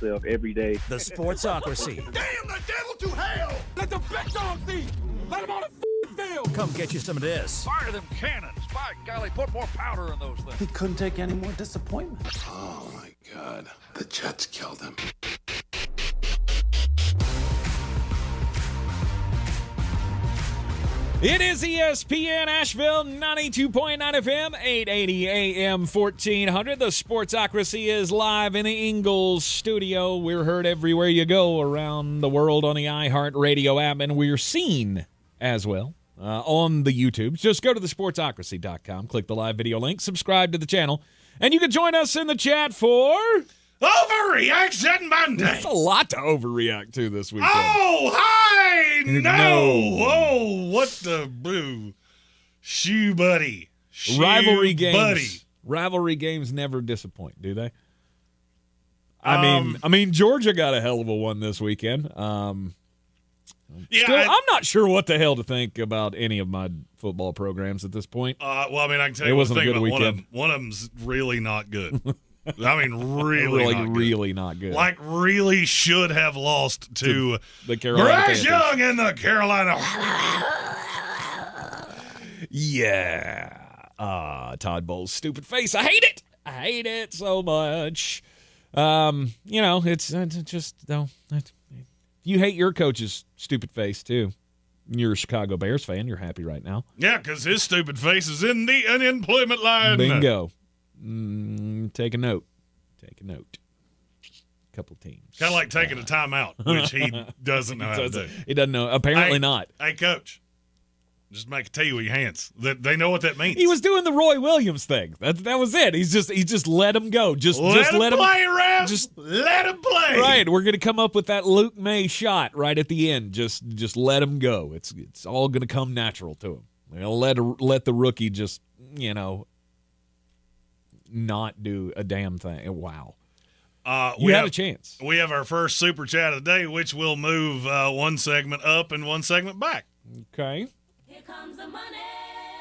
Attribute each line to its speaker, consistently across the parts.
Speaker 1: myself every day.
Speaker 2: The Sportsocracy.
Speaker 3: Damn the devil to hell! Let the big dogs eat! Let them on the field!
Speaker 2: Come get you some of this.
Speaker 4: Fire them cannons. By golly, put more powder in those things.
Speaker 5: He couldn't take any more disappointment.
Speaker 6: Oh, my God. The Jets killed him.
Speaker 7: It is ESPN Asheville, 92.9 FM, 880 AM, 1400. The Sportsocracy is live in the Ingalls studio. We're heard everywhere you go around the world on the iHeartRadio app, and we're seen as well on the YouTube. Just go to thesportsocracy.com, click the live video link, subscribe to the channel, and you can join us in the chat for...
Speaker 3: Overreaction Monday!
Speaker 7: That's a lot to overreact to this weekend.
Speaker 3: Oh, hi!
Speaker 7: No.
Speaker 3: Oh, what the boo. Shoe buddy.
Speaker 7: Rivalry games.
Speaker 3: Buddy.
Speaker 7: Rivalry games never disappoint, do they? I mean, Georgia got a hell of a one this weekend. I'm not sure what the hell to think about any of my football programs at this point.
Speaker 3: I can tell you one thing about weekend. One of them's really not good. I mean, really
Speaker 7: not good.
Speaker 3: Like, really should have lost to
Speaker 7: the Carolina
Speaker 3: Bryce Young and the Carolina.
Speaker 7: Yeah. Todd Bowles' stupid face. I hate it. I hate it so much. It's just, no. You hate your coach's stupid face, too. You're a Chicago Bears fan. You're happy right now.
Speaker 3: Yeah, because his stupid face is in the unemployment line.
Speaker 7: Bingo. Take a note. Couple teams.
Speaker 3: Kind of like taking a timeout, which he doesn't know how to do.
Speaker 7: He doesn't know. Apparently not.
Speaker 3: Hey, coach, just make a T with your hands. They know what that means.
Speaker 7: He was doing the Roy Williams thing. That was it. He just let him go. Just
Speaker 3: let
Speaker 7: him
Speaker 3: play, Ref. Just let him play.
Speaker 7: Right. We're gonna come up with that Luke May shot right at the end. Just let him go. It's all gonna come natural to him. We're gonna let the rookie just not do a damn thing. Wow. We had a chance.
Speaker 3: We have our first super chat of the day, which will move one segment up and one segment back.
Speaker 7: Okay.
Speaker 8: Here comes the money.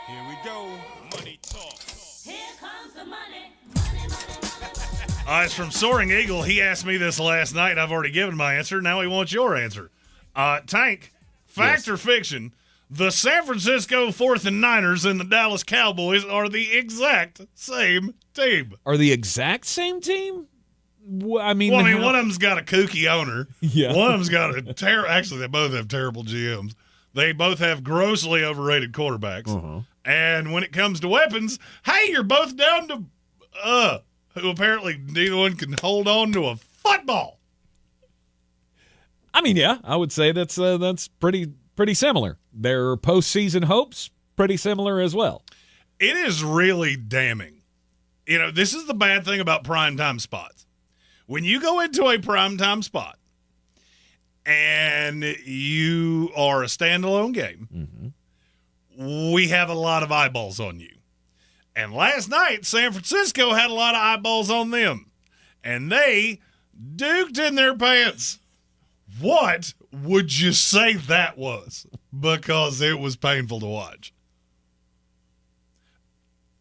Speaker 3: Here we go. Money talk.
Speaker 8: Here comes the money. Money.
Speaker 3: It's from Soaring Eagle. He asked me this last night. I've already given my answer. Now he wants your answer. Tank, fact or fiction? The San Francisco 4th and Niners and the Dallas Cowboys are the exact same team.
Speaker 7: Are the exact same team?
Speaker 3: One of them's got a kooky owner.
Speaker 7: Yeah.
Speaker 3: One of them's got actually, they both have terrible GMs. They both have grossly overrated quarterbacks.
Speaker 7: Uh-huh.
Speaker 3: And when it comes to weapons, hey, you're both down to who apparently neither one can hold on to a football.
Speaker 7: I mean, yeah, I would say that's pretty similar. Their postseason hopes, pretty similar as well.
Speaker 3: It is really damning. This is the bad thing about primetime spots. When you go into a primetime spot and you are a standalone game, we have a lot of eyeballs on you. And last night, San Francisco had a lot of eyeballs on them. And they duked in their pants. What would you say that was? Because it was painful to watch.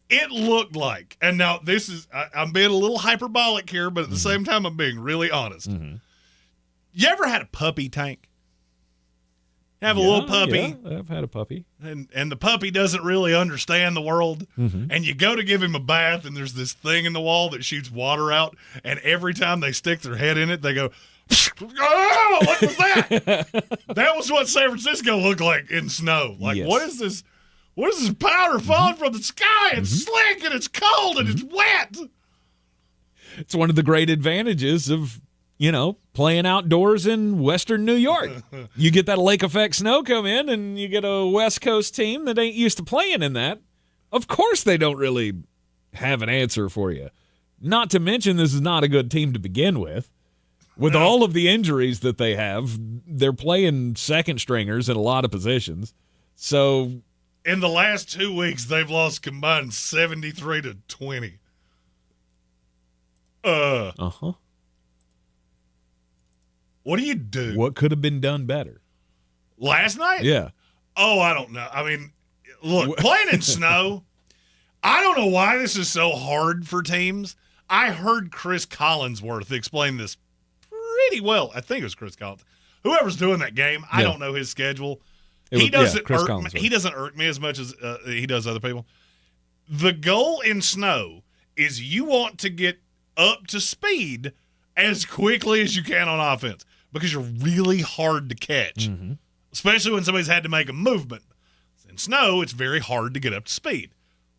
Speaker 3: It looked like, and now this is, I'm being a little hyperbolic here, but at the same time, I'm being really honest.
Speaker 7: Mm-hmm.
Speaker 3: You ever had a puppy, Tank? Have a little puppy.
Speaker 7: Yeah, I've had a puppy.
Speaker 3: And the puppy doesn't really understand the world.
Speaker 7: Mm-hmm.
Speaker 3: And you go to give him a bath, and there's this thing in the wall that shoots water out. And every time they stick their head in it, they go, oh, what was that? That was what San Francisco looked like in snow. Like,
Speaker 7: yes.
Speaker 3: What is this? What is this powder falling from the sky? It's slick and it's cold and it's wet.
Speaker 7: It's one of the great advantages of, playing outdoors in Western New York. You get that lake effect snow come in and you get a West Coast team that ain't used to playing in that. Of course they don't really have an answer for you. Not to mention this is not a good team to begin with. With all of the injuries that they have, they're playing second stringers in a lot of positions. So
Speaker 3: in the last 2 weeks, they've lost combined 73-20. What do you do?
Speaker 7: What could have been done better?
Speaker 3: Last night?
Speaker 7: Yeah.
Speaker 3: Oh, I don't know. I mean, look, playing in snow, I don't know why this is so hard for teams. I heard Chris Collinsworth explain this pretty well. I think it was Chris Collins. Whoever's doing that game, I don't know his schedule. He doesn't irk me as much as he does other people. The goal in snow is you want to get up to speed as quickly as you can on offense because you're really hard to catch, especially when somebody's had to make a movement. In snow, it's very hard to get up to speed.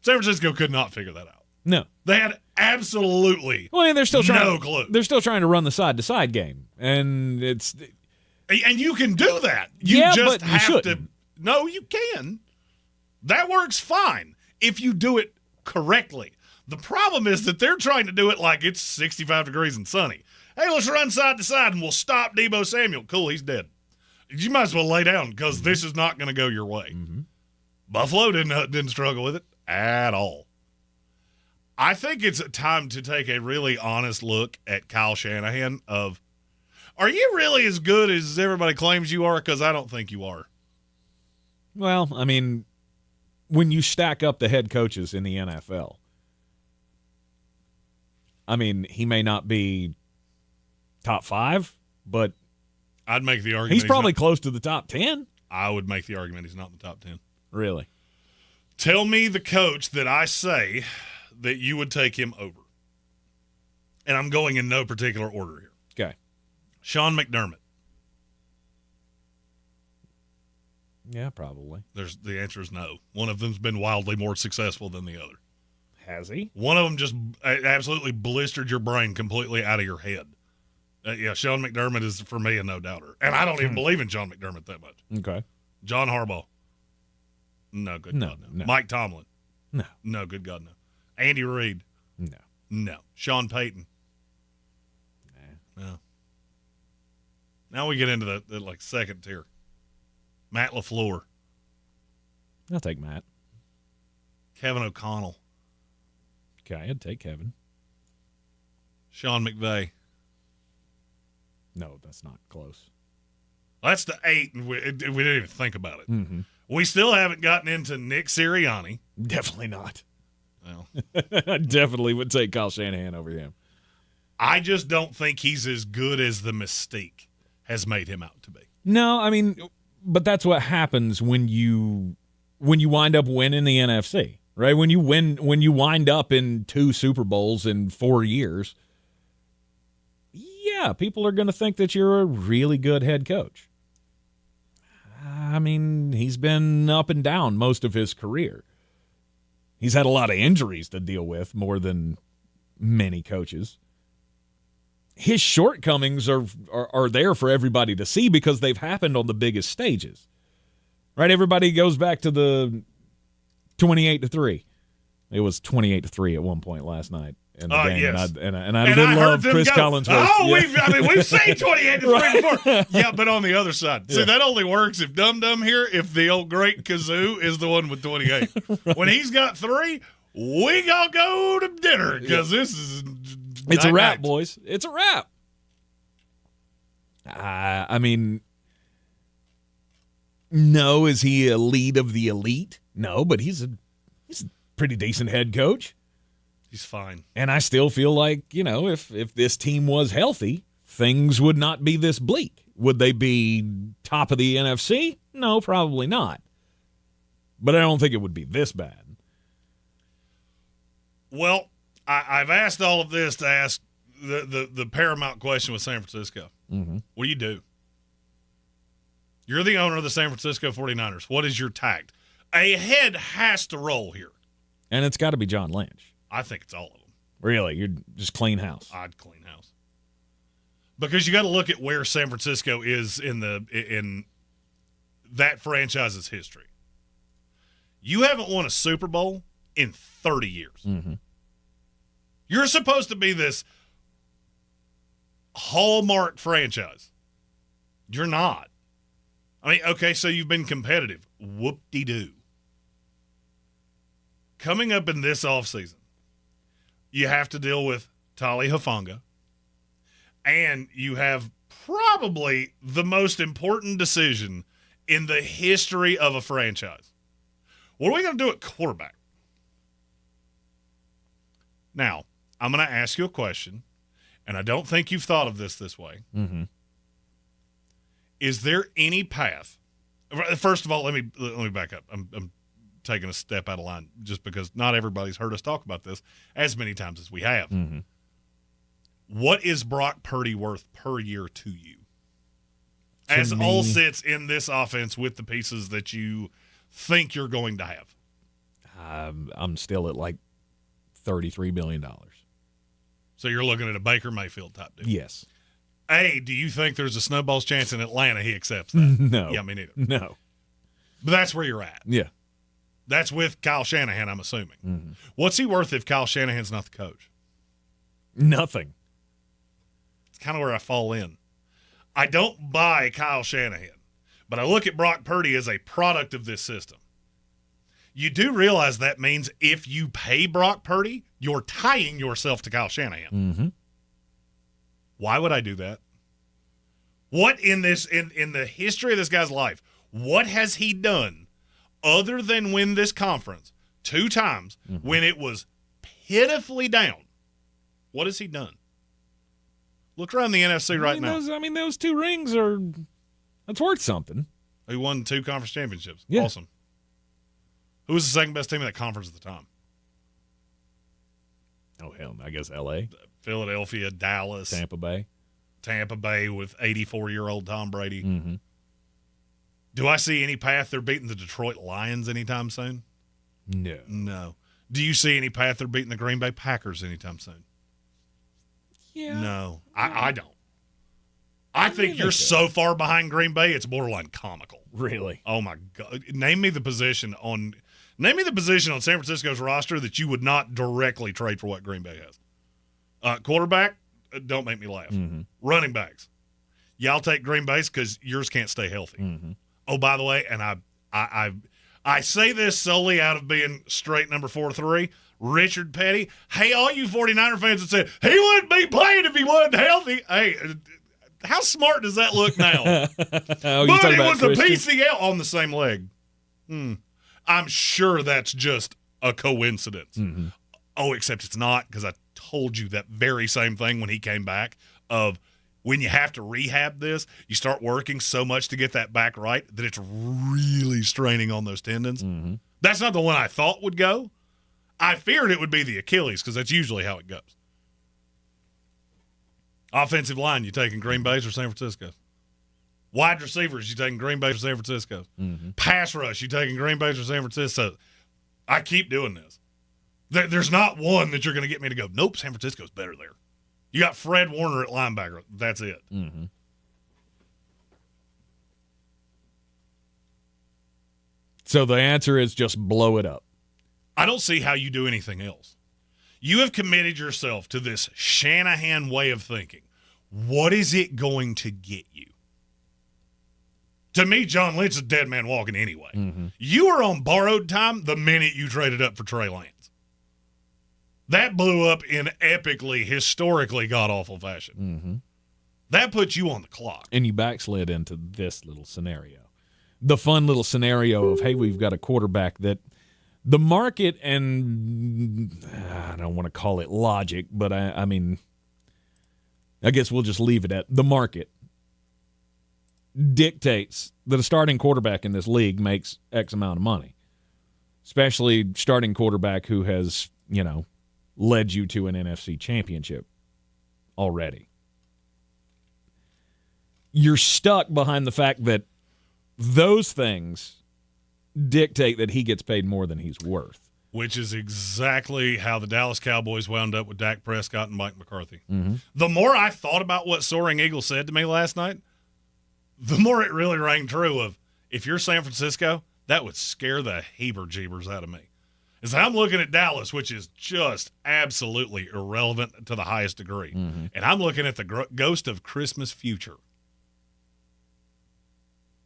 Speaker 3: San Francisco could not figure that out.
Speaker 7: No.
Speaker 3: They had absolutely
Speaker 7: they're still
Speaker 3: no clue.
Speaker 7: They're still trying to run the side-to-side game, and it's...
Speaker 3: And you can do that. You just have to. No, you can. That works fine if you do it correctly. The problem is that they're trying to do it like it's 65 degrees and sunny. Hey, let's run side to side and we'll stop Deebo Samuel. Cool, he's dead. You might as well lay down because this is not going to go your way. Buffalo didn't struggle with it at all. I think it's time to take a really honest look at Kyle Shanahan of, are you really as good as everybody claims you are? Because I don't think you are.
Speaker 7: Well, I mean, when you stack up the head coaches in the NFL, I mean, he may not be top 5, but
Speaker 3: I'd make the argument
Speaker 7: he's probably close to the top 10.
Speaker 3: I would make the argument he's not in the top 10.
Speaker 7: Really?
Speaker 3: Tell me the coach that I say that you would take him over. And I'm going in no particular order here.
Speaker 7: Okay.
Speaker 3: Sean McDermott.
Speaker 7: Yeah, probably.
Speaker 3: The answer is no. One of them's been wildly more successful than the other.
Speaker 7: Has he?
Speaker 3: One of them just absolutely blistered your brain completely out of your head. Yeah, Sean McDermott is, for me, a no-doubter. And I don't even believe in Sean McDermott that much.
Speaker 7: Okay.
Speaker 3: John Harbaugh. No, good God, no. Mike Tomlin.
Speaker 7: No.
Speaker 3: No, good God, no. Andy Reid.
Speaker 7: No.
Speaker 3: No. Sean Payton. No. Now we get into the second tier. Matt LaFleur.
Speaker 7: I'll take Matt.
Speaker 3: Kevin O'Connell.
Speaker 7: Okay, I'd take Kevin.
Speaker 3: Sean McVay.
Speaker 7: No, that's not close.
Speaker 3: That's the 8, and we didn't even think about it. We still haven't gotten into Nick Sirianni.
Speaker 7: Definitely not.
Speaker 3: Well,
Speaker 7: I definitely would take Kyle Shanahan over him.
Speaker 3: I just don't think he's as good as the mystique has made him out to be.
Speaker 7: No, I mean, but that's what happens when you wind up winning the NFC, right? When you wind up in 2 Super Bowls in 4 years, yeah, people are going to think that you're a really good head coach. I mean, he's been up and down most of his career. He's had a lot of injuries to deal with, more than many coaches. His shortcomings are there for everybody to see because they've happened on the biggest stages. Right? Everybody goes back to the 28-3. It was 28-3 at one point last night in the game.
Speaker 3: Yes.
Speaker 7: And I love Chris Collinsworth.
Speaker 3: Oh, yeah. we've seen 28-3 before. Yeah, but on the other side. See, that only works if Dum-Dum here, if the old great Kazoo is the one with 28. Right. When he's got 3, we gonna go to dinner because this is
Speaker 7: it's a wrap, boys. It's a wrap. I mean, no, is he elite of the elite? No, but he's a pretty decent head coach.
Speaker 3: He's fine.
Speaker 7: And I still feel like, if this team was healthy, things would not be this bleak. Would they be top of the NFC? No, probably not. But I don't think it would be this bad.
Speaker 3: Well, I've asked all of this to ask the paramount question with San Francisco.
Speaker 7: Mm-hmm.
Speaker 3: What do you do? You're the owner of the San Francisco 49ers. What is your tact? A head has to roll here.
Speaker 7: And it's got to be John Lynch.
Speaker 3: I think it's all of them.
Speaker 7: Really? You're just clean house?
Speaker 3: I'd clean house. Because you got to look at where San Francisco is in that franchise's history. You haven't won a Super Bowl in 30 years.
Speaker 7: Mm-hmm.
Speaker 3: You're supposed to be this hallmark franchise. You're not. I mean, okay, so you've been competitive. Whoop-de-doo. Coming up in this offseason, you have to deal with Tali Hufanga, and you have probably the most important decision in the history of a franchise. What are we going to do at quarterback? Now, I'm going to ask you a question, and I don't think you've thought of this way.
Speaker 7: Mm-hmm.
Speaker 3: Is there any path? First of all, let me back up. I'm taking a step out of line just because not everybody's heard us talk about this as many times as we have.
Speaker 7: Mm-hmm.
Speaker 3: What is Brock Purdy worth per year to you? As
Speaker 7: me,
Speaker 3: all sits in this offense with the pieces that you think you're going to have.
Speaker 7: I'm still at like $33 billion.
Speaker 3: So you're looking at a Baker Mayfield type deal.
Speaker 7: Yes.
Speaker 3: Do you think there's a snowball's chance in Atlanta he accepts that?
Speaker 7: No.
Speaker 3: Yeah, me neither.
Speaker 7: No.
Speaker 3: But that's where you're at.
Speaker 7: Yeah.
Speaker 3: That's with Kyle Shanahan, I'm assuming.
Speaker 7: Mm-hmm.
Speaker 3: What's he worth if Kyle Shanahan's not the coach?
Speaker 7: Nothing.
Speaker 3: It's kind of where I fall in. I don't buy Kyle Shanahan, but I look at Brock Purdy as a product of this system. You do realize that means if you pay Brock Purdy, you're tying yourself to Kyle Shanahan.
Speaker 7: Mm-hmm.
Speaker 3: Why would I do that? What in the history of this guy's life, what has he done other than win this conference 2 times when it was pitifully down? What has he done? Look around the NFC right now.
Speaker 7: Those 2 rings that's worth something.
Speaker 3: He won 2 conference championships.
Speaker 7: Yeah.
Speaker 3: Awesome. Who was the second best team in that conference at the time?
Speaker 7: Oh, hell, I guess L.A.,
Speaker 3: Philadelphia, Dallas,
Speaker 7: Tampa Bay
Speaker 3: with 84-year-old Tom Brady.
Speaker 7: Mm-hmm.
Speaker 3: Do I see any path they're beating the Detroit Lions anytime soon?
Speaker 7: No.
Speaker 3: No. Do you see any path they're beating the Green Bay Packers anytime soon?
Speaker 7: Yeah.
Speaker 3: No. I don't. I think you're so far behind Green Bay, it's borderline comical.
Speaker 7: Really?
Speaker 3: Oh, my God. Name me the position on San Francisco's roster that you would not directly trade for what Green Bay has. Quarterback, don't make me laugh.
Speaker 7: Mm-hmm.
Speaker 3: Running backs. Y'all take Green Bay's because yours can't stay healthy.
Speaker 7: Mm-hmm.
Speaker 3: Oh, by the way, and I say this solely out of being straight number 4-3, Richard Petty. Hey, all you 49er fans that said, he wouldn't be playing if he wasn't healthy. Hey, how smart does that look now? But it was a PCL on the same leg. I'm sure that's just a coincidence.
Speaker 7: Mm-hmm.
Speaker 3: Oh, except it's not, because I told you that very same thing when he came back of when you have to rehab this, you start working so much to get that back right that it's really straining on those tendons.
Speaker 7: Mm-hmm.
Speaker 3: That's not the one I thought would go. I feared it would be the Achilles because that's usually how it goes. Offensive line, you taking Green Bay's or San Francisco? Wide receivers, you taking Green Bay or San Francisco?
Speaker 7: Mm-hmm.
Speaker 3: Pass rush, you taking Green Bay or San Francisco? I keep doing this. There's not one that you're going to get me to go, nope, San Francisco's better there. You got Fred Warner at linebacker. That's it.
Speaker 7: Mm-hmm. So the answer is just blow it up.
Speaker 3: I don't see how you do anything else. You have committed yourself to this Shanahan way of thinking. What is it going to get you? To me, John Lynch is a dead man walking anyway.
Speaker 7: Mm-hmm.
Speaker 3: You were on borrowed time the minute you traded up for Trey Lance. That blew up in epically, historically god-awful fashion.
Speaker 7: Mm-hmm.
Speaker 3: That puts you on the clock.
Speaker 7: And you backslid into this little scenario. The fun little scenario of, hey, we've got a quarterback that the market and I don't want to call it logic, but I mean, I guess we'll just leave it at the market dictates that a starting quarterback in this league makes X amount of money, especially starting quarterback who has, led you to an NFC championship already. You're stuck behind the fact that those things dictate that he gets paid more than he's worth.
Speaker 3: Which is exactly how the Dallas Cowboys wound up with Dak Prescott and Mike McCarthy.
Speaker 7: Mm-hmm.
Speaker 3: The more I thought about what Soaring Eagle said to me last night, the more it really rang true of, if you're San Francisco, that would scare the heber-jeebers out of me. Is I'm looking at Dallas, which is just absolutely irrelevant to the highest degree.
Speaker 7: Mm-hmm.
Speaker 3: And I'm looking at the ghost of Christmas future.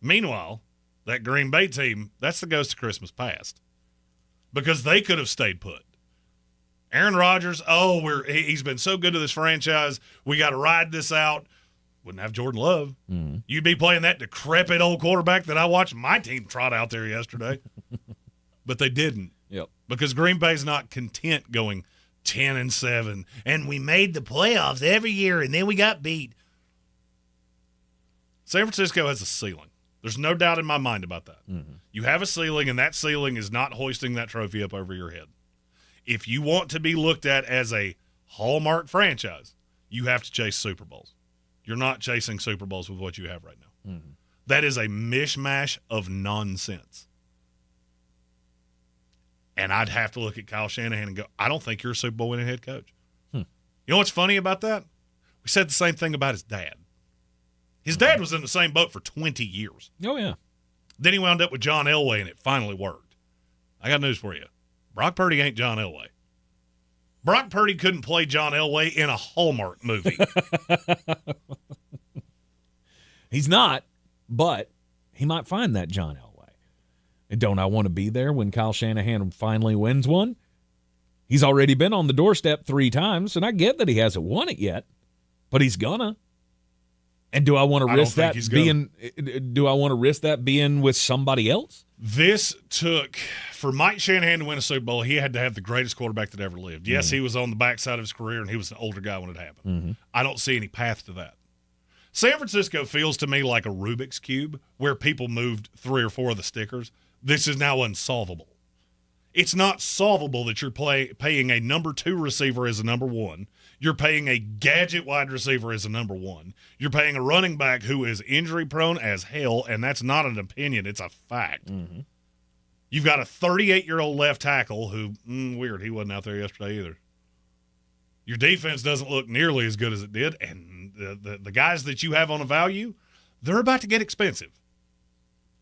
Speaker 3: Meanwhile, that Green Bay team, that's the ghost of Christmas past. Because they could have stayed put. Aaron Rodgers, he's been so good to this franchise, we got to ride this out. Wouldn't have Jordan Love.
Speaker 7: Mm-hmm.
Speaker 3: You'd be playing that decrepit old quarterback that I watched my team trot out there yesterday. But they didn't.
Speaker 7: Yep.
Speaker 3: Because Green Bay's not content going 10-7, and we made the playoffs every year, and then we got beat. San Francisco has a ceiling. There's no doubt in my mind about that. Mm-hmm. You have a ceiling, and that ceiling is not hoisting that trophy up over your head. If you want to be looked at as a hallmark franchise, you have to chase Super Bowls. You're not chasing Super Bowls with what you have right now. Mm-hmm. That is a mishmash of nonsense. And I'd have to look at Kyle Shanahan and go, I don't think you're a Super Bowl winning head coach. You know what's funny about that? We said the same thing about his dad. His dad was in the same boat for 20 years.
Speaker 7: Oh, yeah.
Speaker 3: Then he wound up with John Elway, and it finally worked. I got news for you. Brock Purdy ain't John Elway. Brock Purdy couldn't play John Elway in a Hallmark movie.
Speaker 7: He's not, but he might find that John Elway. And don't I want to be there when Kyle Shanahan finally wins one? He's already been on the doorstep 3 times, and I get that he hasn't won it yet, but he's gonna. And do I want to risk that being? Do I want to risk that being with somebody else?
Speaker 3: This took for Mike Shanahan to win a Super Bowl. He had to have the greatest quarterback that ever lived. Yes, he was on the backside of his career, and he was an older guy when it happened. Mm-hmm. I don't see any path to that. San Francisco feels to me like a Rubik's Cube where people moved 3 or 4 of the stickers. This is now unsolvable. It's not solvable that you're paying a number 2 receiver as a number 1. You're paying a gadget wide receiver as a number 1. You're paying a running back who is injury prone as hell, and that's not an opinion. It's a fact. Mm-hmm. You've got a 38-year-old left tackle who, weird, he wasn't out there yesterday either. Your defense doesn't look nearly as good as it did, and the guys that you have on a value, they're about to get expensive.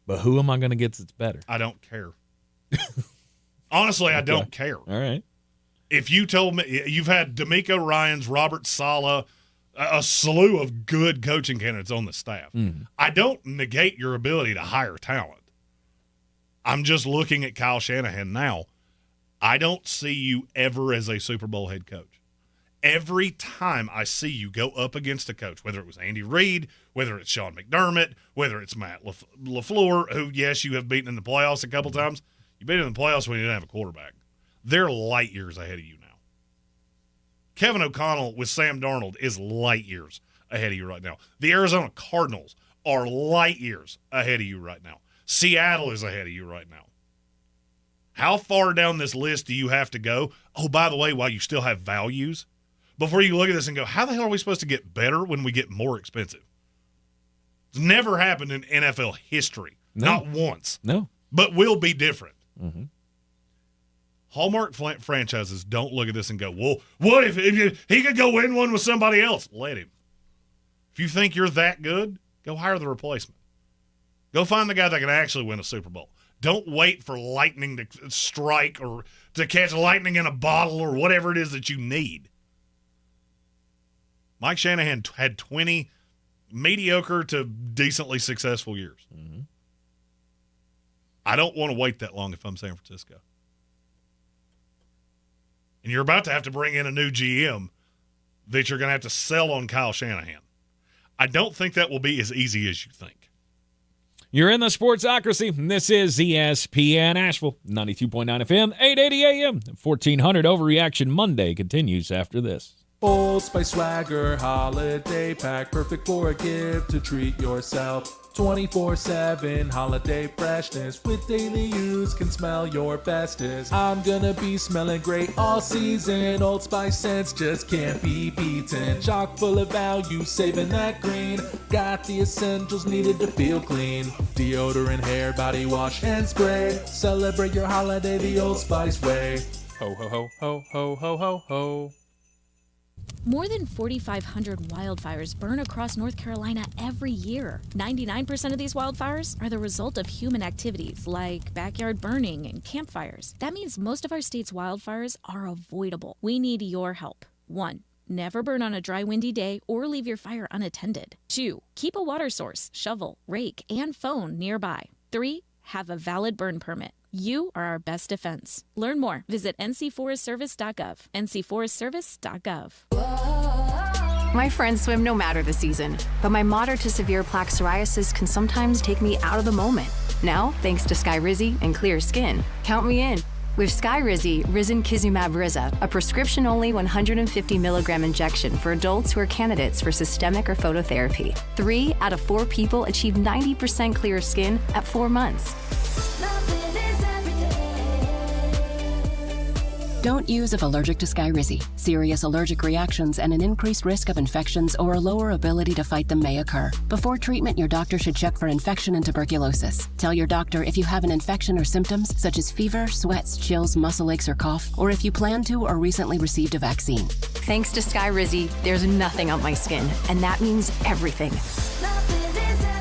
Speaker 7: But who am I going to get that's better?
Speaker 3: I don't care. Honestly, okay. I don't care.
Speaker 7: All right.
Speaker 3: If you told me you've had D'Amico Ryans, Robert Saleh, a slew of good coaching candidates on the staff, I don't negate your ability to hire talent. I'm just looking at Kyle Shanahan now. I don't see you ever as a Super Bowl head coach. Every time I see you go up against a coach, whether it was Andy Reid, whether it's Sean McDermott, whether it's Matt LaFleur, who, yes, you have beaten in the playoffs a couple times. You beat in the playoffs when you didn't have a quarterback. They're light years ahead of you now. Kevin O'Connell with Sam Darnold is light years ahead of you right now. The Arizona Cardinals are light years ahead of you right now. Seattle is ahead of you right now. How far down this list do you have to go? Oh, by the way, while you still have values, before you look at this and go, how the hell are we supposed to get better when we get more expensive? It's never happened in NFL history. No. Not once.
Speaker 7: No.
Speaker 3: But will be different. Mm-hmm. Hallmark franchises don't look at this and go, well, what if he could go win one with somebody else? Let him. If you think you're that good, go hire the replacement. Go find the guy that can actually win a Super Bowl. Don't wait for lightning to strike or to catch lightning in a bottle or whatever it is that you need. Mike Shanahan had 20 mediocre to decently successful years. Mm-hmm. I don't want to wait that long if I'm San Francisco. And you're about to have to bring in a new GM that you're going to have to sell on Kyle Shanahan. I don't think that will be as easy as you think.
Speaker 7: You're in the Sportsocracy. This is ESPN Asheville, 92.9 FM, 880 AM, 1400 Overreaction Monday continues after this.
Speaker 1: Old Spice Swagger Holiday Pack, perfect for a gift to treat yourself. 24/7 holiday freshness with daily use can smell your bestest. I'm gonna be smelling great all season. Old Spice scents just can't be beaten. Chock full of value, saving that green. Got the essentials needed to feel clean. Deodorant, hair, body wash, and spray. Celebrate your holiday the Old Spice way. Ho ho ho ho ho ho ho ho.
Speaker 9: More than 4,500 wildfires burn across North Carolina every year. 99% of these wildfires are the result of human activities like backyard burning and campfires. That means most of our state's wildfires are avoidable. We need your help. 1. Never burn on a dry, windy day or leave your fire unattended. 2. Keep a water source, shovel, rake, and phone nearby. 3. Have a valid burn permit. You are our best defense. Learn more. Visit ncforestservice.gov. ncforestservice.gov.
Speaker 10: My friends swim no matter the season, but my moderate to severe plaque psoriasis can sometimes take me out of the moment. Now, thanks to Skyrizi and Clear Skin, count me in. With Skyrizi Risankizumab Riza, a prescription-only 150 milligram injection for adults who are candidates for systemic or phototherapy. 3 out of 4 people achieve 90% clear skin at 4 months.
Speaker 11: Don't use if allergic to Skyrizi. Serious allergic reactions and an increased risk of infections or a lower ability to fight them may occur. Before treatment, your doctor should check for infection and tuberculosis. Tell your doctor if you have an infection or symptoms such as fever, sweats, chills, muscle aches, or cough, or if you plan to or recently received a vaccine.
Speaker 10: Thanks to Skyrizi, there's nothing on my skin, and that means everything.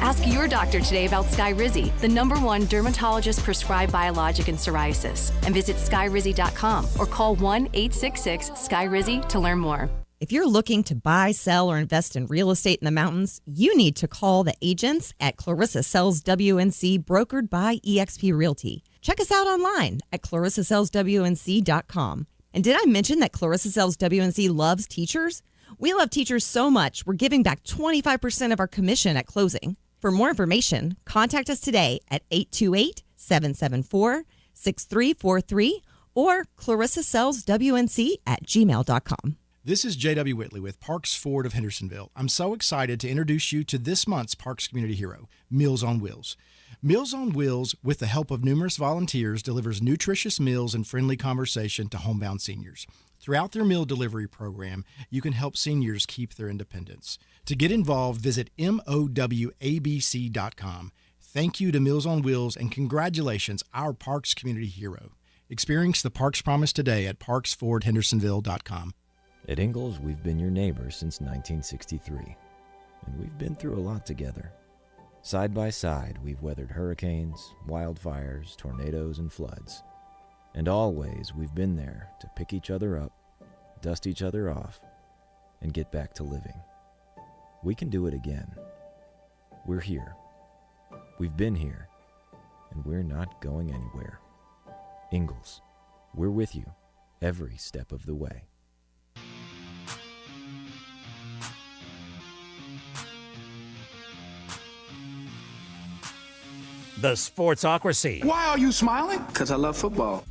Speaker 10: Ask your doctor today about Skyrizi, the #1 dermatologist-prescribed biologic in psoriasis, and visit skyrizi.com or call 1-866-SKYRIZI to learn more.
Speaker 12: If you're looking to buy, sell, or invest in real estate in the mountains, you need to call the agents at Clarissa Sells WNC, brokered by eXp Realty. Check us out online at clarissasellswnc.com. And did I mention that Clarissa Sells WNC loves teachers? We love teachers so much, we're giving back 25% of our commission at closing. For more information, contact us today at 828-774-6343 or clarissasellswnc@gmail.com.
Speaker 13: This is J.W. Whitley with Parks Ford of Hendersonville. I'm so excited to introduce you to this month's Parks Community Hero, Meals on Wheels. Meals on Wheels, with the help of numerous volunteers, delivers nutritious meals and friendly conversation to homebound seniors. Throughout their meal delivery program, you can help seniors keep their independence. To get involved, visit MOWABC.com. Thank you to Meals on Wheels and congratulations, our Parks Community Hero. Experience the Parks Promise today at parksfordhendersonville.com.
Speaker 14: At Ingalls, we've been your neighbors since 1963, and we've been through a lot together. Side by side, we've weathered hurricanes, wildfires, tornadoes, and floods. And always, we've been there to pick each other up, dust each other off, and get back to living. We can do it again. We're here. We've been here, and we're not going anywhere. Ingalls, we're with you every step of the way.
Speaker 2: The Sportsocracy.
Speaker 6: Why are you smiling? Because I love football.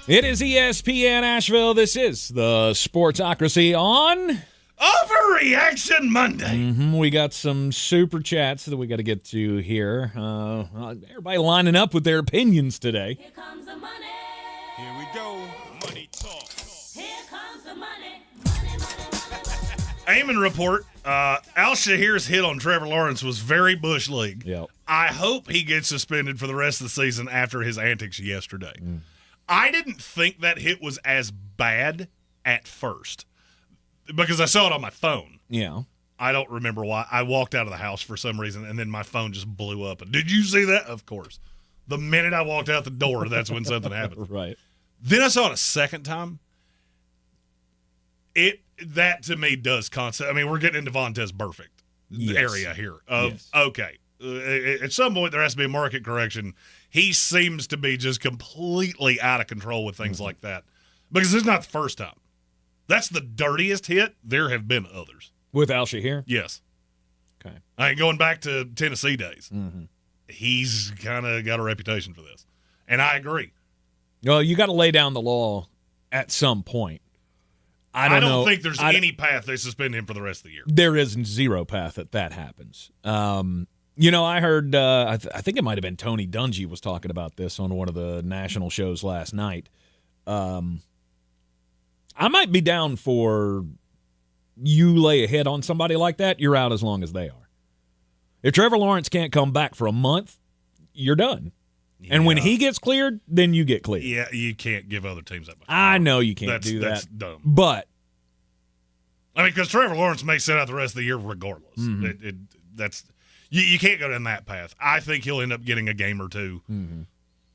Speaker 7: It is ESPN Asheville. This is the Sportsocracy on
Speaker 3: Overreaction Monday.
Speaker 7: We got some super chats that we got to get to here. Everybody lining up with their opinions today.
Speaker 8: Here comes the money.
Speaker 4: Here we go. Money talk.
Speaker 8: Here comes the money.
Speaker 3: Eamon report, Al Shahir's hit on Trevor Lawrence was very Bush League.
Speaker 7: Yep.
Speaker 3: I hope he gets suspended for the rest of the season after his antics yesterday. I didn't think that hit was as bad at first because I saw it on my phone.
Speaker 7: Yeah.
Speaker 3: I don't remember why. I walked out of the house for some reason, and then my phone just blew up. Did you see that? Of course. The minute I walked out the door, that's when something happened.
Speaker 7: Right.
Speaker 3: Then I saw it a second time. That to me does concept. I mean, we're getting into Vontez perfect area here. Okay, at some point there has to be a market correction. He seems to be just completely out of control with things like that because this is not the first time. That's the dirtiest hit. There have been others
Speaker 7: with Al Shahir.
Speaker 3: Yes.
Speaker 7: Okay.
Speaker 3: I mean, going back to Tennessee days, he's kind of got a reputation for this, and I agree.
Speaker 7: Well, you got to lay down the law at some point. I don't
Speaker 3: think there's any path they suspend him for the rest of the year.
Speaker 7: There is zero path that happens. I heard, I think it might have been Tony Dungy was talking about this on one of the national shows last night. I might be down for you lay a hit on somebody like that, you're out as long as they are. If Trevor Lawrence can't come back for a month, you're done. Yeah. And when he gets cleared, then you get cleared.
Speaker 3: Yeah, you can't give other teams that much power.
Speaker 7: I know you can't do that.
Speaker 3: That's dumb.
Speaker 7: But
Speaker 3: I mean, because Trevor Lawrence may sit out the rest of the year regardless. You can't go down that path. I think he'll end up getting a game or two, and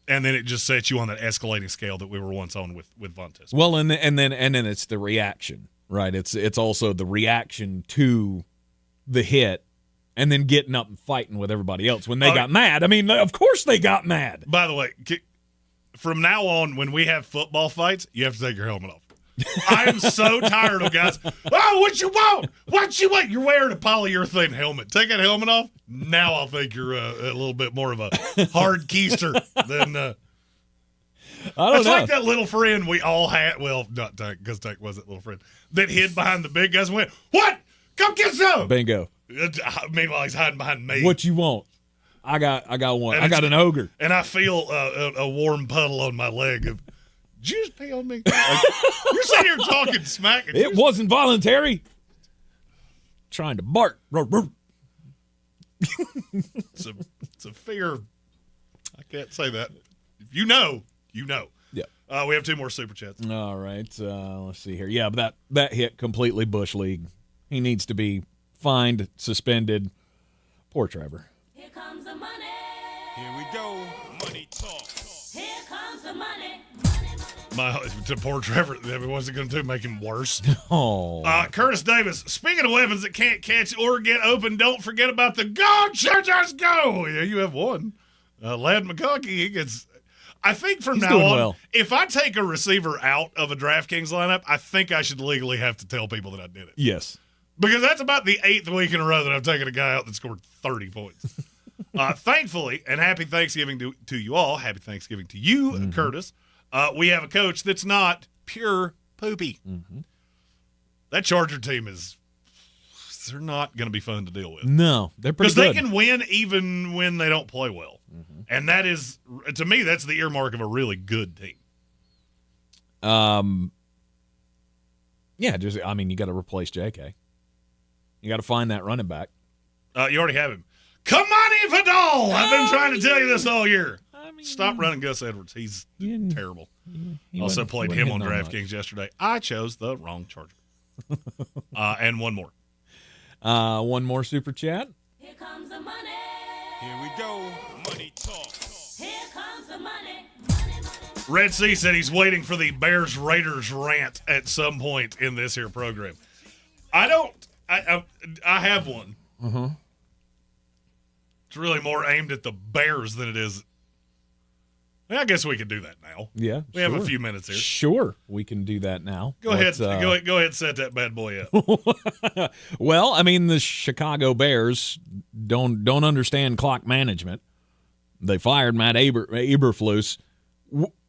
Speaker 3: then it just sets you on that escalating scale that we were once on with Vontez.
Speaker 7: Well, and then it's the reaction, right? It's also the reaction to the hit. And then getting up and fighting with everybody else when they got mad. I mean, of course they got mad.
Speaker 3: By the way, from now on, when we have football fights, you have to take your helmet off. I am so tired of guys. Oh, what you want? What you want? You're wearing a polyurethane helmet. Take that helmet off. Now I'll think you're a little bit more of a hard keister than.
Speaker 7: I don't
Speaker 3: it's
Speaker 7: know.
Speaker 3: like that little friend we all had. Well, not Tank, because Tank wasn't little friend that hid behind the big guys and went, "What? Come get some."
Speaker 7: Bingo.
Speaker 3: Meanwhile, he's hiding behind me.
Speaker 7: What you want? I got one.
Speaker 3: And
Speaker 7: I got an ogre.
Speaker 3: And I feel a warm puddle on my leg of, did you just pee on me? Like, you're sitting here talking smack.
Speaker 7: It wasn't voluntary. Trying to bark.
Speaker 3: It's a fear. I can't say that. If you know, you know.
Speaker 7: Yeah.
Speaker 3: We have 2 more super chats.
Speaker 7: All right. Let's see here. Yeah, but that hit completely Bush League. He needs to be fined, suspended. Poor Trevor.
Speaker 8: Here comes the money.
Speaker 4: Here we go. Money talk.
Speaker 8: Here comes the money.
Speaker 3: To poor Trevor, what's it going to do? Make him worse?
Speaker 7: Oh.
Speaker 3: Curtis Davis, speaking of weapons that can't catch or get open, don't forget about the Go Chargers Go! Yeah, you have one. Ladd McConkey, he gets... I think from now on,
Speaker 7: well.
Speaker 3: if I take a receiver out of a DraftKings lineup, I think I should legally have to tell people that I did it.
Speaker 7: Yes.
Speaker 3: Because that's about the 8th week in a row that I've taken a guy out that scored 30 points. Thankfully, and happy Thanksgiving to you all. Happy Thanksgiving to you, Curtis. We have a coach that's not pure poopy.
Speaker 7: Mm-hmm.
Speaker 3: That Charger team they're not going to be fun to deal with.
Speaker 7: No, they're pretty good.
Speaker 3: Because they can win even when they don't play well. Mm-hmm. And that is, to me, that's the earmark of a really good team.
Speaker 7: Yeah, you got to replace JK. You got to find that running back.
Speaker 3: You already have him. Kamani Vidal! I've been trying to tell you this all year. Stop running Gus Edwards. He's terrible. Also played him on DraftKings yesterday. I chose the wrong Charger. And one more.
Speaker 7: One more super chat.
Speaker 8: Here comes the money.
Speaker 4: Here we go. Money talk.
Speaker 8: Here comes the money.
Speaker 3: Red Sea said he's waiting for the Bears-Raiders rant at some point in this here program. I have one.
Speaker 7: Uh-huh.
Speaker 3: It's really more aimed at the Bears than it is. I guess we can do that now.
Speaker 7: Yeah,
Speaker 3: we have a few minutes here.
Speaker 7: Sure, we can do that now.
Speaker 3: Go ahead, and set that bad boy up.
Speaker 7: Well, the Chicago Bears don't understand clock management. They fired Matt Eberflus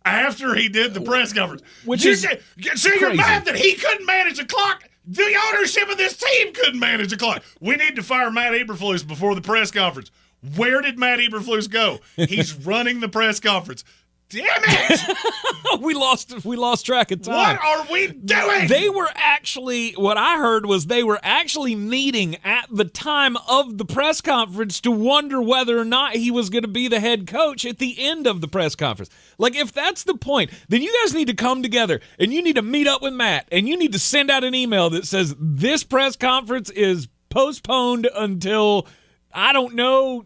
Speaker 3: after he did the press conference,
Speaker 7: which
Speaker 3: you're
Speaker 7: crazy.
Speaker 3: mad that he couldn't manage the clock. The ownership of this team couldn't manage the clock. We need to fire Matt Eberflus before the press conference. Where did Matt Eberflus go? He's running the press conference. Damn it!
Speaker 7: we lost track of time.
Speaker 3: What are we doing?
Speaker 7: They were actually, what I heard was they were actually meeting at the time of the press conference to wonder whether or not he was going to be the head coach at the end of the press conference. Like, if that's the point, then you guys need to come together and you need to meet up with Matt and you need to send out an email that says this press conference is postponed until, I don't know,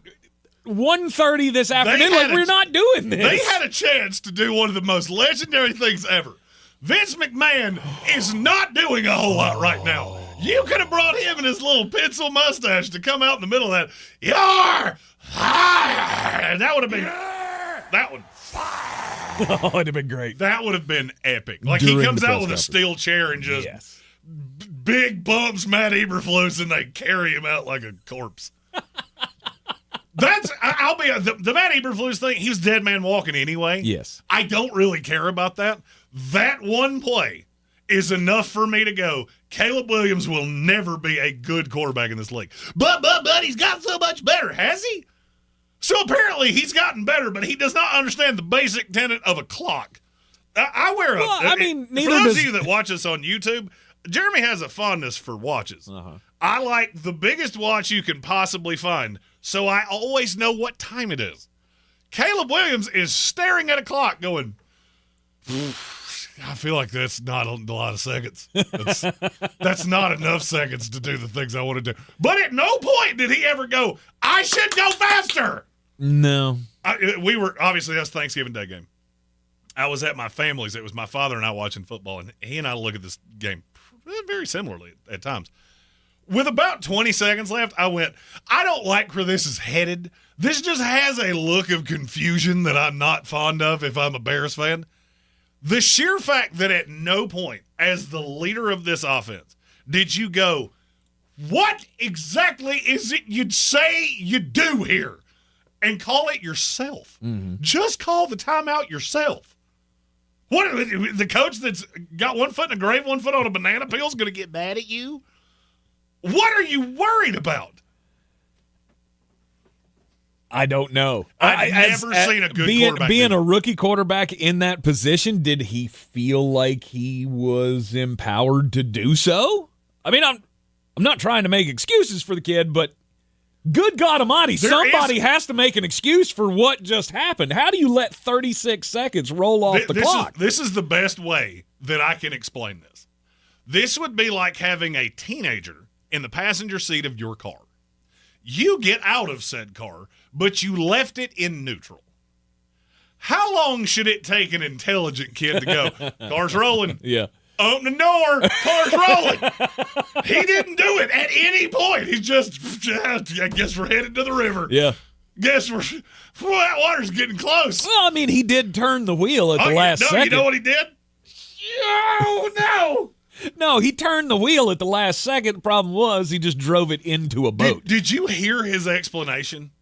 Speaker 7: 1:30 this afternoon. We're not doing this.
Speaker 3: They had a chance to do one of the most legendary things ever. Vince McMahon is not doing a whole lot right now. You could have brought him and his little pencil mustache to come out in the middle of that. You're fired. That would have been that one.
Speaker 7: Oh, it'd have been great.
Speaker 3: That would have been epic. Like,
Speaker 7: During
Speaker 3: he comes
Speaker 7: the
Speaker 3: out
Speaker 7: press
Speaker 3: with a
Speaker 7: conference.
Speaker 3: steel chair and just big bumps Matt Eberflus, and they carry him out like a corpse. I'll be the Matt Eberflus thing. He was dead man walking anyway.
Speaker 7: Yes, I
Speaker 3: don't really care about that. That one play is enough for me to go, Caleb Williams will never be a good quarterback in this league. But he's got so much better, has he? So apparently he's gotten better, but he does not understand the basic tenet of a clock. I wear a. For those of you that watch us on YouTube, Jeremy has a fondness for watches. I like the biggest watch you can possibly find, so I always know what time it is. Caleb Williams is staring at a clock going, I feel like that's not a lot of seconds. That's not enough seconds to do the things I want to do. But at no point did he ever go, I should go faster.
Speaker 7: No.
Speaker 3: We were, obviously, that's Thanksgiving Day game. I was at my family's. It was my father and I watching football, and he and I look at this game very similarly at times. With about 20 seconds left, I went, I don't like where this is headed. This just has a look of confusion that I'm not fond of if I'm a Bears fan. The sheer fact that at no point, as the leader of this offense, did you go, what exactly is it you'd say you do here? And call it yourself.
Speaker 7: Mm-hmm.
Speaker 3: Just call the timeout yourself. What, the coach that's got one foot in a grave, one foot on a banana peel is going to get mad at you? What are you worried about?
Speaker 7: I don't know.
Speaker 3: I've never seen a good quarterback.
Speaker 7: Being a rookie quarterback in that position, did he feel like he was empowered to do so? I mean, I'm not trying to make excuses for the kid, but good God Almighty, somebody has to make an excuse for what just happened. How do you let 36 seconds roll off the clock?
Speaker 3: This is the best way that I can explain this. This would be like having a teenager in the passenger seat of your car. You get out of said car, but you left it in neutral. How long should it take an intelligent kid to go, car's rolling?
Speaker 7: Yeah.
Speaker 3: Open the door, car's rolling. He didn't do it at any point. He's just, I guess we're headed to the river.
Speaker 7: Yeah.
Speaker 3: Guess that water's getting close.
Speaker 7: Well, I mean, he did turn the wheel at the last second.
Speaker 3: You know what he did? Oh, no.
Speaker 7: No, he turned the wheel at the last second. The problem was he just drove it into a boat.
Speaker 3: Did you hear his explanation?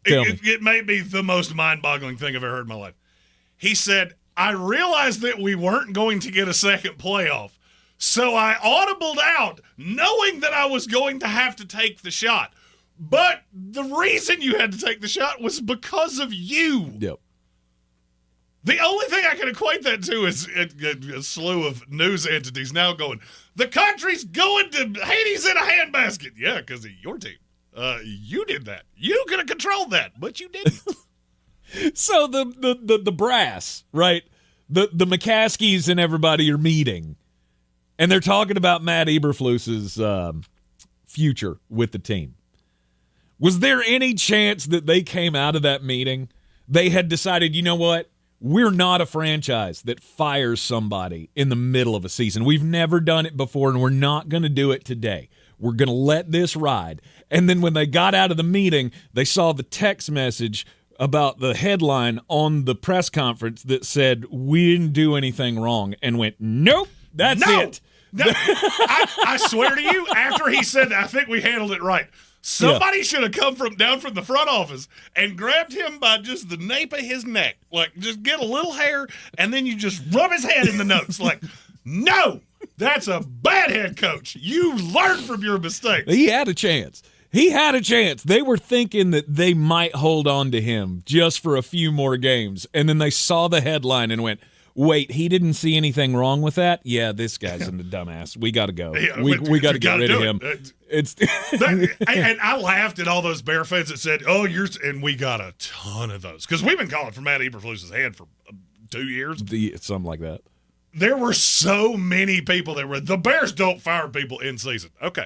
Speaker 3: It may be the most mind-boggling thing I've ever heard in my life. He said, I realized that we weren't going to get a second playoff, so I audibled out knowing that I was going to have to take the shot. But the reason you had to take the shot was because of you.
Speaker 7: Yep.
Speaker 3: The only thing I can equate that to is a slew of news entities now going, the country's going to Hades in a handbasket. Yeah, because of your team. You did that. You could have controlled that, but you didn't.
Speaker 7: So the brass, right? The McCaskies and everybody are meeting, and they're talking about Matt Eberflus's future with the team. Was there any chance that they came out of that meeting, they had decided, you know what? We're not a franchise that fires somebody in the middle of a season. We've never done it before, and we're not going to do it today. We're going to let this ride. And then when they got out of the meeting, they saw the text message about the headline on the press conference that said, we didn't do anything wrong, and went, nope, that's it.
Speaker 3: No, I swear to you, after he said, I think we handled it right. Somebody should have come down from the front office and grabbed him by just the nape of his neck. Like, just get a little hair, and then you just rub his head in the notes. Like, no, that's a bad head coach. You learned from your mistake.
Speaker 7: He had a chance. They were thinking that they might hold on to him just for a few more games. And then they saw the headline and went, wait, he didn't see anything wrong with that? Yeah, this guy's in the dumbass. We got to go.
Speaker 3: Yeah,
Speaker 7: we got to get rid of him.
Speaker 3: And I laughed at all those Bear fans that said, oh, and we got a ton of those. Because we've been calling for Matt Eberflus's head for 2 years.
Speaker 7: Something like that.
Speaker 3: There were so many people that were, the Bears don't fire people in season. Okay.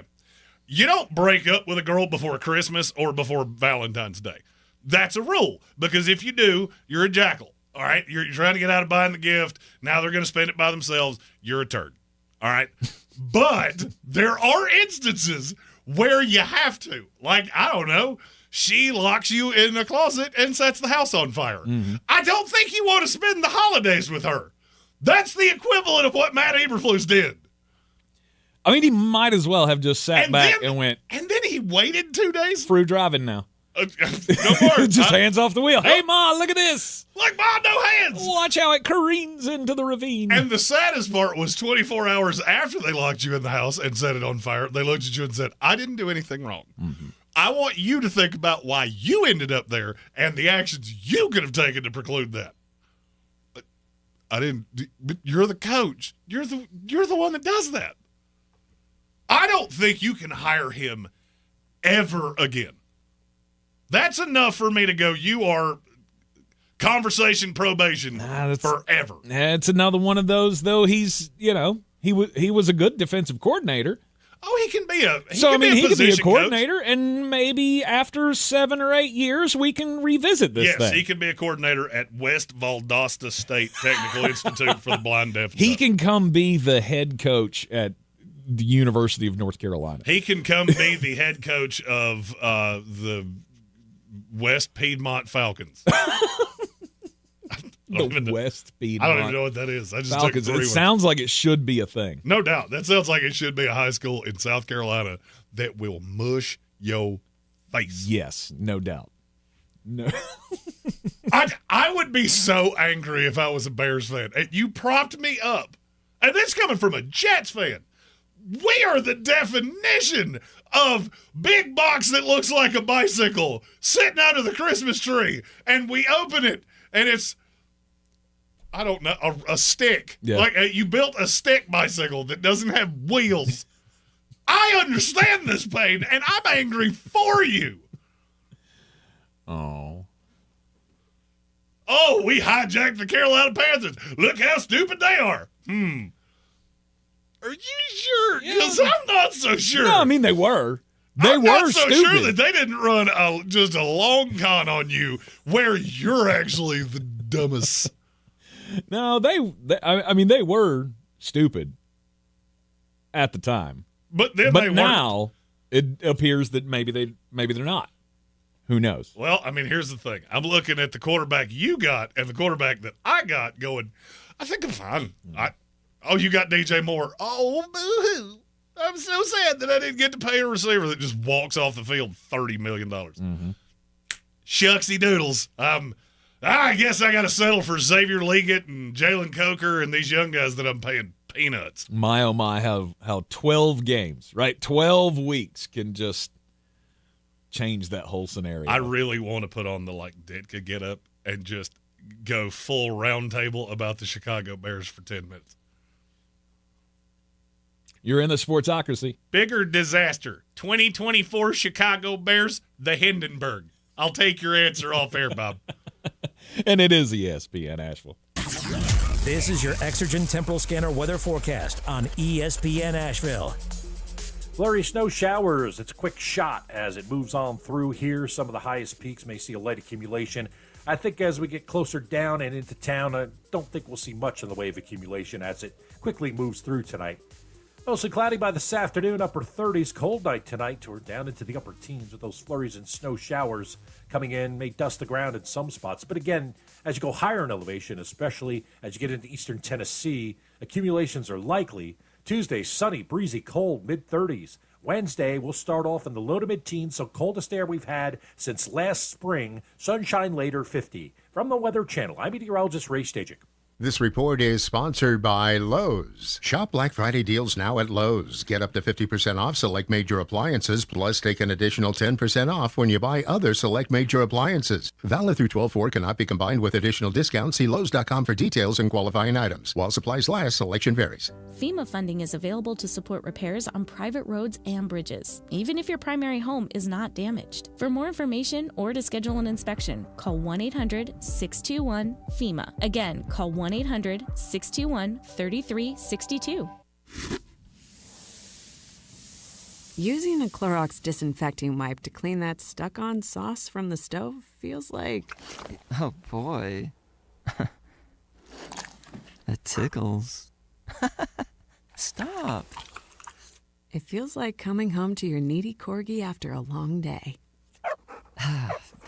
Speaker 3: You don't break up with a girl before Christmas or before Valentine's Day. That's a rule. Because if you do, you're a jackal. All right? You're trying to get out of buying the gift. Now they're going to spend it by themselves. You're a turd. All right? But there are instances where you have to. Like, I don't know, she locks you in a closet and sets the house on fire. Mm-hmm. I don't think you want to spend the holidays with her. That's the equivalent of what Matt Eberflus did.
Speaker 7: I mean, he might as well have just sat back and went.
Speaker 3: And then he waited 2 days?
Speaker 7: Through driving now.
Speaker 3: No more.
Speaker 7: Just hands off the wheel. Hey, Ma, look at this.
Speaker 3: Look, Ma, no hands.
Speaker 7: Watch how it careens into the ravine.
Speaker 3: And the saddest part was 24 hours after they locked you in the house and set it on fire, they looked at you and said, I didn't do anything wrong. Mm-hmm. I want you to think about why you ended up there and the actions you could have taken to preclude that. But I didn't. But you're the coach. You're the one that does that. I don't think you can hire him ever again. That's enough for me to go, you are conversation probation forever.
Speaker 7: It's another one of those, though. He's, he was a good defensive coordinator.
Speaker 3: Oh, he can be a
Speaker 7: he could be a coordinator,
Speaker 3: coach.
Speaker 7: And maybe after 7 or 8 years, we can revisit this thing.
Speaker 3: Yes, he can be a coordinator at West Valdosta State Technical Institute for the Blind, Deaf, and
Speaker 7: He
Speaker 3: Dumb.
Speaker 7: can come be the head coach at the University of North Carolina.
Speaker 3: He can come be the head coach of the West Piedmont Falcons.
Speaker 7: The West Speed
Speaker 3: I don't
Speaker 7: Bump.
Speaker 3: even know what that is. I just
Speaker 7: Falcons.
Speaker 3: took 3
Speaker 7: It sounds like it should be a thing.
Speaker 3: No doubt. That sounds like it should be a high school in South Carolina that will mush your face.
Speaker 7: Yes, no doubt. No.
Speaker 3: I would be so angry if I was a Bears fan. And you propped me up. And this coming from a Jets fan. We are the definition of big box that looks like a bicycle sitting under the Christmas tree. And we open it, and it's, I don't know, a stick.
Speaker 7: Yeah.
Speaker 3: Like you built a stick bicycle that doesn't have wheels. I understand this pain, and I'm angry for you.
Speaker 7: Oh.
Speaker 3: Oh, we hijacked the Carolina Panthers. Look how stupid they are. Are you sure? Because I'm not so sure.
Speaker 7: No, I mean, they were. I'm
Speaker 3: not
Speaker 7: were
Speaker 3: so
Speaker 7: stupid.
Speaker 3: sure that they didn't run just a long con on you where you're actually the dumbest.
Speaker 7: No, I mean, they were stupid at the time.
Speaker 3: But then
Speaker 7: but
Speaker 3: they
Speaker 7: now it appears that maybe they're not. Who knows?
Speaker 3: Well, I mean, here's the thing. I'm looking at the quarterback you got and the quarterback that I got going, I think I'm fine. You got DJ Moore. Oh, boo-hoo. I'm so sad that I didn't get to pay a receiver that just walks off the field $30 million.
Speaker 7: Mm-hmm.
Speaker 3: Shucksy doodles. I guess I got to settle for Xavier Leggett and Jalen Coker and these young guys that I'm paying peanuts.
Speaker 7: My, oh my, how 12 games, right? 12 weeks can just change that whole scenario.
Speaker 3: I really want to put on the Ditka get up and just go full round table about the Chicago Bears for 10 minutes.
Speaker 7: You're in the Sportsocracy.
Speaker 3: Bigger disaster. 2024 Chicago Bears, the Hindenburg. I'll take your answer off air, Bob.
Speaker 7: And it is ESPN Asheville.
Speaker 2: This is your Exergen Temporal Scanner weather forecast on ESPN Asheville.
Speaker 15: Flurry snow showers. It's a quick shot as it moves on through here. Some of the highest peaks may see a light accumulation. I think as we get closer down and into town, I don't think we'll see much in the way of accumulation as it quickly moves through tonight. Mostly cloudy by this afternoon, upper 30s. Cold night tonight. We're down into the upper teens with those flurries and snow showers coming in. May dust the ground in some spots. But again, as you go higher in elevation, especially as you get into eastern Tennessee, accumulations are likely. Tuesday, sunny, breezy, cold, mid-30s. Wednesday, we'll start off in the low to mid-teens, so coldest air we've had since last spring. Sunshine later, 50. From the Weather Channel, I'm meteorologist Ray Stajic.
Speaker 16: This report is sponsored by Lowe's. Shop Black Friday deals now at Lowe's. Get up to 50% off select major appliances, plus take an additional 10% off when you buy other select major appliances. Valid through 12/4, cannot be combined with additional discounts. See Lowe's.com for details and qualifying items. While supplies last, selection varies.
Speaker 9: FEMA funding is available to support repairs on private roads and bridges, even if your primary home is not damaged. For more information or to schedule an inspection, call 1-800-621-FEMA. Again, call 1-800-621-3362.
Speaker 17: Using a Clorox disinfecting wipe to clean that stuck-on sauce from the stove feels like...
Speaker 18: Oh, boy. That tickles. Stop.
Speaker 17: It feels like coming home to your needy corgi after a long day.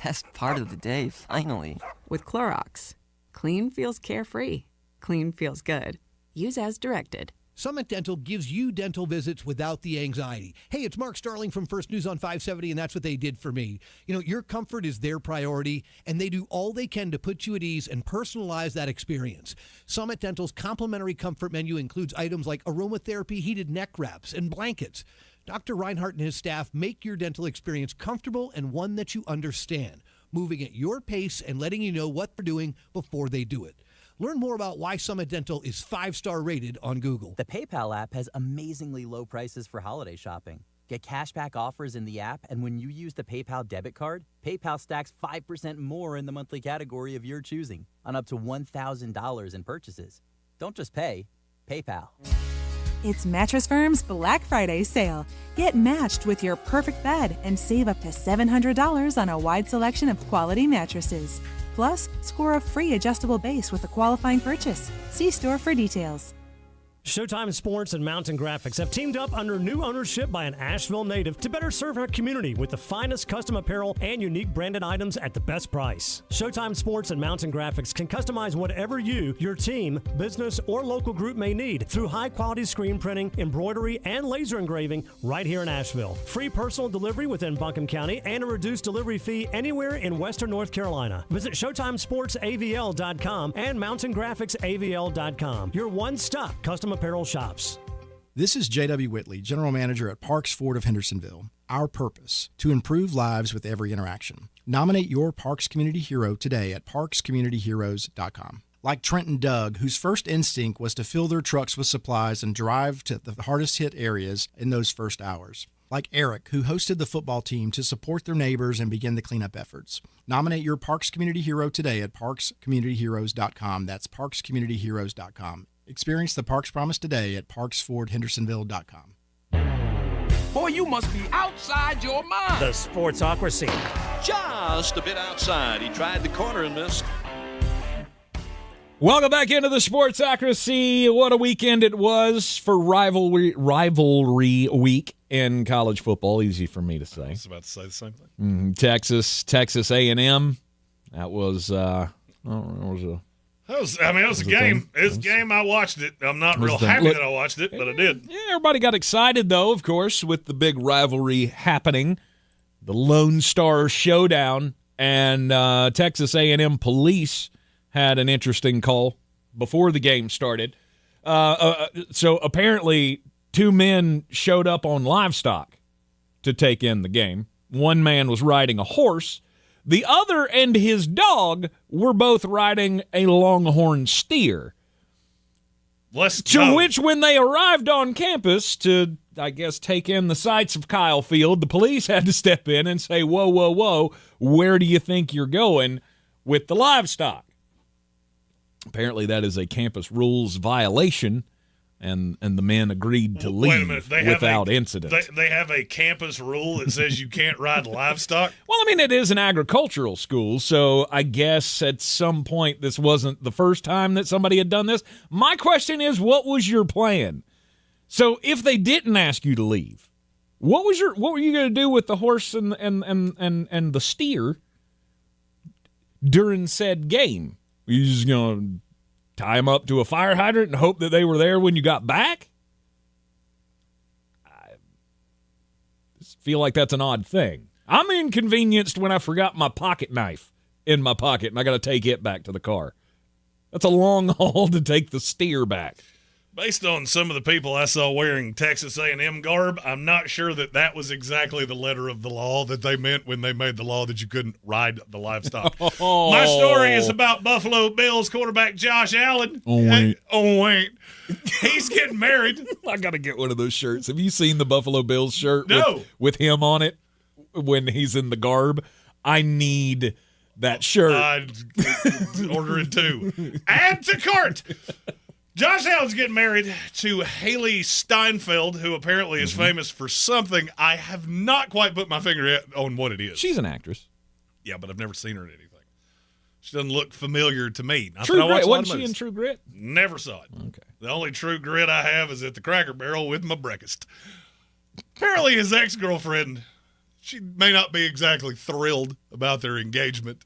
Speaker 18: Best part of the day, finally.
Speaker 17: With Clorox. Clean feels carefree. Clean feels good. Use as directed.
Speaker 19: Summit Dental gives you dental visits without the anxiety. Hey, it's Mark Starling from First News on 570, and that's what they did for me. You know, your comfort is their priority, and they do all they can to put you at ease and personalize that experience. Summit Dental's complimentary comfort menu includes items like aromatherapy, heated neck wraps, and blankets. Dr. Reinhardt and his staff make your dental experience comfortable and one that you understand, moving at your pace and letting you know what they're doing before they do it. Learn more about why Summit Dental is 5-star rated on Google.
Speaker 20: The PayPal app has amazingly low prices for holiday shopping. Get cashback offers in the app, and when you use the PayPal debit card, PayPal stacks 5% more in the monthly category of your choosing on up to $1,000 in purchases. Don't just pay, PayPal.
Speaker 21: It's Mattress Firm's Black Friday sale. Get matched with your perfect bed and save up to $700 on a wide selection of quality mattresses. Plus, score a free adjustable base with a qualifying purchase. See store for details.
Speaker 5: Showtime Sports and Mountain Graphics have teamed up under new ownership by an Asheville native to better serve our community with the finest custom apparel and unique branded items at the best price. Showtime Sports and Mountain Graphics can customize whatever you, your team, business, or local group may need through high-quality screen printing, embroidery, and laser engraving right here in Asheville. Free personal delivery within Buncombe County and a reduced delivery fee anywhere in Western North Carolina. Visit ShowtimeSportsAVL.com and MountainGraphicsAVL.com. Your one-stop custom apparel shops.
Speaker 13: This is J.W. Whitley, General Manager at Parks Ford of Hendersonville. Our purpose, to improve lives with every interaction. Nominate your Parks Community Hero today at parkscommunityheroes.com. Like Trent and Doug, whose first instinct was to fill their trucks with supplies and drive to the hardest hit areas in those first hours. Like Eric, who hosted the football team to support their neighbors and begin the cleanup efforts. Nominate your Parks Community Hero today at parkscommunityheroes.com. That's parkscommunityheroes.com. Experience the Parks Promise today at parksfordhendersonville.com.
Speaker 22: Boy, you must be outside your mind.
Speaker 2: The Sportsocracy.
Speaker 22: Just a bit outside. He tried the corner and missed.
Speaker 7: Welcome back into the Sportsocracy. What a weekend it was for rivalry week in college football. Easy for me to say.
Speaker 3: I was about to say the same thing.
Speaker 7: Texas A&M. That was it was
Speaker 3: a game. It's a game. I watched it. I'm not real happy that I watched it, but I did.
Speaker 7: Yeah, everybody got excited, though, of course, with the big rivalry happening, the Lone Star Showdown, and Texas A&M police had an interesting call before the game started. So apparently 2 men showed up on livestock to take in the game. One man was riding a horse. The other and his dog were both riding a longhorn steer. Which, when they arrived on campus to, I guess, take in the sights of Kyle Field, the police had to step in and say, whoa, whoa, whoa, where do you think you're going with the livestock? Apparently that is a campus rules violation, and the men agreed to leave without incident.
Speaker 3: They have a campus rule that says you can't ride livestock?
Speaker 7: Well, I mean, it is an agricultural school, so I guess at some point this wasn't the first time that somebody had done this. My question is, what was your plan? So if they didn't ask you to leave, what were you going to do with the horse and the steer during said game? Were you just going to tie them up to a fire hydrant and hope that they were there when you got back? I just feel like that's an odd thing. I'm inconvenienced when I forgot my pocket knife in my pocket and I got to take it back to the car. That's a long haul to take the steer back.
Speaker 3: Based on some of the people I saw wearing Texas A&M garb, I'm not sure that was exactly the letter of the law that they meant when they made the law that you couldn't ride the livestock. My story is about Buffalo Bills quarterback Josh Allen.
Speaker 7: Oh, wait.
Speaker 3: He's getting married.
Speaker 7: I got to get one of those shirts. Have you seen the Buffalo Bills shirt
Speaker 3: No.
Speaker 7: with him on it when he's in the garb? I need that shirt.
Speaker 3: I'd order it too. Add to cart. Josh Allen's getting married to Haley Steinfeld, who apparently is famous for something. I have not quite put my finger on what it is.
Speaker 7: She's an actress.
Speaker 3: Yeah, but I've never seen her in anything. She doesn't look familiar to me.
Speaker 7: True Grit. Wasn't she in True Grit?
Speaker 3: Never saw it.
Speaker 7: Okay.
Speaker 3: The only True Grit I have is at the Cracker Barrel with my breakfast. Apparently his ex-girlfriend, she may not be exactly thrilled about their engagement.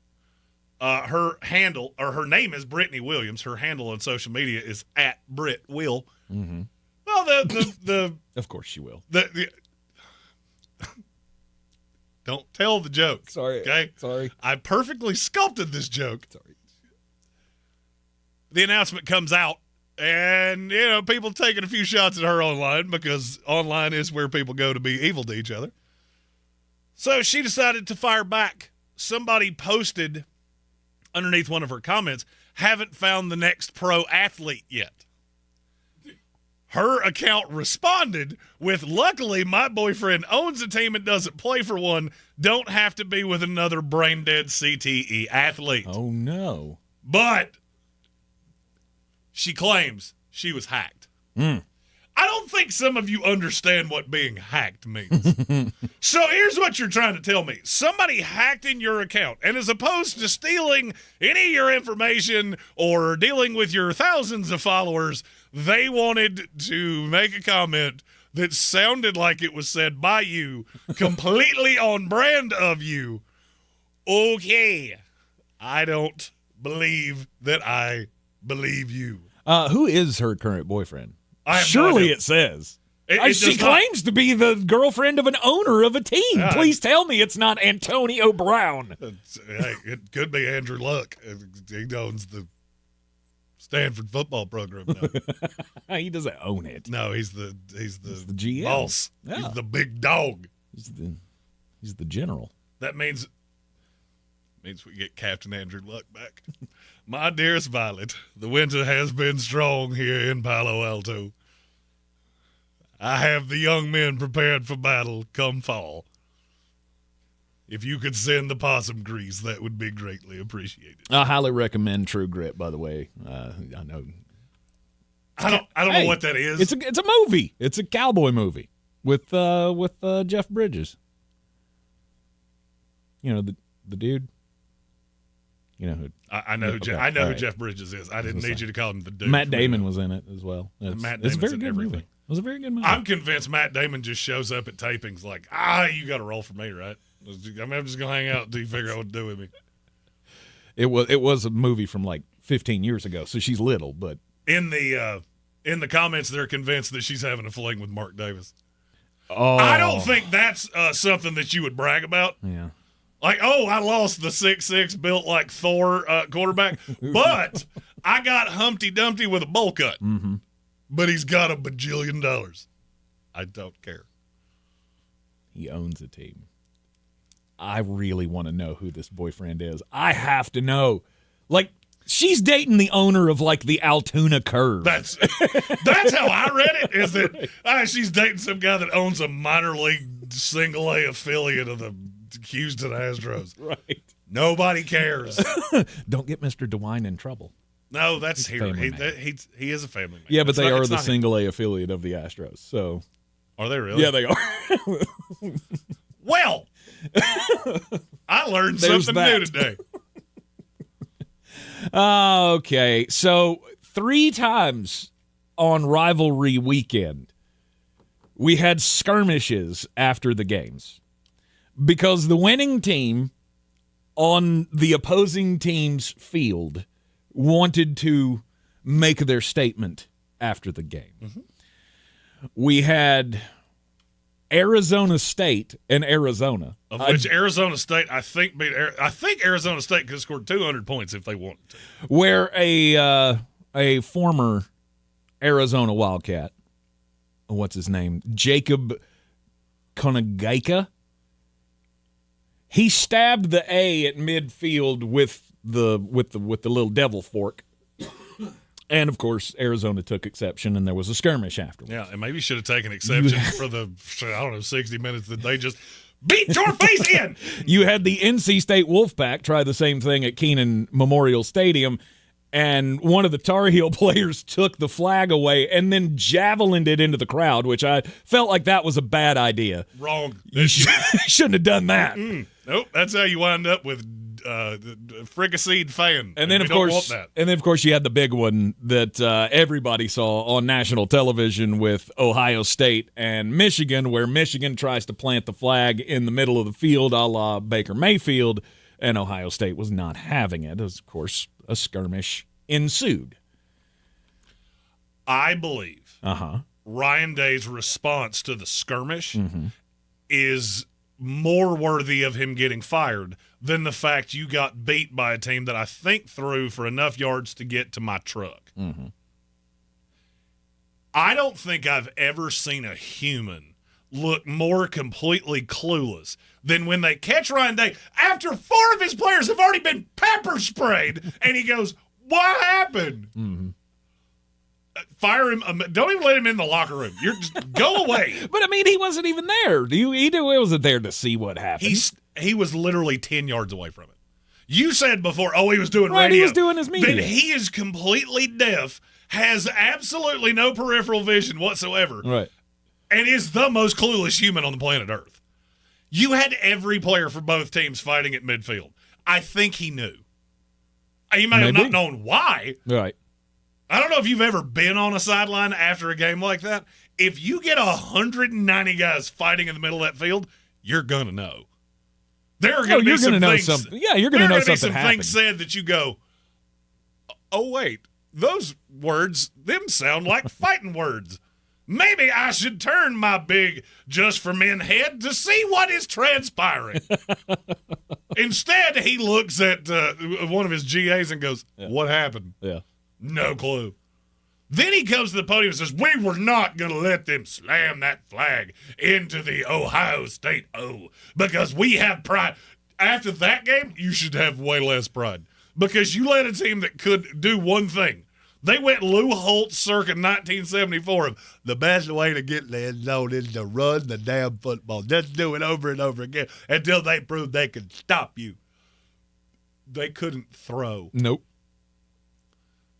Speaker 3: Her name is Brittany Williams. Her handle on social media is @BritWill.
Speaker 7: Mm-hmm.
Speaker 3: Well, the
Speaker 7: of course she will.
Speaker 3: Don't tell the joke.
Speaker 7: Sorry.
Speaker 3: Okay?
Speaker 7: Sorry.
Speaker 3: I perfectly sculpted this joke. Sorry. The announcement comes out, and, people taking a few shots at her online because online is where people go to be evil to each other. So she decided to fire back. Somebody posted underneath one of her comments, haven't found the next pro athlete yet. Her account responded with, luckily, my boyfriend owns a team and doesn't play for one. Don't have to be with another brain-dead CTE athlete.
Speaker 7: Oh, no.
Speaker 3: But she claims she was hacked. I don't think some of you understand what being hacked means. So here's what you're trying to tell me. Somebody hacked in your account, and as opposed to stealing any of your information or dealing with your thousands of followers, they wanted to make a comment that sounded like it was said by you, completely on brand of you. Okay, I don't believe that I believe you.
Speaker 7: Who is her current boyfriend?
Speaker 3: I have no
Speaker 7: Surely
Speaker 3: idea.
Speaker 7: it says.
Speaker 3: It
Speaker 7: She
Speaker 3: does not.
Speaker 7: claims to be the girlfriend of an owner of a team.
Speaker 3: Yeah.
Speaker 7: Please tell me it's not Antonio Brown.
Speaker 3: Hey, it could be Andrew Luck. He owns the Stanford football program now.
Speaker 7: He doesn't own it.
Speaker 3: No, he's the
Speaker 7: GM.
Speaker 3: boss.
Speaker 7: Yeah.
Speaker 3: He's the big dog.
Speaker 7: He's the general.
Speaker 3: That means we get Captain Andrew Luck back. My dearest Violet, the winter has been strong here in Palo Alto. I have the young men prepared for battle come fall. If you could send the possum grease, that would be greatly appreciated.
Speaker 7: I highly recommend True Grit, by the way. I know.
Speaker 3: I don't know what that is.
Speaker 7: It's a movie. It's a cowboy movie with Jeff Bridges. You know the dude. You know who?
Speaker 3: I know.
Speaker 7: Okay,
Speaker 3: I know who
Speaker 7: right.
Speaker 3: Jeff Bridges is. I didn't need you to call him the dude.
Speaker 7: Matt Damon was in it as well.
Speaker 3: Matt
Speaker 7: It's
Speaker 3: Damon's
Speaker 7: a very
Speaker 3: in
Speaker 7: good
Speaker 3: everything.
Speaker 7: movie. It was a very good movie.
Speaker 3: I'm convinced Matt Damon just shows up at tapings like, you got a role for me, right? I'm just gonna hang out until you figure out what to do with me.
Speaker 7: It was a movie from like 15 years ago, so she's little, but
Speaker 3: In the comments, they're convinced that she's having a fling with Mark Davis.
Speaker 7: oh,
Speaker 3: I don't think that's something that you would brag about.
Speaker 7: Yeah.
Speaker 3: Like, I lost the 6'6" built like Thor quarterback, but I got Humpty Dumpty with a bowl cut.
Speaker 7: Mm-hmm.
Speaker 3: But he's got $1 bajillion. I don't care.
Speaker 7: He owns a team. I really want to know who this boyfriend is. I have to know. Like, she's dating the owner of like the Altoona Curve.
Speaker 3: That's how I read it. Is that she's dating some guy that owns a minor league single A affiliate of the Houston Astros.
Speaker 7: Right.
Speaker 3: Nobody cares.
Speaker 7: Don't get Mr. DeWine in trouble.
Speaker 3: No, that's
Speaker 7: He's a
Speaker 3: here.
Speaker 7: family man.
Speaker 3: He is a family man.
Speaker 7: Yeah, but
Speaker 3: It's
Speaker 7: they
Speaker 3: not-
Speaker 7: are
Speaker 3: it's
Speaker 7: the
Speaker 3: not-
Speaker 7: single A affiliate of the Astros. So
Speaker 3: Are they really?
Speaker 7: yeah, they are.
Speaker 3: Well, I learned
Speaker 7: There's
Speaker 3: something new
Speaker 7: that.
Speaker 3: today.
Speaker 7: Okay, so 3 times on Rivalry weekend, we had skirmishes after the games because the winning team on the opposing team's field wanted to make their statement after the game.
Speaker 3: Mm-hmm.
Speaker 7: We had Arizona State and Arizona.
Speaker 3: Of which Arizona State, I think Arizona State could have scored 200 points if they wanted to.
Speaker 7: Where a former Arizona Wildcat, what's his name, Jacob Konagaika, he stabbed the A at midfield with the little devil fork, and of course Arizona took exception, and there was a skirmish afterwards.
Speaker 3: Yeah, and maybe you should have taken exception for the 60 minutes that they just beat your face in.
Speaker 7: You had the NC State Wolfpack try the same thing at Kenan Memorial Stadium, and one of the Tar Heel players took the flag away and then javelined it into the crowd, which I felt like that was a bad idea.
Speaker 3: Wrong.
Speaker 7: You shouldn't have done that.
Speaker 3: Nope, that's how you wind up with the fricasseed fan.
Speaker 7: And then,
Speaker 3: you
Speaker 7: of
Speaker 3: don't
Speaker 7: course,
Speaker 3: want that.
Speaker 7: you had the big one that everybody saw on national television with Ohio State and Michigan, where Michigan tries to plant the flag in the middle of the field, a la Baker Mayfield, and Ohio State was not having it. Of course, a skirmish ensued.
Speaker 3: I believe
Speaker 7: Uh-huh.
Speaker 3: Ryan Day's response to the skirmish is more worthy of him getting fired than the fact you got beat by a team that I think threw for enough yards to get to my truck.
Speaker 7: Mm-hmm.
Speaker 3: I don't think I've ever seen a human look more completely clueless than when they catch Ryan Day after 4 of his players have already been pepper sprayed, and he goes, "What happened?"
Speaker 7: Mm-hmm.
Speaker 3: Fire him. Don't even let him in the locker room. You're just go away.
Speaker 7: But I mean, he wasn't even there. He wasn't there to see what happened.
Speaker 3: He was literally 10 yards away from it. You said before, he was doing
Speaker 7: Right,
Speaker 3: radio.
Speaker 7: he was doing his media.
Speaker 3: Then he is completely deaf, has absolutely no peripheral vision whatsoever,
Speaker 7: Right.
Speaker 3: and is the most clueless human on the planet Earth. You had every player for both teams fighting at midfield. I think he knew. He may have
Speaker 7: Maybe.
Speaker 3: not known why.
Speaker 7: Right.
Speaker 3: I don't know if you've ever been on a sideline after a game like that. If you get 190 guys fighting in the middle of that field, you're going to know. There are going to be some things.
Speaker 7: Yeah, you're going to know something
Speaker 3: some
Speaker 7: happened.
Speaker 3: things said that you go, oh, wait, those words, them sound like fighting words. Maybe I should turn my big Just for Men head to see what is transpiring. Instead, he looks at one of his GAs and goes, what happened?
Speaker 7: Yeah.
Speaker 3: No clue. Then he comes to the podium and says, we were not going to let them slam that flag into the Ohio State O because we have pride. After that game, you should have way less pride because you let a team that could do one thing. They went Lou Holtz circa 1974 of the best way to get the end zone is to run the damn football. Just do it over and over again until they prove they can stop you. They couldn't throw.
Speaker 7: Nope.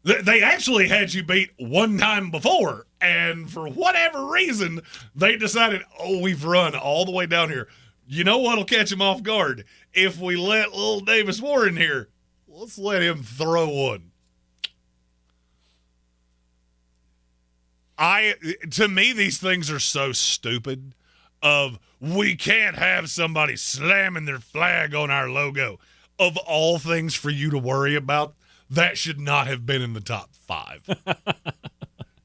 Speaker 3: They actually had you beat one time before, and for whatever reason, they decided, we've run all the way down here. You know what'll catch them off guard? If we let little Davis Warren here, let's let him throw one. To me, these things are so stupid of we can't have somebody slamming their flag on our logo. Of all things for you to worry about, that should not have been in the top 5.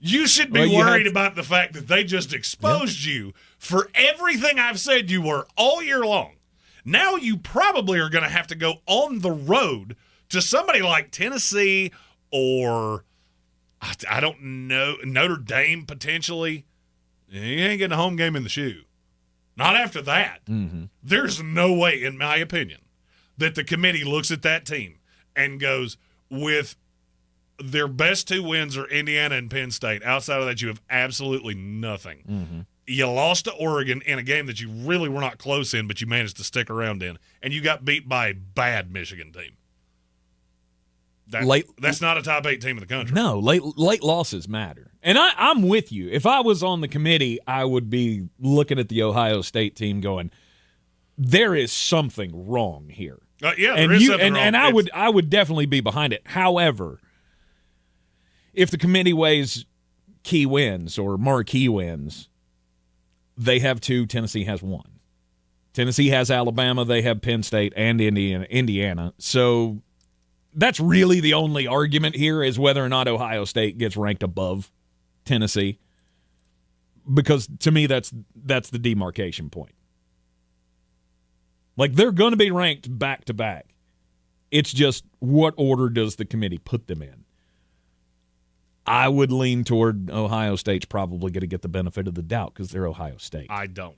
Speaker 3: You should be worried about the fact that they just exposed you for everything I've said you were all year long. Now you probably are going to have to go on the road to somebody like Tennessee or, I don't know, Notre Dame potentially. You ain't getting a home game in the shoe. Not after that.
Speaker 7: Mm-hmm.
Speaker 3: There's no way, in my opinion, that the committee looks at that team and goes, with their best 2 wins are Indiana and Penn State. Outside of that, you have absolutely nothing.
Speaker 7: Mm-hmm.
Speaker 3: You lost to Oregon in a game that you really were not close in, but you managed to stick around in, and you got beat by a bad Michigan team. That's not a top 8 team in the country.
Speaker 7: No, late losses matter. And I'm with you. If I was on the committee, I would be looking at the Ohio State team going, there is something wrong here.
Speaker 3: Yeah, there is something wrong.
Speaker 7: And I would definitely be behind it. However, if the committee weighs key wins or marquee wins, they have 2, Tennessee has 1. Tennessee has Alabama, they have Penn State and Indiana. So that's really the only argument here is whether or not Ohio State gets ranked above Tennessee. Because to me, that's the demarcation point. Like, they're going to be ranked back-to-back. It's just what order does the committee put them in? I would lean toward Ohio State's probably going to get the benefit of the doubt because they're Ohio State.
Speaker 3: I don't.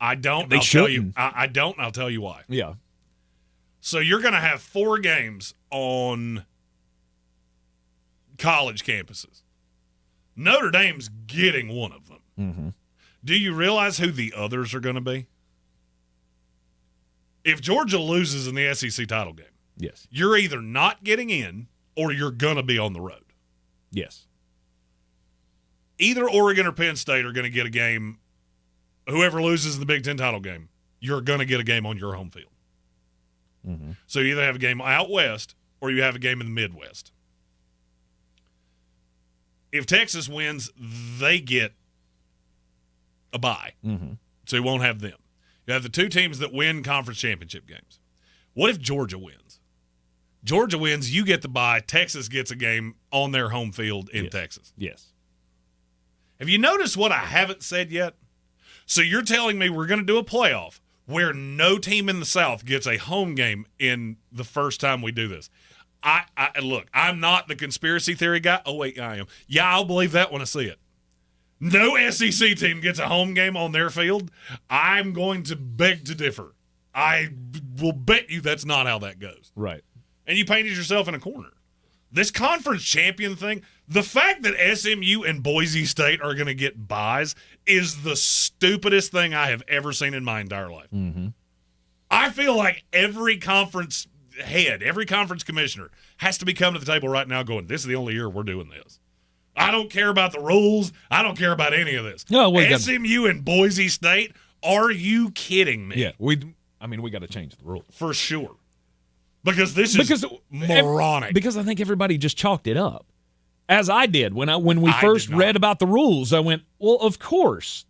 Speaker 3: I'll tell you why.
Speaker 7: Yeah.
Speaker 3: So you're going to have 4 games on college campuses. Notre Dame's getting one of them.
Speaker 7: Mm-hmm.
Speaker 3: Do you realize who the others are going to be? If Georgia loses in the SEC title game,
Speaker 7: yes,
Speaker 3: you're either not getting in or you're going to be on the road.
Speaker 7: Yes.
Speaker 3: Either Oregon or Penn State are going to get a game. Whoever loses in the Big Ten title game, you're going to get a game on your home field.
Speaker 7: Mm-hmm.
Speaker 3: So you either have a game out west or you have a game in the Midwest. If Texas wins, they get a bye.
Speaker 7: Mm-hmm.
Speaker 3: So you won't have them. You have the 2 teams that win conference championship games. What if Georgia wins? Georgia wins, you get the bye. Texas gets a game on their home field in Texas.
Speaker 7: Yes.
Speaker 3: Have you noticed what I haven't said yet? So you're telling me we're going to do a playoff where no team in the South gets a home game in the first time we do this. Look, I'm not the conspiracy theory guy. Oh, wait, I am. Yeah, I'll believe that when I see it. No SEC team gets a home game on their field. I'm going to beg to differ. I will bet you that's not how that goes.
Speaker 7: Right.
Speaker 3: And you painted yourself in a corner. This conference champion thing, the fact that SMU and Boise State are going to get buys is the stupidest thing I have ever seen in my entire life.
Speaker 7: Mm-hmm.
Speaker 3: I feel like every conference head, every conference commissioner has to be coming to the table right now going, this is the only year we're doing this. I don't care about the rules. I don't care about any of this.
Speaker 7: No,
Speaker 3: SMU and Boise State, are you kidding me?
Speaker 7: Yeah, we got to change the rules.
Speaker 3: For sure. Because this is moronic.
Speaker 7: Because I think everybody just chalked it up. As I did when we first read about the rules. I went, well, of course,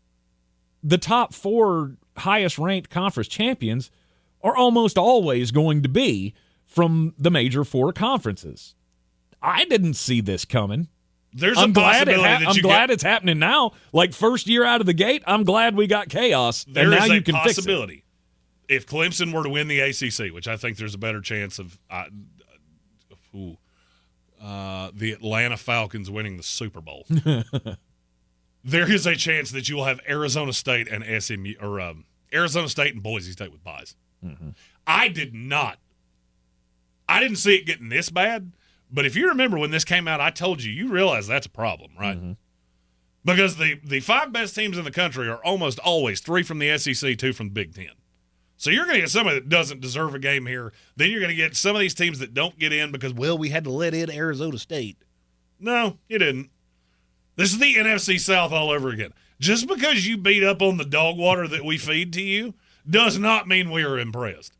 Speaker 7: the top 4 highest-ranked conference champions are almost always going to be from the major 4 conferences. I didn't see this coming.
Speaker 3: I'm glad
Speaker 7: it's happening now. Like, first year out of the gate, I'm glad we got chaos.
Speaker 3: There
Speaker 7: and now
Speaker 3: is
Speaker 7: you
Speaker 3: a
Speaker 7: can
Speaker 3: possibility. If Clemson were to win the ACC, which I think there's a better chance of the Atlanta Falcons winning the Super Bowl, there is a chance that you will have Arizona State and SMU or Arizona State and Boise State with buys.
Speaker 7: Mm-hmm.
Speaker 3: I didn't see it getting this bad, but if you remember when this came out, I told you realize that's a problem, right?
Speaker 7: Mm-hmm.
Speaker 3: Because the 5 best teams in the country are almost always 3 from the SEC, 2 from the Big Ten. So you're going to get somebody that doesn't deserve a game here. Then you're going to get some of these teams that don't get in because, well, we had to let in Arizona State. No, you didn't. This is the NFC South all over again. Just because you beat up on the dog water that we feed to you does not mean we are impressed.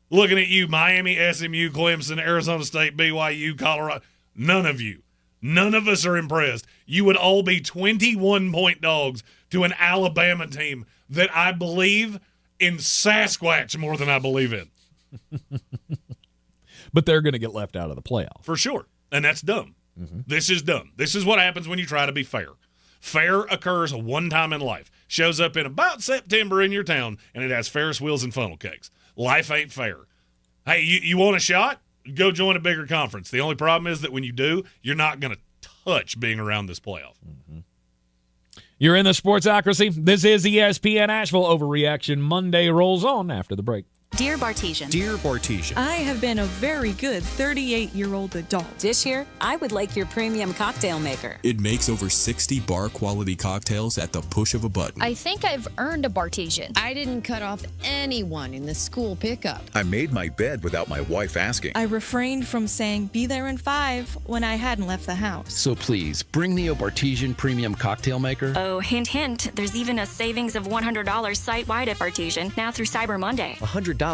Speaker 3: Looking at you, Miami, SMU, Clemson, Arizona State, BYU, Colorado, none of you. None of us are impressed. You would all be 21-point dogs to an Alabama team that I believe in Sasquatch more than I believe in.
Speaker 7: But they're going to get left out of the playoff.
Speaker 3: For sure. And that's dumb.
Speaker 7: Mm-hmm.
Speaker 3: This is dumb. This is what happens when you try to be fair. Fair occurs one time in life. Shows up in about September in your town, and it has Ferris wheels and funnel cakes. Life ain't fair. Hey, you want a shot? Go join a bigger conference. The only problem is that when you do, you're not going to touch being around this playoff.
Speaker 7: Mm-hmm. You're in the Sportsocracy. This is ESPN Asheville. Overreaction Monday rolls on after the break.
Speaker 1: Dear Bartesian.
Speaker 11: Dear Bartesian.
Speaker 1: I have been a very good 38-year-old adult.
Speaker 23: This year, I would like your premium cocktail maker.
Speaker 11: It makes over 60 bar-quality cocktails at the push of a button.
Speaker 24: I think I've earned a Bartesian.
Speaker 25: I didn't cut off anyone in the school pickup.
Speaker 11: I made my bed without my wife asking.
Speaker 1: I refrained from saying be there in 5 when I hadn't left the house.
Speaker 11: So please, bring me a Bartesian premium cocktail maker.
Speaker 24: Oh, hint, hint. There's even a savings of $100 site-wide at Bartesian, now through Cyber Monday.
Speaker 26: $100.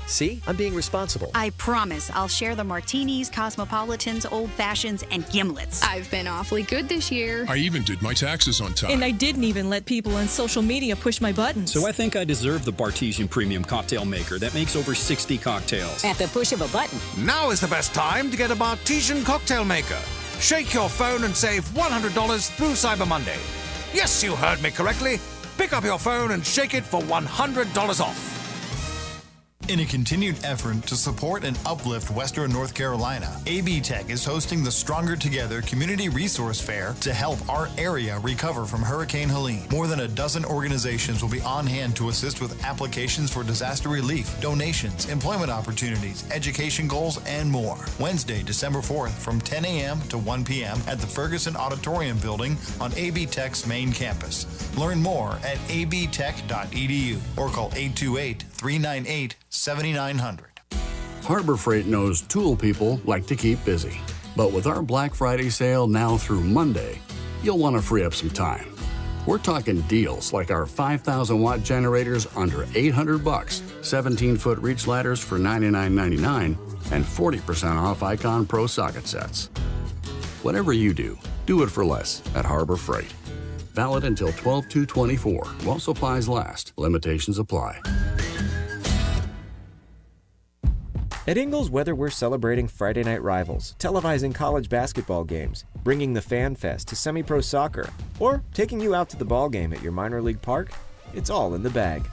Speaker 26: See? I'm being responsible.
Speaker 27: I promise I'll share the martinis, cosmopolitans, old fashions, and gimlets.
Speaker 25: I've been awfully good this year.
Speaker 11: I even did my taxes on time.
Speaker 1: And I didn't even let people on social media push my buttons.
Speaker 26: So I think I deserve the Bartesian Premium Cocktail Maker that makes over 60 cocktails.
Speaker 23: At the push of a button.
Speaker 28: Now is the best time to get a Bartesian Cocktail Maker. Shake your phone and save $100 through Cyber Monday. Yes, you heard me correctly. Pick up your phone and shake it for $100 off.
Speaker 29: In a continued effort to support and uplift Western North Carolina, AB Tech is hosting the Stronger Together Community Resource Fair to help our area recover from Hurricane Helene. More than a dozen organizations will be on hand to assist with applications for disaster relief, donations, employment opportunities, education goals, and more. Wednesday, December 4th from 10 a.m. to 1 p.m. at the Ferguson Auditorium Building on AB Tech's main campus. Learn more at abtech.edu or call 828-398-7900.
Speaker 30: Harbor Freight knows tool people like to keep busy. But with our Black Friday sale now through Monday, you'll want to free up some time. We're talking deals like our 5,000-watt generators under $800, 17-foot reach ladders for $99.99, and 40% off Icon Pro socket sets. Whatever you do it for less at Harbor Freight. Valid until 12/2/24 while supplies last. Limitations apply.
Speaker 14: At Ingles, whether we're celebrating Friday night rivals, televising college basketball games, bringing the Fan Fest to semi-pro soccer, or taking you out to the ball game at your minor league park, it's all in the bag.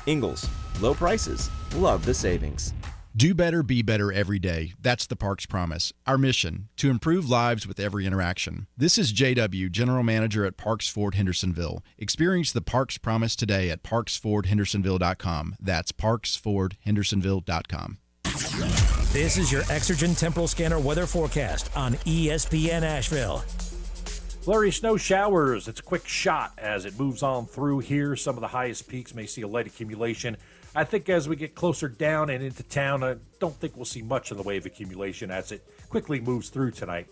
Speaker 14: Ingles, low prices, love the savings.
Speaker 13: Do better, be better every day. That's the Parks Promise. Our mission, to improve lives with every interaction. This is JW, General Manager at Parks Ford Hendersonville. Experience the Parks Promise today at parksfordhendersonville.com. That's parksfordhendersonville.com.
Speaker 2: This is your Exergen Temporal Scanner weather forecast on ESPN Asheville.
Speaker 15: Flurry snow showers. It's a quick shot as it moves on through here. Some of the highest peaks may see a light accumulation. I think as we get closer down and into town, I don't think we'll see much in the way of accumulation as it quickly moves through tonight.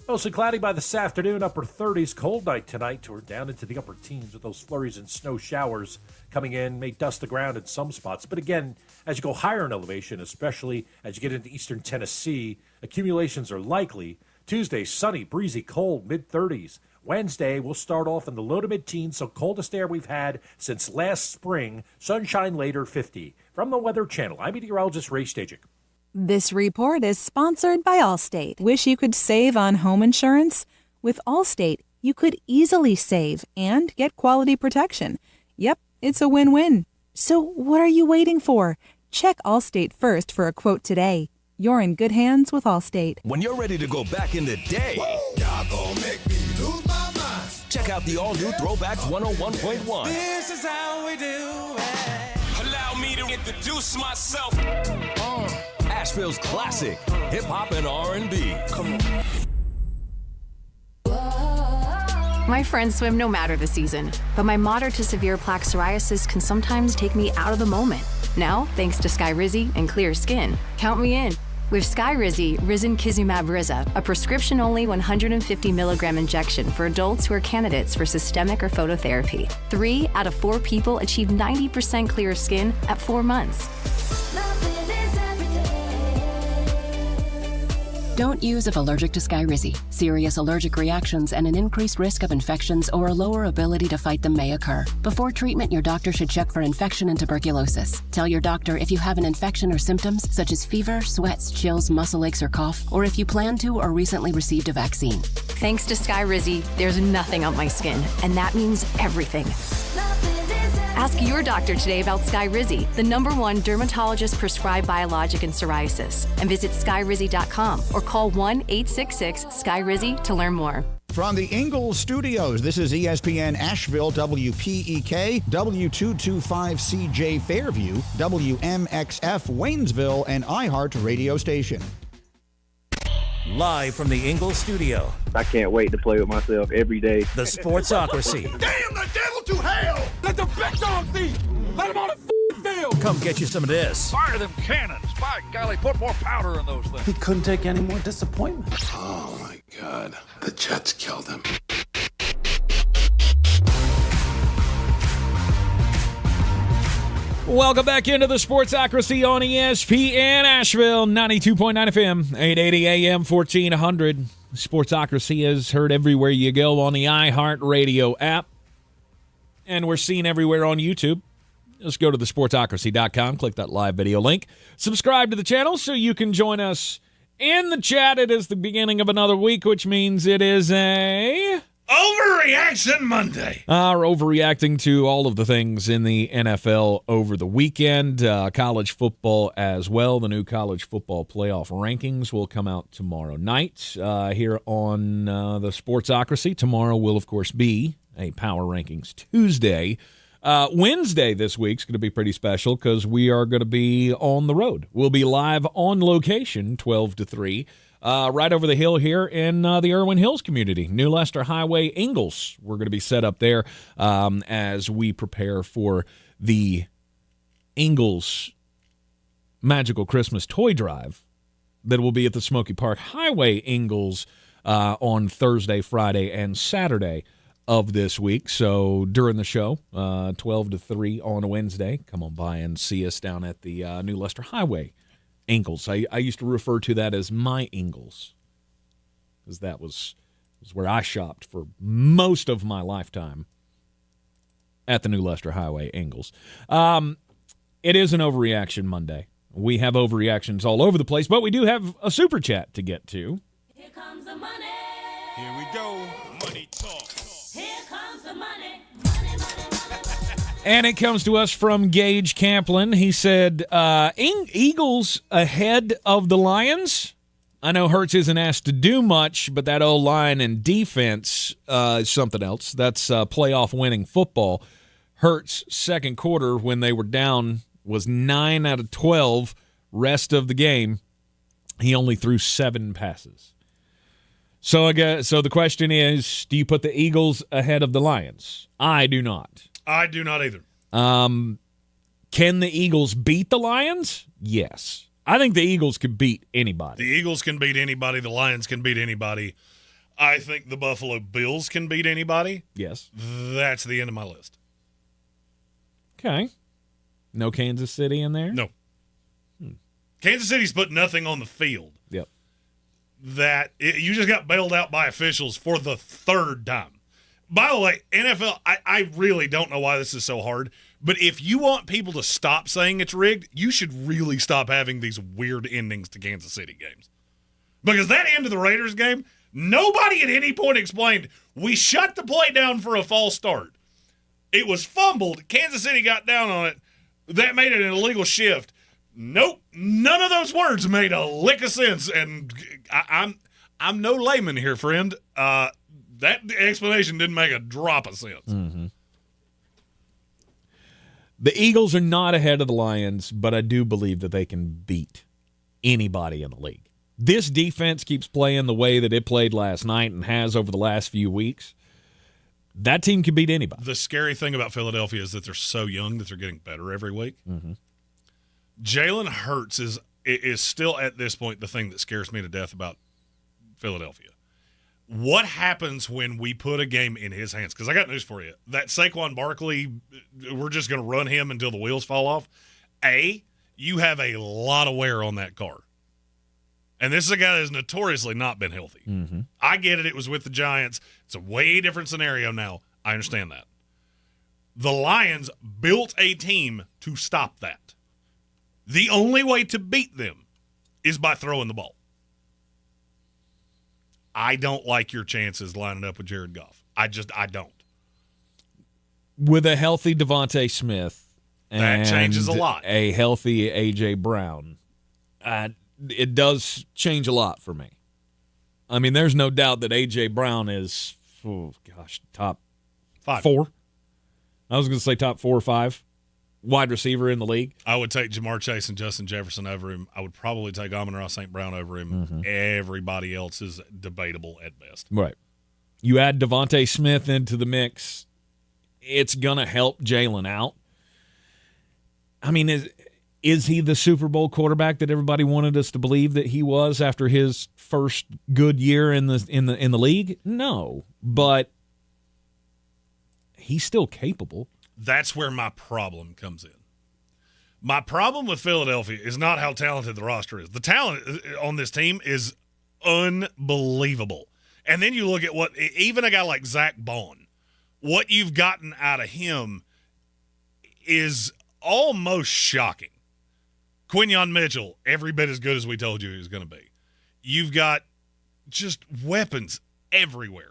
Speaker 15: Mostly cloudy by this afternoon, upper 30s. Cold night tonight. We're down into the upper teens with those flurries and snow showers coming in. May dust the ground in some spots. But again, as you go higher in elevation, especially as you get into eastern Tennessee, accumulations are likely Tuesday, sunny, breezy, cold, mid-30s. Wednesday, we'll start off in the low to mid-teens, so coldest air we've had since last spring. Sunshine later, 50. From the Weather Channel, I'm meteorologist Ray Stajic.
Speaker 21: This report is sponsored by Allstate. Wish you could save on home insurance? With Allstate, you could easily save and get quality protection. Yep, it's a win-win. So what are you waiting for? Check Allstate first for a quote today. You're in good hands with Allstate.
Speaker 4: When you're ready to go back in the day, y'all gonna make me lose my mind. Check out the all-new Throwbacks 101.1.
Speaker 22: This is how we do it. Allow me to introduce myself.
Speaker 4: Asheville's classic hip-hop and R&B. Come on.
Speaker 6: My friends swim no matter the season, but my moderate to severe plaque psoriasis can sometimes take me out of the moment. Now, thanks to Skyrizi and clear skin, count me in. With Skyrizi, Risankizumab Riza, a prescription-only 150 milligram injection for adults who are candidates for systemic or phototherapy. 3 out of 4 people achieve 90% clear skin at 4 months.
Speaker 8: Don't use if allergic to Skyrizi. Serious allergic reactions and an increased risk of infections or a lower ability to fight them may occur. Before treatment, your doctor should check for infection and tuberculosis. Tell your doctor if you have an infection or symptoms such as fever, sweats, chills, muscle aches, or cough, or if you plan to or recently received a vaccine.
Speaker 6: Thanks to Skyrizi, there's nothing on my skin, and that means everything. Ask your doctor today about Skyrizi, the #1 dermatologist-prescribed biologic in psoriasis, and visit skyrizi.com or call 1-866-SKYRIZI to learn more.
Speaker 9: From the Ingalls Studios, this is ESPN Asheville, WPEK, W225CJ Fairview, WMXF Waynesville, and iHeart radio station.
Speaker 2: Live from the Ingalls Studio,
Speaker 10: I can't wait to play with myself every day.
Speaker 2: the Sportsocracy.
Speaker 22: Damn the devil to hell! Let the big dogs eat! Let them on the field!
Speaker 2: Come get you some of this.
Speaker 12: Fire them cannons! By golly, put more powder in those things.
Speaker 16: He couldn't take any more disappointment.
Speaker 17: Oh my God, the Jets killed him.
Speaker 7: Welcome back into the Sportsocracy on ESPN Asheville, 92.9 FM, 880 AM, 1400. Sportsocracy is heard everywhere you go on the iHeart Radio app. And we're seen everywhere on YouTube. Just go to thesportsocracy.com, click that live video link. Subscribe to the channel so you can join us in the chat. It is the beginning of another week, which means it is a...
Speaker 3: Overreaction Monday.
Speaker 7: We're overreacting to all of the things in the NFL over the weekend. College football as well. The new college football playoff rankings will come out tomorrow night here on the Sportsocracy. Tomorrow will, of course, be a Power Rankings Tuesday. Wednesday this week's going to be pretty special because we are going to be on the road. We'll be live on location 12 to 3. Right over the hill here in the Irwin Hills community, New Leicester Highway, Ingalls. We're going to be set up there as we prepare for the Ingalls Magical Christmas Toy Drive that will be at the Smoky Park Highway, Ingalls, on Thursday, Friday, and Saturday of this week. So during the show, 12 to 3 on a Wednesday, come on by and see us down at the New Leicester Highway, Ingalls. I used to refer to that as my Ingalls, because that was where I shopped for most of my lifetime, at the New Leicester Highway, Ingalls. It is an Overreaction Monday. We have overreactions all over the place, but we do have a super chat to get to.
Speaker 22: Here comes the money. Here we go. Money talk. Here comes the money.
Speaker 7: And it comes to us from Gage Camplin. He said, Eagles ahead of the Lions. I know Hurts isn't asked to do much, but that O-line and defense is something else. That's playoff winning football. Hurts' second quarter when they were down was 9 out of 12. Rest of the game, he only threw 7 passes. So the question is, do you put the Eagles ahead of the Lions? I do not.
Speaker 3: I do not either.
Speaker 7: Can the Eagles beat the Lions? Yes. I think the Eagles could beat anybody.
Speaker 3: The Eagles can beat anybody. The Lions can beat anybody. I think the Buffalo Bills can beat anybody.
Speaker 7: Yes.
Speaker 3: That's the end of my list.
Speaker 7: Okay. No Kansas City in there?
Speaker 3: No. Kansas City's put nothing on the field.
Speaker 7: Yep.
Speaker 3: you just got bailed out by officials for the third time. By the way, NFL, I really don't know why this is so hard, but if you want people to stop saying it's rigged, you should really stop having these weird endings to Kansas City games. Because that end of the Raiders game, nobody at any point explained, we shut the play down for a false start. It was fumbled. Kansas City got down on it. That made it an illegal shift. Nope. None of those words made a lick of sense. And I'm no layman here, friend. That explanation didn't make a drop of sense.
Speaker 7: Mm-hmm. The Eagles are not ahead of the Lions, but I do believe that they can beat anybody in the league. This defense keeps playing the way that it played last night and has over the last few weeks. That team can beat anybody.
Speaker 3: The scary thing about Philadelphia is that they're so young that they're getting better every week.
Speaker 7: Mm-hmm.
Speaker 3: Jalen Hurts is still at this point the thing that scares me to death about Philadelphia. What happens when we put a game in his hands? Because I got news for you. That Saquon Barkley, we're just going to run him until the wheels fall off. You have a lot of wear on that car. And this is a guy that has notoriously not been healthy.
Speaker 7: Mm-hmm.
Speaker 3: I get it. It was with the Giants. It's a way different scenario now. I understand that. The Lions built a team to stop that. The only way to beat them is by throwing the ball. I don't like your chances lining up with Jared Goff. I don't.
Speaker 7: With a healthy Devontae Smith
Speaker 3: that changes a lot.
Speaker 7: A healthy A.J. Brown, it does change a lot for me. I mean, there's no doubt that A.J. Brown is, top 4. I was going to say top 4 or 5 wide receiver in the league.
Speaker 3: I would take Jamar Chase and Justin Jefferson over him. I would probably take Amon-Ra St. Brown over him.
Speaker 7: Mm-hmm.
Speaker 3: Everybody else is debatable at best.
Speaker 7: Right. You add Devontae Smith into the mix, it's going to help Jalen out. I mean, is he the Super Bowl quarterback that everybody wanted us to believe that he was after his first good year in the league? No, but he's still capable.
Speaker 3: That's where my problem comes in. My problem with Philadelphia is not how talented the roster is. The talent on this team is unbelievable. And then you look at what even a guy like Zach Bond, what you've gotten out of him is almost shocking. Quinyon Mitchell, every bit as good as we told you he was going to be. You've got just weapons everywhere.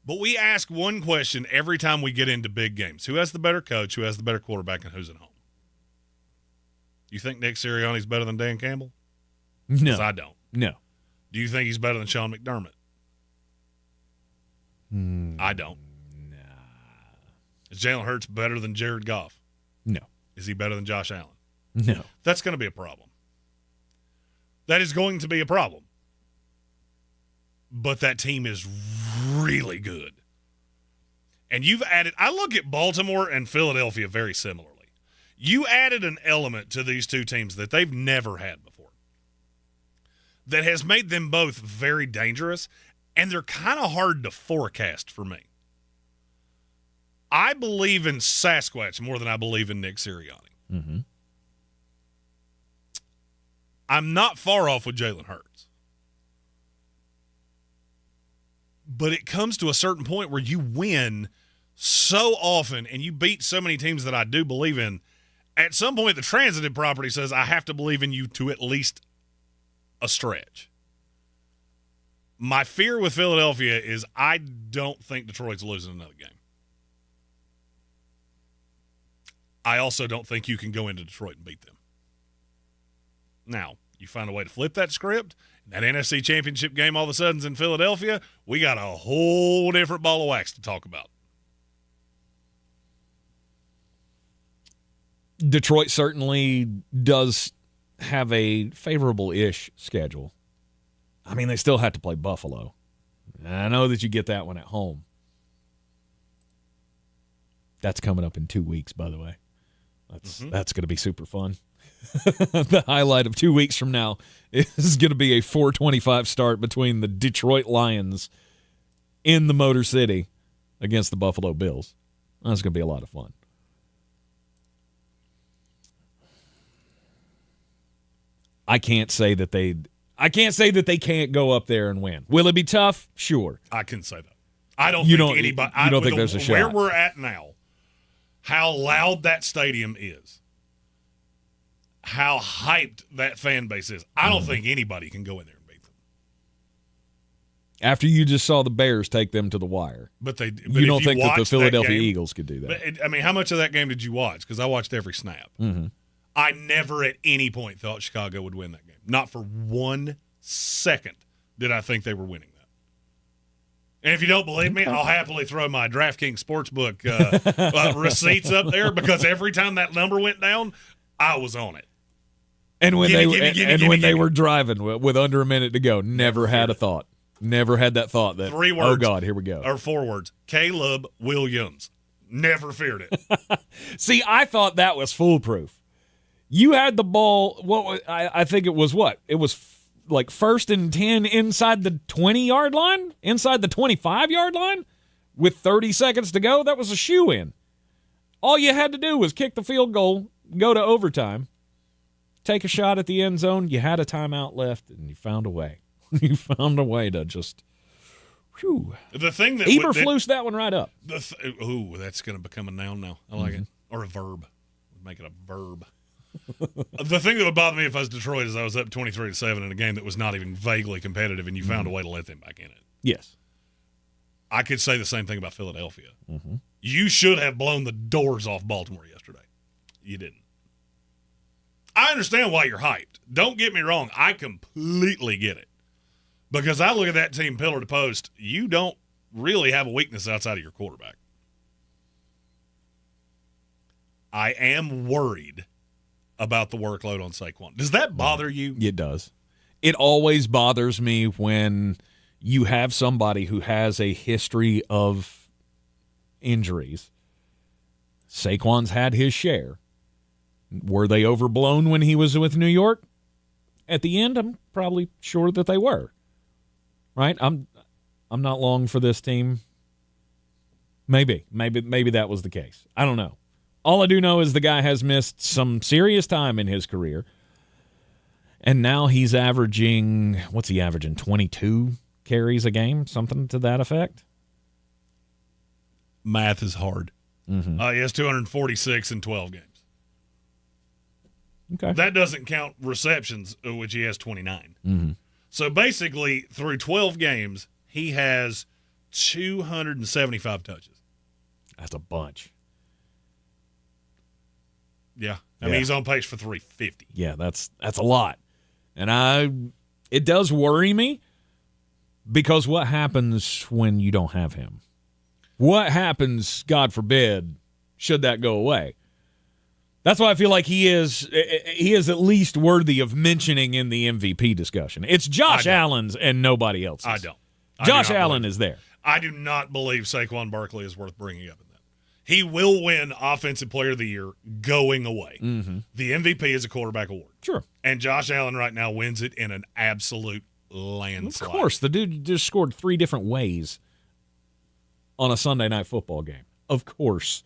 Speaker 3: But we ask one question every time we get into big games. Who has the better coach, who has the better quarterback, and who's at home? You think Nick Sirianni's better than Dan Campbell?
Speaker 7: No.
Speaker 3: Because I don't.
Speaker 7: No.
Speaker 3: Do you think he's better than Sean McDermott? I don't.
Speaker 7: Nah.
Speaker 3: Is Jalen Hurts better than Jared Goff?
Speaker 7: No.
Speaker 3: Is he better than Josh Allen?
Speaker 7: No.
Speaker 3: That's going to be a problem. That is going to be a problem. But that team is really good. And you've added – I look at Baltimore and Philadelphia very similarly. You added an element to these two teams that they've never had before that has made them both very dangerous, and they're kind of hard to forecast for me. I believe in Sasquatch more than I believe in Nick Sirianni.
Speaker 7: Mm-hmm.
Speaker 3: I'm not far off with Jalen Hurts. But it comes to a certain point where you win so often and you beat so many teams that I do believe in. At some point, the transitive property says I have to believe in you to at least a stretch. My fear with Philadelphia is I don't think Detroit's losing another game. I also don't think you can go into Detroit and beat them. Now, you find a way to flip that script, that NFC Championship game all of a sudden's in Philadelphia, we got a whole different ball of wax to talk about.
Speaker 7: Detroit certainly does have a favorable-ish schedule. I mean, they still have to play Buffalo. I know that you get that one at home. That's coming up in 2 weeks, by the way. That's going to be super fun. The highlight of 2 weeks from now is going to be a 4:25 start between the Detroit Lions in the Motor City against the Buffalo Bills. That's going to be a lot of fun. I can't say that I can't say that they can't go up there and win. Will it be tough? Sure.
Speaker 3: I can say that. I don't think anybody.
Speaker 7: You don't think there's a shot?
Speaker 3: Where we're at now, how loud that stadium is, how hyped that fan base is. I don't think anybody can go in there and beat them.
Speaker 7: After you just saw the Bears take them to the wire. You don't think that the Philadelphia Eagles could do that?
Speaker 3: But, how much of that game did you watch? Because I watched every snap.
Speaker 7: Mm-hmm.
Speaker 3: I never at any point thought Chicago would win that game. Not for 1 second did I think they were winning that. And if you don't believe me, I'll happily throw my DraftKings Sportsbook receipts up there because every time that number went down, I was on it.
Speaker 7: And when they were driving with under a minute to go, never had a thought. Never had that thought that,
Speaker 3: 3 words.
Speaker 7: Oh, God, here we go.
Speaker 3: Or 4 words. Caleb Williams. Never feared it.
Speaker 7: See, I thought that was foolproof. You had the ball, I think it was what? It was like 1st and 10 inside the 20-yard line? Inside the 25-yard line? With 30 seconds to go? That was a shoo-in. All you had to do was kick the field goal, go to overtime, take a shot at the end zone. You had a timeout left, and you found a way. You found a way to just, whew.
Speaker 3: The thing that
Speaker 7: Eberflused that one right up.
Speaker 3: Ooh, that's going to become a noun now. I like it. Or a verb. Make it a verb. The thing that would bother me if I was Detroit is I was up 23-7 in a game that was not even vaguely competitive, and you found a way to let them back in it.
Speaker 7: Yes.
Speaker 3: I could say the same thing about Philadelphia.
Speaker 7: Mm-hmm.
Speaker 3: You should have blown the doors off Baltimore yesterday. You didn't. I understand why you're hyped. Don't get me wrong. I completely get it. Because I look at that team pillar to post, you don't really have a weakness outside of your quarterback. I am worried about the workload on Saquon. Does that bother you?
Speaker 7: It does. It always bothers me when you have somebody who has a history of injuries. Saquon's had his share. Were they overblown when he was with New York? At the end, I'm probably sure that they were. Right? I'm not long for this team. Maybe that was the case. I don't know. All I do know is the guy has missed some serious time in his career. And now he's averaging, 22 carries a game? Something to that effect?
Speaker 3: Math is hard.
Speaker 7: Mm-hmm.
Speaker 3: He has 246 in 12 games.
Speaker 7: Okay.
Speaker 3: That doesn't count receptions, which he has 29.
Speaker 7: Mm-hmm.
Speaker 3: So basically, through 12 games, he has 275 touches.
Speaker 7: That's a bunch.
Speaker 3: Yeah. I mean, he's on pace for 350.
Speaker 7: Yeah, that's a lot. And it does worry me because what happens when you don't have him? What happens, God forbid, should that go away? That's why I feel like he is at least worthy of mentioning in the MVP discussion. It's Josh Allen's and nobody else's.
Speaker 3: I don't.
Speaker 7: Josh Allen is there.
Speaker 3: I do not believe Saquon Barkley is worth bringing up in that. He will win Offensive Player of the Year going away.
Speaker 7: Mm-hmm.
Speaker 3: The MVP is a quarterback award.
Speaker 7: Sure.
Speaker 3: And Josh Allen right now wins it in an absolute landslide.
Speaker 7: Of course. The dude just scored 3 different ways on a Sunday night football game. Of course.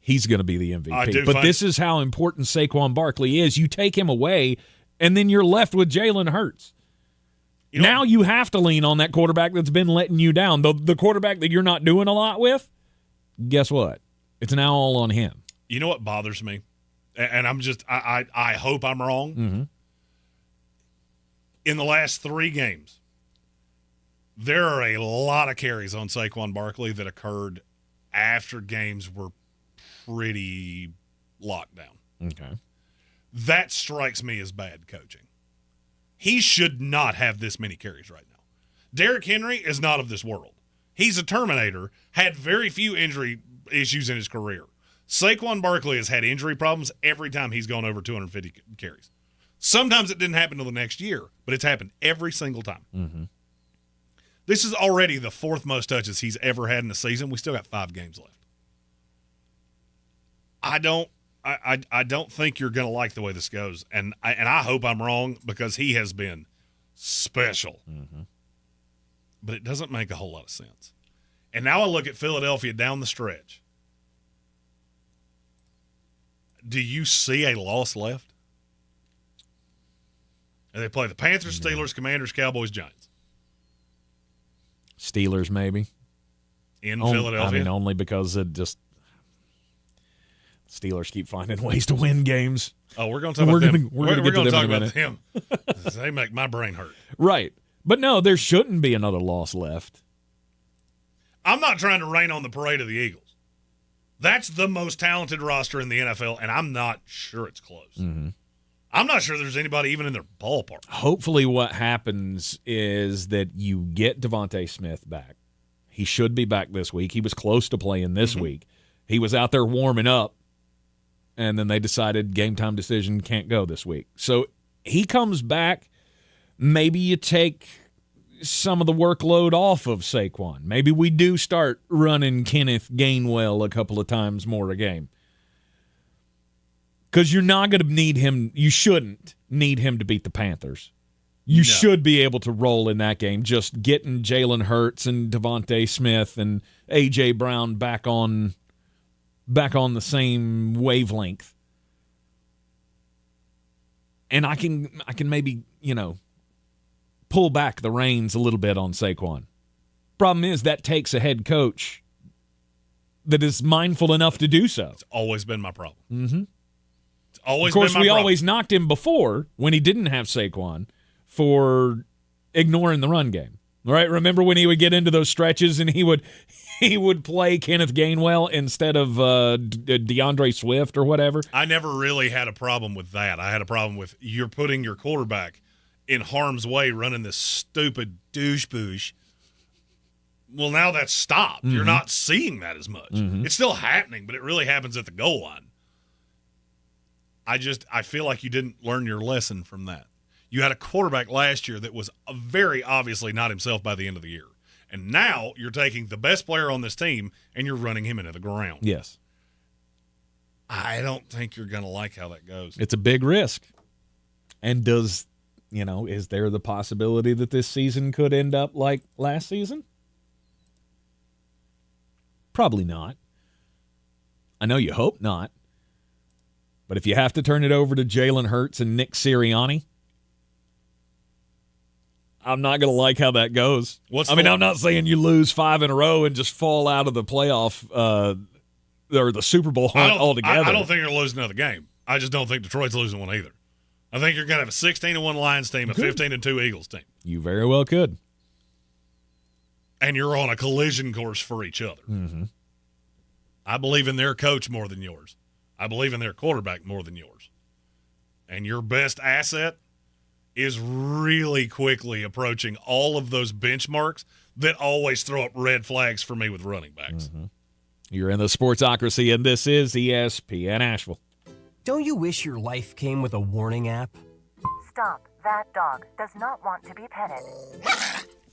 Speaker 7: He's going to be the MVP. But this is how important Saquon Barkley is. You take him away, and then you're left with Jalen Hurts. Now you have to lean on that quarterback that's been letting you down. The quarterback that you're not doing a lot with, guess what? It's now all on him.
Speaker 3: You know what bothers me? And I'm just I hope I'm wrong.
Speaker 7: Mm-hmm.
Speaker 3: In the last 3 games, there are a lot of carries on Saquon Barkley that occurred after games were pretty locked down.
Speaker 7: Okay.
Speaker 3: That strikes me as bad coaching. He should not have this many carries right now. Derrick Henry is not of this world. He's a Terminator, had very few injury issues in his career. Saquon Barkley has had injury problems every time he's gone over 250 carries. Sometimes it didn't happen until the next year, but it's happened every single time.
Speaker 7: Mm-hmm.
Speaker 3: This is already the 4th most touches he's ever had in a season. We still got 5 games left. I don't think you're going to like the way this goes, and I hope I'm wrong because he has been special.
Speaker 7: Mm-hmm.
Speaker 3: But it doesn't make a whole lot of sense. And now I look at Philadelphia down the stretch. Do you see a loss left? And they play the Panthers, Steelers, Commanders, Cowboys, Giants.
Speaker 7: Steelers, maybe.
Speaker 3: In Philadelphia?
Speaker 7: I mean, only because Steelers keep finding ways to win games.
Speaker 3: Oh, we're going to talk about them.
Speaker 7: We're going to
Speaker 3: talk about them. They make my brain hurt.
Speaker 7: Right. But no, there shouldn't be another loss left.
Speaker 3: I'm not trying to rain on the parade of the Eagles. That's the most talented roster in the NFL, and I'm not sure it's close.
Speaker 7: Mm-hmm.
Speaker 3: I'm not sure there's anybody even in their ballpark.
Speaker 7: Hopefully what happens is that you get Devontae Smith back. He should be back this week. He was close to playing this week. He was out there warming up, and then they decided game time decision can't go this week. So he comes back. Maybe you take some of the workload off of Saquon. Maybe we do start running Kenneth Gainwell a couple of times more a game. Because you're not going to need him. You shouldn't need him to beat the Panthers. You should be able to roll in that game. Just getting Jalen Hurts and Devontae Smith and A.J. Brown back on the same wavelength. And I can maybe, pull back the reins a little bit on Saquon. Problem is that takes a head coach that is mindful enough to do so.
Speaker 3: It's always been my problem.
Speaker 7: Mm-hmm.
Speaker 3: It's always
Speaker 7: of course,
Speaker 3: been my
Speaker 7: we
Speaker 3: problem.
Speaker 7: always knocked him before when he didn't have Saquon for ignoring the run game. Right? Remember when he would get into those stretches and he would play Kenneth Gainwell instead of DeAndre Swift or whatever?
Speaker 3: I never really had a problem with that. I had a problem with you're putting your quarterback in harm's way running this stupid douche-boosh. Well, now that's stopped.
Speaker 7: Mm-hmm.
Speaker 3: You're not seeing that as much.
Speaker 7: Mm-hmm.
Speaker 3: It's still happening, but it really happens at the goal line. I feel like you didn't learn your lesson from that. You had a quarterback last year that was very obviously not himself by the end of the year. And now you're taking the best player on this team and you're running him into the ground.
Speaker 7: Yes.
Speaker 3: I don't think you're going to like how that goes.
Speaker 7: It's a big risk. And is there the possibility that this season could end up like last season? Probably not. I know you hope not. But if you have to turn it over to Jalen Hurts and Nick Sirianni, I'm not going to like how that goes. I'm not saying you lose 5 in a row and just fall out of the playoff or the Super Bowl hunt altogether.
Speaker 3: I don't think you're losing another game. I just don't think Detroit's losing one either. I think you're going to have a 16-1 Lions team, a 15-2 Eagles team.
Speaker 7: You very well could.
Speaker 3: And you're on a collision course for each other.
Speaker 7: Mm-hmm.
Speaker 3: I believe in their coach more than yours. I believe in their quarterback more than yours. And your best asset is really quickly approaching all of those benchmarks that always throw up red flags for me with running backs.
Speaker 7: Mm-hmm. You're in the Sportsocracy, and this is ESPN Asheville.
Speaker 1: Don't you wish your life came with a warning app?
Speaker 5: Stop. That dog does not want to be petted.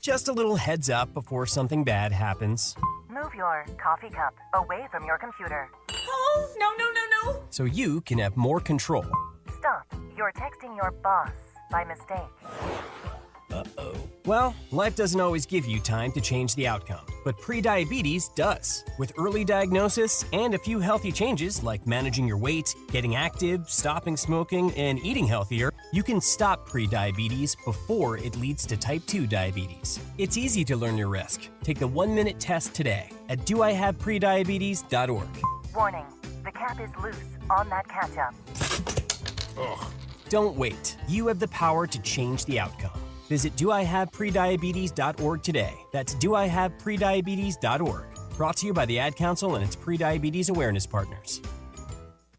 Speaker 1: Just a little heads up before something bad happens.
Speaker 5: Move your coffee cup away from your computer.
Speaker 23: Oh, no.
Speaker 1: So you can have more control.
Speaker 5: Stop. You're texting your boss by mistake.
Speaker 1: Uh-oh. Well, life doesn't always give you time to change the outcome, but prediabetes does. With early diagnosis and a few healthy changes like managing your weight, getting active, stopping smoking, and eating healthier, you can stop prediabetes before it leads to type 2 diabetes. It's easy to learn your risk. Take the 1-minute test today at doihaveprediabetes.org.
Speaker 5: Warning. The cap is loose on that ketchup.
Speaker 1: Ugh. Don't wait. You have the power to change the outcome. Visit doihaveprediabetes.org today. That's doihaveprediabetes.org. Brought to you by the Ad Council and its prediabetes awareness partners.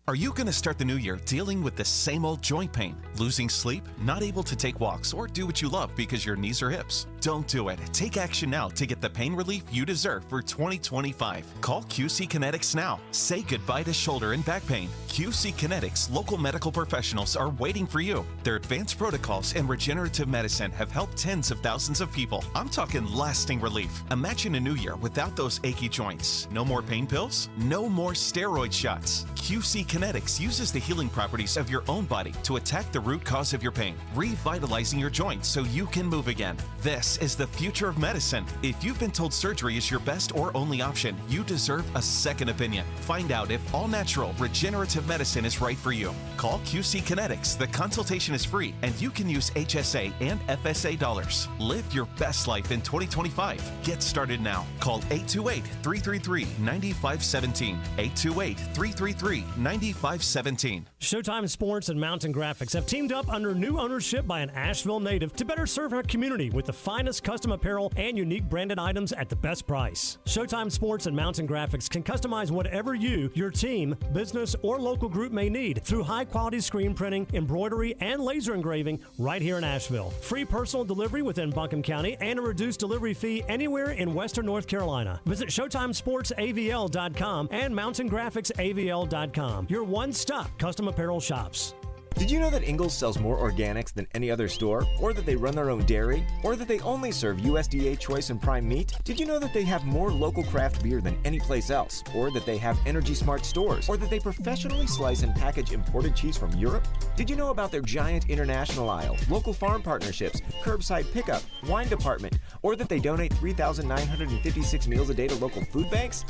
Speaker 11: Are you going to start the new year dealing with the same old joint pain, losing sleep, not able to take walks, or do what you love because your knees or hips? Don't do it. Take action now to get the pain relief you deserve for 2025. Call QC Kinetics now. Say goodbye to shoulder and back pain. QC Kinetics local medical professionals are waiting for you. Their advanced protocols and regenerative medicine have helped tens of thousands of people. I'm talking lasting relief. Imagine a new year without those achy joints. No more pain pills, no more steroid shots. QC Kinetics uses the healing properties of your own body to attack the root cause of your pain, revitalizing your joints so you can move again. This This is the future of medicine. If you've been told surgery is your best or only option, you deserve a second opinion. Find out if all-natural regenerative medicine is right for you. Call QC Kinetics. The consultation is free, and you can use HSA and FSA dollars. Live your best life in 2025. Get started now. Call 828-333-9517. 828-333-9517.
Speaker 18: Showtime Sports and Mountain Graphics have teamed up under new ownership by an Asheville native to better serve our community with the finest custom apparel and unique branded items at the best price. Showtime Sports and Mountain Graphics can customize whatever you, your team, business, or local group may need through high-quality screen printing, embroidery, and laser engraving right here in Asheville. Free personal delivery within Buncombe County and a reduced delivery fee anywhere in Western North Carolina. Visit ShowtimeSportsAVL.com and MountainGraphicsAVL.com. Your one-stop custom apparel shops.
Speaker 19: Did you know that Ingalls sells more organics than any other store? Or that they run their own dairy? Or that they only serve USDA choice and prime meat? Did you know that they have more local craft beer than any place else? Or that they have Energy Smart stores? Or that they professionally slice and package imported cheese from Europe? Did you know about their giant international aisle, local farm partnerships, curbside pickup, wine department? Or that they donate 3,956 meals a day to local food banks?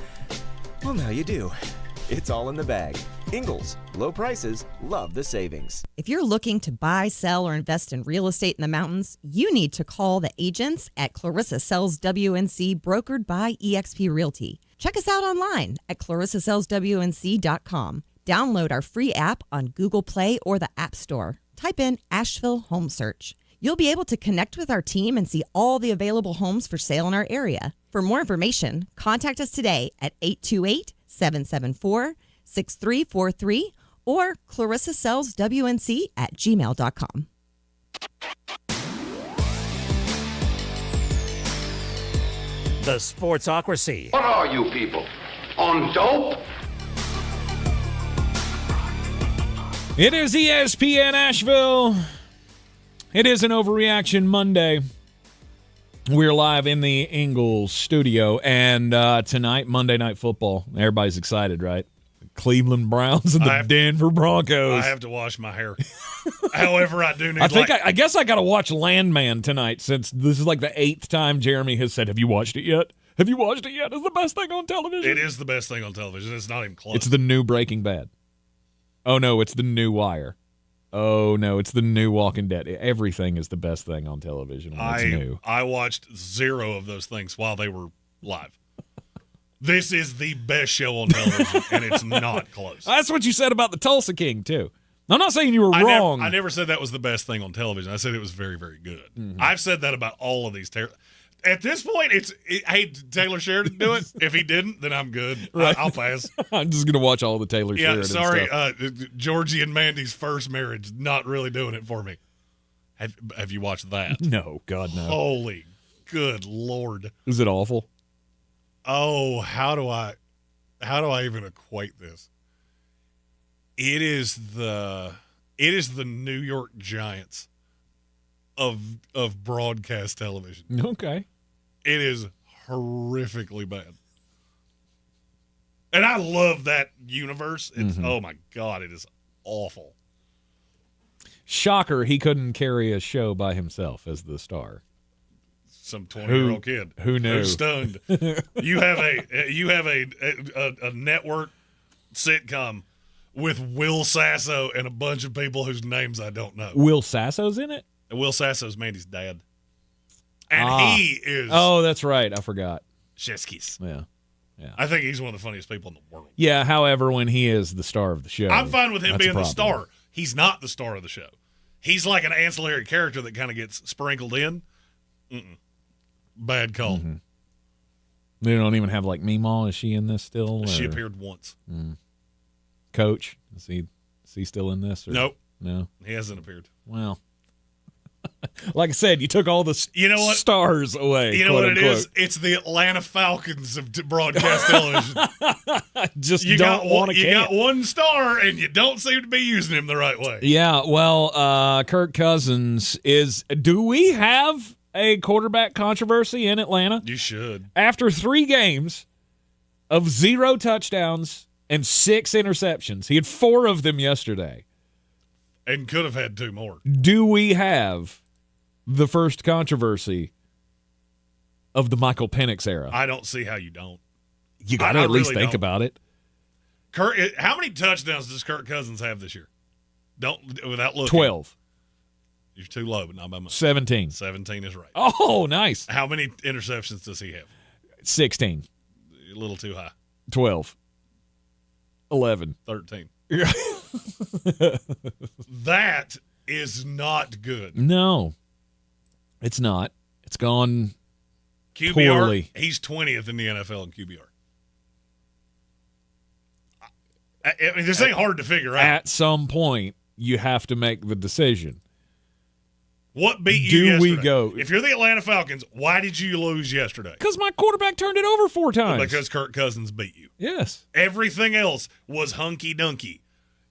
Speaker 19: Well, now you do. It's all in the bag. Ingalls, low prices, love the savings.
Speaker 20: If you're looking to buy, sell, or invest in real estate in the mountains, you need to call the agents at Clarissa Sells WNC, brokered by eXp Realty. Check us out online at clarissasellswnc.com. Download our free app on Google Play or the App Store. Type in Asheville Home Search. You'll be able to connect with our team and see all the available homes for sale in our area. For more information, contact us today at 828-774-6343 or clarissasellswnc@gmail.com.
Speaker 2: The Sportsocracy.
Speaker 24: What are you people? On dope?
Speaker 7: It is ESPN Asheville. It is an Overreaction Monday. We're live in the Ingalls studio, and tonight, Monday Night Football. Everybody's excited, right? The Cleveland Browns and the Denver Broncos.
Speaker 3: I have to wash my hair. However, I do need.
Speaker 7: I guess I got to watch Landman tonight, since this is like the 8th time Jeremy has said, "Have you watched it yet? Have you watched it yet?" It's the best thing on television.
Speaker 3: It is the best thing on television. It's not even close.
Speaker 7: It's the new Breaking Bad. Oh no, it's the new Wire. Oh, no, it's the new Walking Dead. Everything is the best thing on television when it's new.
Speaker 3: I watched 0 of those things while they were live. This is the best show on television, and it's not close.
Speaker 7: That's what you said about the Tulsa King, too. I'm not saying you were wrong.
Speaker 3: I never said that was the best thing on television. I said it was very, very good.
Speaker 7: Mm-hmm.
Speaker 3: I've said that about all of these. At this point, hey, Taylor Sheridan do it. If he didn't, then I'm good.
Speaker 7: Right.
Speaker 3: I'll pass.
Speaker 7: I'm just going to watch all the Taylor Sheridan
Speaker 3: sorry,
Speaker 7: stuff.
Speaker 3: Georgie and Mandy's first marriage, not really doing it for me. Have you watched that?
Speaker 7: No, God, no.
Speaker 3: Holy good Lord.
Speaker 7: Is it awful?
Speaker 3: Oh, how do I even equate this? It is the New York Giants of broadcast television.
Speaker 7: Okay.
Speaker 3: It is horrifically bad. And I love that universe. It's oh my God, it is awful.
Speaker 7: Shocker, he couldn't carry a show by himself as the star.
Speaker 3: Some 20-year-old kid.
Speaker 7: Who knew?
Speaker 3: Who's stunned. You have a network sitcom with Will Sasso and a bunch of people whose names I don't know.
Speaker 7: Will Sasso's in it?
Speaker 3: Will Sasso's Mandy's dad. And he is...
Speaker 7: Oh, that's right. I forgot.
Speaker 3: Sheskis.
Speaker 7: Yeah.
Speaker 3: I think he's one of the funniest people in the world.
Speaker 7: Yeah, however, when he is the star of the show.
Speaker 3: I'm fine with him being the star. He's not the star of the show. He's like an ancillary character that kind of gets sprinkled in. Bad call.
Speaker 7: Mm-hmm. They don't even have, like, Meemaw. Is she in this still?
Speaker 3: She appeared once.
Speaker 7: Coach, is he still in this? Or?
Speaker 3: Nope.
Speaker 7: No?
Speaker 3: He hasn't appeared.
Speaker 7: Well... Like I said, you took all the stars away.
Speaker 3: You know what it is? It's the Atlanta Falcons of broadcast television.
Speaker 7: You
Speaker 3: got one star, and you don't seem to be using him the right way.
Speaker 7: Yeah, well, Kirk Cousins is... Do we have a quarterback controversy in Atlanta?
Speaker 3: You should.
Speaker 7: After 3 games of 0 touchdowns and 6 interceptions. He had 4 of them yesterday.
Speaker 3: And could have had 2 more.
Speaker 7: Do we have the first controversy of the Michael Penix era.
Speaker 3: I don't see how you don't.
Speaker 7: You got to at least think about it.
Speaker 3: How many touchdowns does Kirk Cousins have this year? Without looking.
Speaker 7: 12.
Speaker 3: You're too low, but not by much.
Speaker 7: 17.
Speaker 3: 17 is right.
Speaker 7: Oh, nice.
Speaker 3: How many interceptions does he have?
Speaker 7: 16.
Speaker 3: A little too high.
Speaker 7: 12. 11.
Speaker 3: 13. That is not good.
Speaker 7: No, it's not. It's gone
Speaker 3: QBR,
Speaker 7: poorly.
Speaker 3: He's 20th in the NFL in QBR. I mean, this ain't hard to figure out.
Speaker 7: At some point, you have to make the decision.
Speaker 3: What beat you yesterday?
Speaker 7: We go?
Speaker 3: If you're the Atlanta Falcons, why did you lose yesterday?
Speaker 7: Because my quarterback turned it over 4 times.
Speaker 3: Because Kirk Cousins beat you.
Speaker 7: Yes.
Speaker 3: Everything else was hunky-dunky.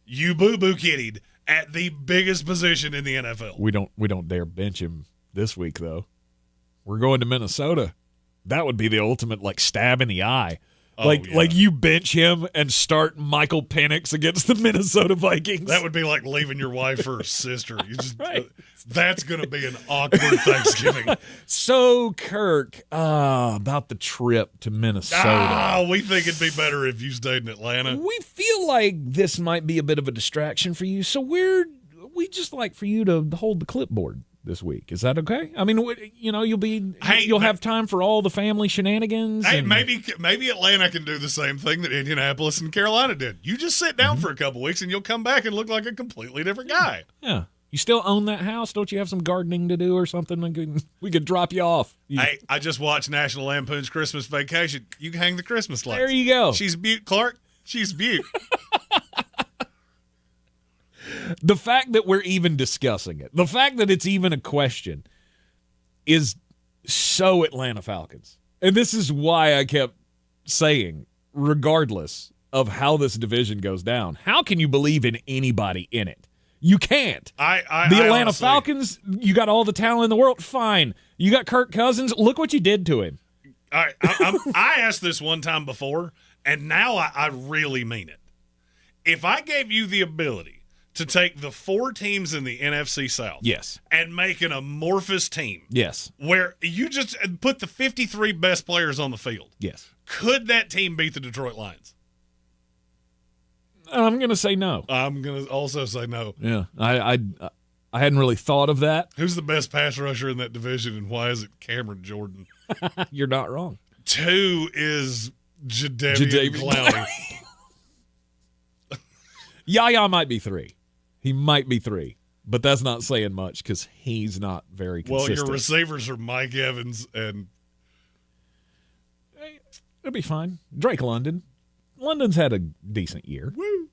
Speaker 3: You boo-boo kiddied at the biggest position in the NFL.
Speaker 7: We don't dare bench him this week, though. We're going to Minnesota. That would be the ultimate, stab in the eye. Like you bench him and start Michael Penix against the Minnesota Vikings.
Speaker 3: That would be like leaving your wife for a sister. Right. That's going to be an awkward Thanksgiving.
Speaker 7: So, Kirk, about the trip to Minnesota.
Speaker 3: We think it'd be better if you stayed in Atlanta.
Speaker 7: We feel like this might be a bit of a distraction for you, so we just like for you to hold the clipboard this week. Is that okay? I mean, you'll have time for all the family shenanigans.
Speaker 3: Hey, maybe Atlanta can do the same thing that Indianapolis and Carolina did. You just sit down for a couple weeks and you'll come back and look like a completely different guy.
Speaker 7: Yeah. You still own that house? Don't you have some gardening to do or something? We could drop you off.
Speaker 3: Hey, I just watched National Lampoon's Christmas Vacation. You can hang the Christmas lights.
Speaker 7: There you go.
Speaker 3: She's Butte, Clark. She's Butte.
Speaker 7: The fact that we're even discussing it, the fact that it's even a question is so Atlanta Falcons. And this is why I kept saying, regardless of how this division goes down, how can you believe in anybody in it? You can't. The Atlanta Falcons, you got all the talent in the world. Fine. You got Kirk Cousins. Look what you did to him.
Speaker 3: All right, I asked this one time before, and now I really mean it. If I gave you the ability to take the 4 teams in the NFC South,
Speaker 7: yes,
Speaker 3: and make an amorphous team,
Speaker 7: yes,
Speaker 3: where you just put the 53 best players on the field,
Speaker 7: yes,
Speaker 3: could that team beat the Detroit Lions?
Speaker 7: I'm going to say no.
Speaker 3: I'm going to also say no.
Speaker 7: Yeah, I hadn't really thought of that.
Speaker 3: Who's the best pass rusher in that division, and why is it Cameron Jordan?
Speaker 7: You're not wrong.
Speaker 3: 2 is Jadeveon Clowney.
Speaker 7: Yaya might be 3. He might be 3, but that's not saying much because he's not very consistent.
Speaker 3: Well, your receivers are Mike Evans and...
Speaker 7: It'll be fine. Drake London. London's had a decent year.
Speaker 3: Woo!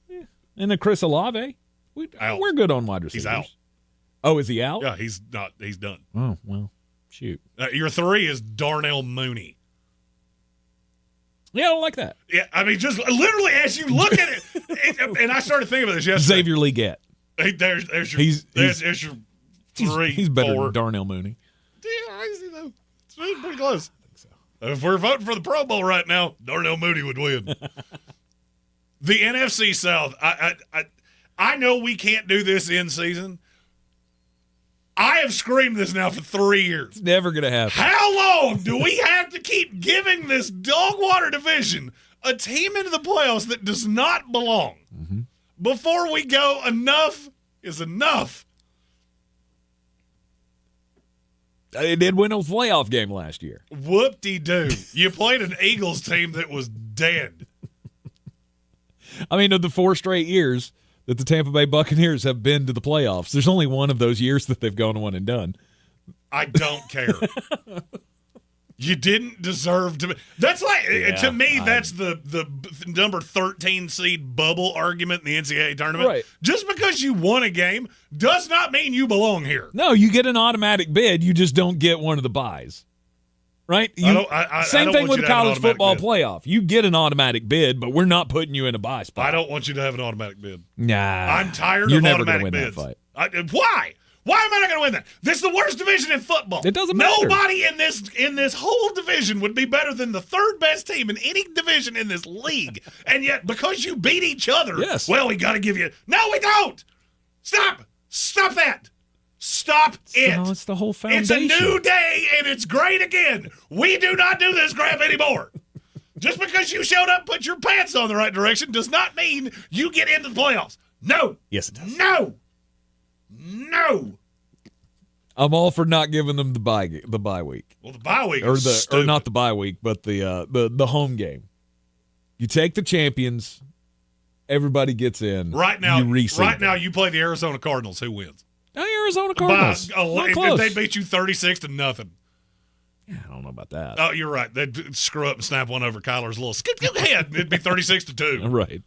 Speaker 7: Yeah. And then Chris Olave. We're good on wide receivers.
Speaker 3: He's out.
Speaker 7: Oh, is he out?
Speaker 3: Yeah, he's not. He's done.
Speaker 7: Oh, well, shoot.
Speaker 3: Your 3 is Darnell Mooney.
Speaker 7: Yeah, I don't like that.
Speaker 3: Yeah, I mean, just literally as you look at it, and I started thinking about this yesterday.
Speaker 7: Xavier Legette.
Speaker 3: There's your 3.
Speaker 7: He's better
Speaker 3: 4.
Speaker 7: than Darnell Mooney.
Speaker 3: Yeah, I see though. It's pretty close. I think so. If we're voting for the Pro Bowl right now, Darnell Mooney would win. The NFC South. I know we can't do this in season. I have screamed this now for 3 years.
Speaker 7: It's never going to happen.
Speaker 3: How long do we have to keep giving this dog water division a team into the playoffs that does not belong before we go enough is enough?
Speaker 7: They did win a playoff game last year.
Speaker 3: Whoop-de-doo. You played an Eagles team that was dead.
Speaker 7: I mean, of the 4 straight years that the Tampa Bay Buccaneers have been to the playoffs, there's only one of those years that they've gone one and done.
Speaker 3: I don't care. You didn't deserve to be. That's like, to me, that's the number 13 seed bubble argument in the NCAA tournament.
Speaker 7: Right.
Speaker 3: Just because you won a game does not mean you belong here.
Speaker 7: No, you get an automatic bid. You just don't get one of the buys. Right? Same thing with the college football playoff. You get an automatic bid, but we're not putting you in a buy spot.
Speaker 3: I don't want you to have an automatic bid.
Speaker 7: Nah.
Speaker 3: I'm tired
Speaker 7: You're
Speaker 3: of
Speaker 7: never
Speaker 3: automatic
Speaker 7: gonna win
Speaker 3: bids.
Speaker 7: that fight.
Speaker 3: Why? Why am I not going to win that? This is the worst division in football.
Speaker 7: It doesn't matter.
Speaker 3: Nobody in this whole division would be better than the 3rd best team in any division in this league. And yet, because you beat each other,
Speaker 7: yes.
Speaker 3: Well, we got to give you. No, we don't. Stop that. Stop it.
Speaker 7: No, it's the whole foundation.
Speaker 3: It's a new day, and it's great again. We do not do this crap anymore. Just because you showed up and put your pants on the right direction does not mean you get into the playoffs. No.
Speaker 7: Yes, it does.
Speaker 3: No.
Speaker 7: I'm all for not giving them the bye week.
Speaker 3: Well, the bye week is stupid.
Speaker 7: Or not the bye week, but the home game. You take the champions, everybody gets in.
Speaker 3: Right now,
Speaker 7: you
Speaker 3: play the Arizona Cardinals. Who wins?
Speaker 7: Arizona Cardinals. Not close.
Speaker 3: They beat you 36-0.
Speaker 7: Yeah, I don't know about that.
Speaker 3: Oh, you're right. They'd screw up and snap one over Kyler's little head. It'd be 36-2.
Speaker 7: Right.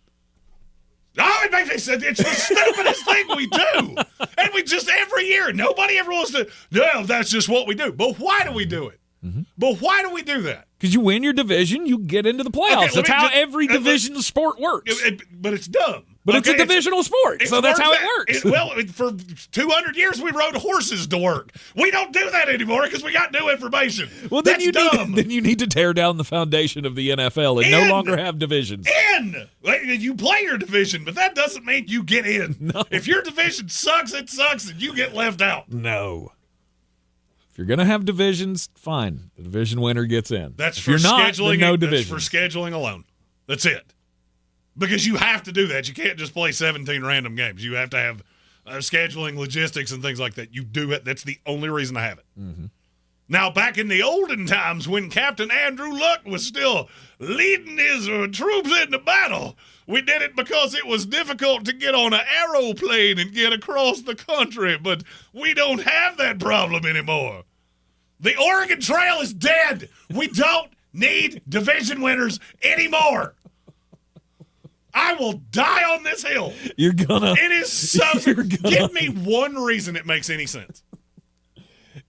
Speaker 3: Oh, it makes me say it's the stupidest thing we do. And we just, every year, nobody ever wants to, no, that's just what we do. But why do we do it?
Speaker 7: Mm-hmm.
Speaker 3: But why do we do that?
Speaker 7: Because you win your division, you get into the playoffs.
Speaker 3: Okay,
Speaker 7: that's how every division sport works.
Speaker 3: But it's dumb.
Speaker 7: But it's a divisional sport, so that's how it works.
Speaker 3: Well, for 200 years, we rode horses to work. We don't do that anymore because we got new information.
Speaker 7: Well, then you need to tear down the foundation of the NFL and no longer have divisions.
Speaker 3: You play your division, but that doesn't mean you get in.
Speaker 7: No.
Speaker 3: If your division sucks, it sucks, and you get left out.
Speaker 7: No. If you're going to have divisions, fine. The division winner gets in.
Speaker 3: That's
Speaker 7: if
Speaker 3: for
Speaker 7: you're not,
Speaker 3: scheduling.
Speaker 7: then no
Speaker 3: that's
Speaker 7: divisions.
Speaker 3: for scheduling alone. That's it. Because you have to do that. You can't just play 17 random games. You have to have scheduling, logistics, and things like that. You do it. That's the only reason to have it.
Speaker 7: Mm-hmm.
Speaker 3: Now, back in the olden times when Captain Andrew Luck was still leading his troops into battle, we did it because it was difficult to get on an aeroplane and get across the country. But we don't have that problem anymore. The Oregon Trail is dead. We don't need division winners anymore. I will die on this hill.
Speaker 7: You're gonna.
Speaker 3: It is so. Give me one reason it makes any sense.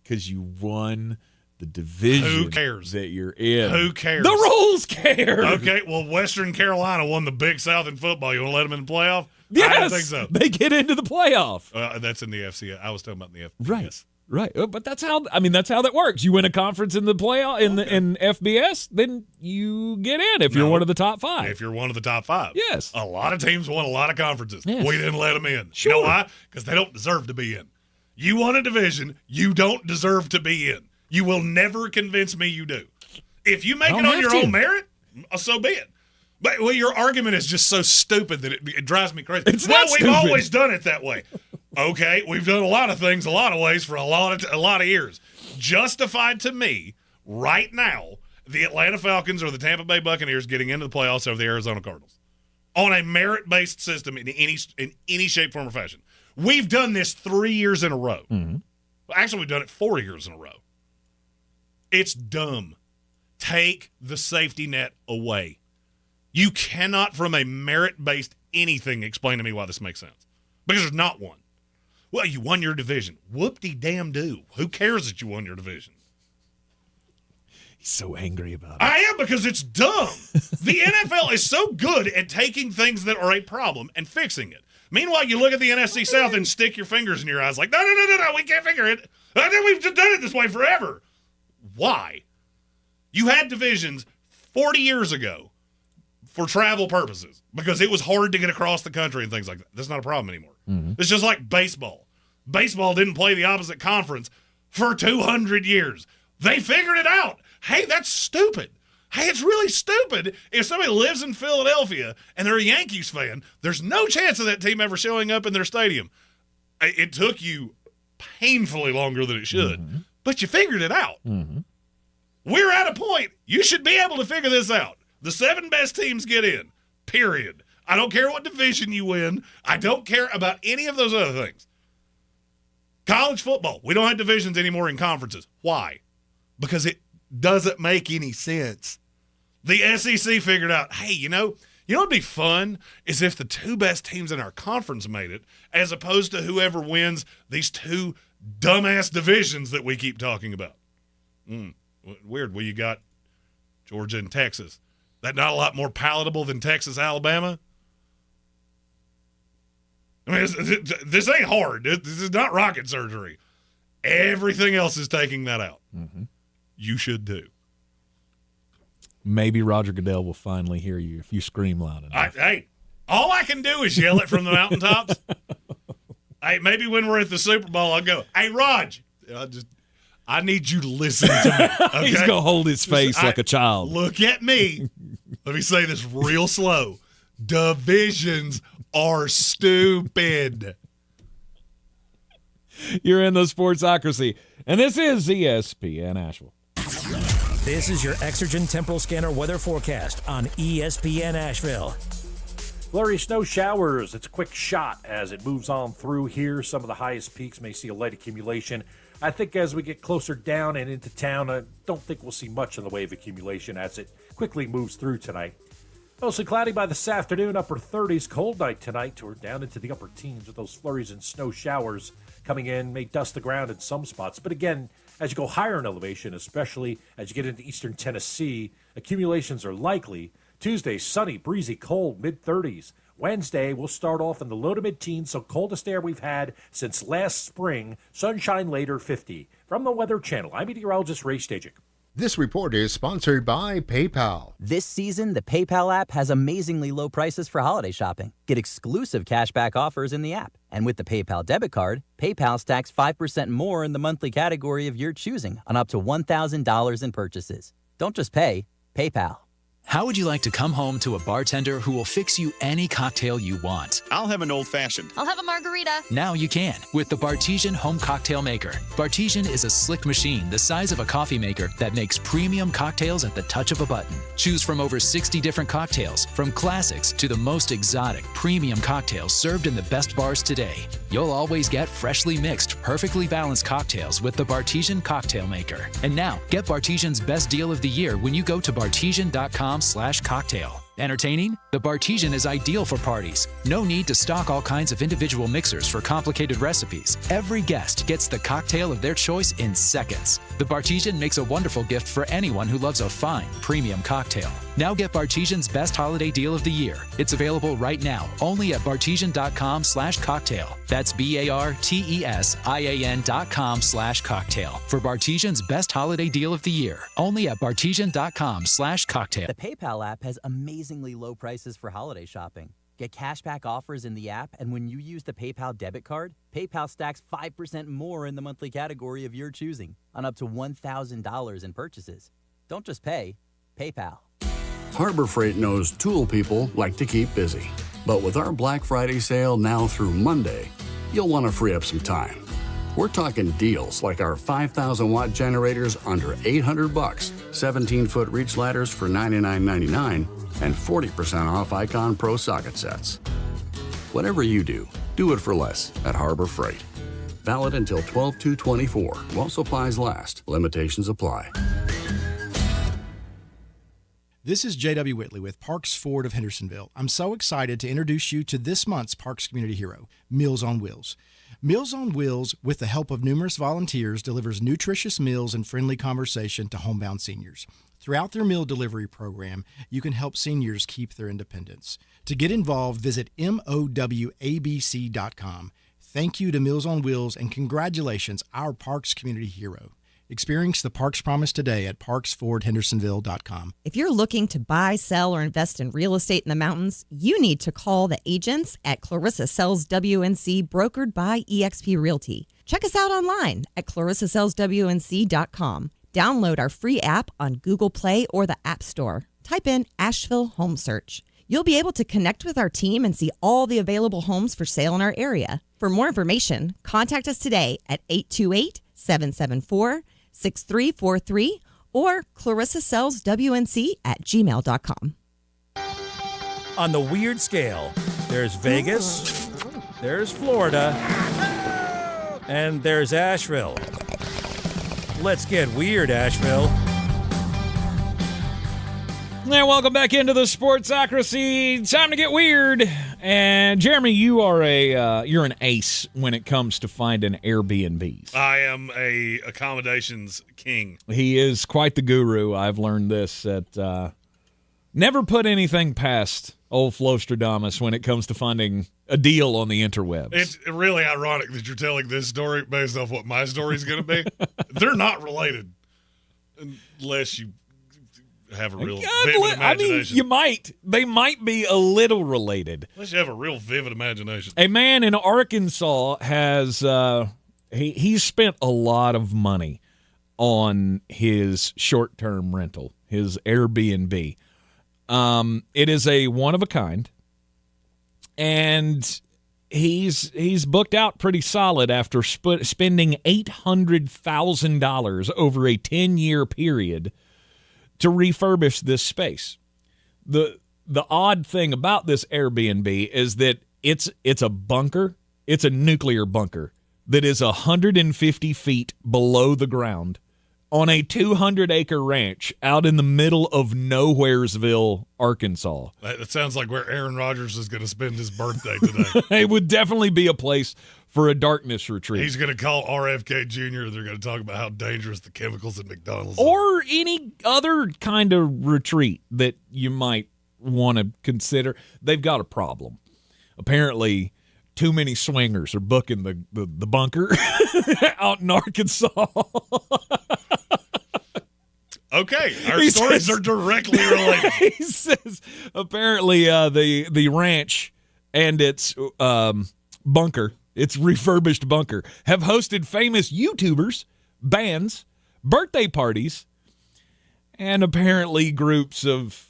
Speaker 7: Because you won the division.
Speaker 3: Who cares
Speaker 7: that you're in?
Speaker 3: Who cares?
Speaker 7: The rules care.
Speaker 3: Okay, well, Western Carolina won the Big South in football. You want to let them in the playoff?
Speaker 7: Yes,
Speaker 3: I don't think so.
Speaker 7: They get into the playoff.
Speaker 3: That's in the FC. I was talking about the FBS.
Speaker 7: Right. Right, but that's how that works. You win a conference in the playoff in FBS, then you get in if you're one of the top 5.
Speaker 3: If you're one of the top 5,
Speaker 7: yes.
Speaker 3: A lot of teams won a lot of conferences.
Speaker 7: Yes.
Speaker 3: We didn't let them in.
Speaker 7: Sure.
Speaker 3: You know why? Because they don't deserve to be in. You won a division. You don't deserve to be in. You will never convince me you do. If you make it on your own merit, so be it. But your argument is just so stupid that it drives me crazy. We've always done it that way. Okay, we've done a lot of things, a lot of ways for a lot of years. Justified to me right now, the Atlanta Falcons or the Tampa Bay Buccaneers getting into the playoffs over the Arizona Cardinals on a merit-based system in any shape, form, or fashion. We've done this 3 years in a row.
Speaker 7: Mm-hmm.
Speaker 3: Actually, we've done it 4 years in a row. It's dumb. Take the safety net away. You cannot, from a merit-based anything, explain to me why this makes sense. Because there's not one. Well, you won your division. Whoop-de-damn-do. Who cares that you won your division?
Speaker 7: He's so angry about it.
Speaker 3: I am, because it's dumb. The NFL is so good at taking things that are a problem and fixing it. Meanwhile, you look at the NFC South and stick your fingers in your eyes like, no, we can't figure it. I think we've just done it this way forever. Why? You had divisions 40 years ago for travel purposes because it was hard to get across the country and things like that. That's not a problem anymore.
Speaker 7: Mm-hmm.
Speaker 3: It's just like baseball. Baseball didn't play the opposite conference for 200 years. They figured it out. Hey, that's stupid. Hey, it's really stupid. If somebody lives in Philadelphia and they're a Yankees fan, there's no chance of that team ever showing up in their stadium. It took you painfully longer than it should,
Speaker 7: mm-hmm.
Speaker 3: but you figured it out.
Speaker 7: Mm-hmm.
Speaker 3: We're at a point. You should be able to figure this out. The 7 best teams get in, period. I don't care what division you win. I don't care about any of those other things. College football, we don't have divisions anymore in conferences. Why? Because it doesn't make any sense. The SEC figured out, hey, you know what'd be fun is if the 2 best teams in our conference made it, as opposed to whoever wins these 2 dumbass divisions that we keep talking about. Weird. Well, you got Georgia and Texas. That not a lot more palatable than Texas, Alabama? I mean, this ain't hard. This is not rocket surgery. Everything else is taking that out.
Speaker 7: Mm-hmm.
Speaker 3: You should too.
Speaker 7: Maybe Roger Goodell will finally hear you if you scream loud enough.
Speaker 3: Hey, all I can do is yell it from the mountaintops. Hey, maybe when we're at the Super Bowl, I'll go, hey, Raj, I need you to listen to me. Okay?
Speaker 7: He's going to hold his face like a child.
Speaker 3: Look at me. Let me say this real slow. Divisions are stupid.
Speaker 7: You're in the Sportsocracy, and this is ESPN Asheville.
Speaker 2: This is your Exergen Temporal Scanner weather forecast on ESPN Asheville.
Speaker 12: Flurry snow showers. It's a quick shot as it moves on through here. Some of the highest peaks may see a light accumulation. I think as we get closer down and into town, I don't think we'll see much in the way of accumulation as it quickly moves through tonight. Mostly cloudy by this afternoon, upper 30s. Cold night tonight. We're down into the upper teens with those flurries and snow showers coming in. May dust the ground in some spots. But again, as you go higher in elevation, especially as you get into eastern Tennessee, accumulations are likely. Tuesday, sunny, breezy, cold, mid-30s. Wednesday, we'll start off in the low to mid-teens, so coldest air we've had since last spring. Sunshine later, 50. From the Weather Channel, I'm meteorologist Ray Stajic.
Speaker 13: This report is sponsored by PayPal.
Speaker 14: This season, the PayPal app has amazingly low prices for holiday shopping. Get exclusive cashback offers in the app. And with the PayPal debit card, PayPal stacks 5% more in the monthly category of your choosing on up to $1,000 in purchases. Don't just pay, PayPal.
Speaker 15: How would you like to come home to a bartender who will fix you any cocktail you want?
Speaker 21: I'll have an old-fashioned.
Speaker 23: I'll have a margarita.
Speaker 15: Now you can with the Bartesian Home Cocktail Maker. Bartesian is a slick machine the size of a coffee maker that makes premium cocktails at the touch of a button. Choose from over 60 different cocktails, from classics to the most exotic premium cocktails served in the best bars today. You'll always get freshly mixed, perfectly balanced cocktails with the Bartesian Cocktail Maker. And now, get Bartesian's best deal of the year when you go to bartesian.com/cocktail. Entertaining? The Bartesian is ideal for parties. No need to stock all kinds of individual mixers for complicated recipes. Every guest gets the cocktail of their choice in seconds. The Bartesian makes a wonderful gift for anyone who loves a fine, premium cocktail. Now get Bartesian's best holiday deal of the year. It's available right now, only at bartesian.com/cocktail. That's BARTESIAN.com/cocktail. For Bartesian's best holiday deal of the year, only at bartesian.com/cocktail.
Speaker 14: The PayPal app has amazingly low prices for holiday shopping. Get cashback offers in the app, and when you use the PayPal debit card, PayPal stacks 5% more in the monthly category of your choosing on up to $1,000 in purchases. Don't just pay, PayPal.
Speaker 25: Harbor Freight knows tool people like to keep busy. But with our Black Friday sale now through Monday, you'll want to free up some time. We're talking deals like our 5,000-watt generators under $800, 17-foot reach ladders for $99.99, and 40% off Icon Pro socket sets. Whatever you do, do it for less at Harbor Freight. Valid until 12/2/24 while supplies last. Limitations apply.
Speaker 26: This is J.W. Whitley with Parks Ford of Hendersonville. I'm so excited to introduce you to this month's Parks Community Hero, Meals on Wheels. Meals on Wheels, with the help of numerous volunteers, delivers nutritious meals and friendly conversation to homebound seniors. Throughout their meal delivery program, you can help seniors keep their independence. To get involved, visit MOWABC.com. Thank you to Meals on Wheels and congratulations, our Parks Community Hero. Experience the Parks Promise today at parksfordhendersonville.com.
Speaker 20: If you're looking to buy, sell, or invest in real estate in the mountains, you need to call the agents at Clarissa Sells WNC, brokered by eXp Realty. Check us out online at clarissasellswnc.com. Download our free app on Google Play or the App Store. Type in Asheville Home Search. You'll be able to connect with our team and see all the available homes for sale in our area. For more information, contact us today at 828-774-6343 or clarissasellswnc@gmail.com.
Speaker 2: On the weird scale, there's Vegas, there's Florida, and there's Asheville. Let's get weird, Asheville.
Speaker 7: Now, welcome back into the Sportsocracy. Time to get weird. And Jeremy, you are you're an ace when it comes to finding Airbnbs.
Speaker 3: I am a accommodations king.
Speaker 7: He is quite the guru. I've learned this at never put anything past old Flostradamus when it comes to finding a deal on the interwebs.
Speaker 3: It's really ironic that you're telling this story based off what my story is going to be. They're not related unless you have a real vivid imagination.
Speaker 7: I mean, you might. They might be a little related.
Speaker 3: Unless you have a real vivid imagination.
Speaker 7: A man in Arkansas has he's spent a lot of money on his short-term rental, his Airbnb. It is a one-of-a-kind, and he's booked out pretty solid after spending $800,000 over a 10-year period to refurbish this space. The odd thing about this Airbnb is that it's a bunker. It's a nuclear bunker that is 150 feet below the ground on a 200-acre ranch out in the middle of Nowheresville, Arkansas.
Speaker 3: That sounds like where Aaron Rodgers is going to spend his birthday today.
Speaker 7: It would definitely be a place for a darkness retreat.
Speaker 3: He's going to call RFK Jr. They're going to talk about how dangerous the chemicals at McDonald's are.
Speaker 7: Or any other kind of retreat that you might want to consider. They've got a problem. Apparently, too many swingers are booking the bunker out in Arkansas.
Speaker 3: Okay, our stories are directly related.
Speaker 7: He says apparently the ranch and its bunker, its refurbished bunker, have hosted famous YouTubers, bands, birthday parties, and apparently groups of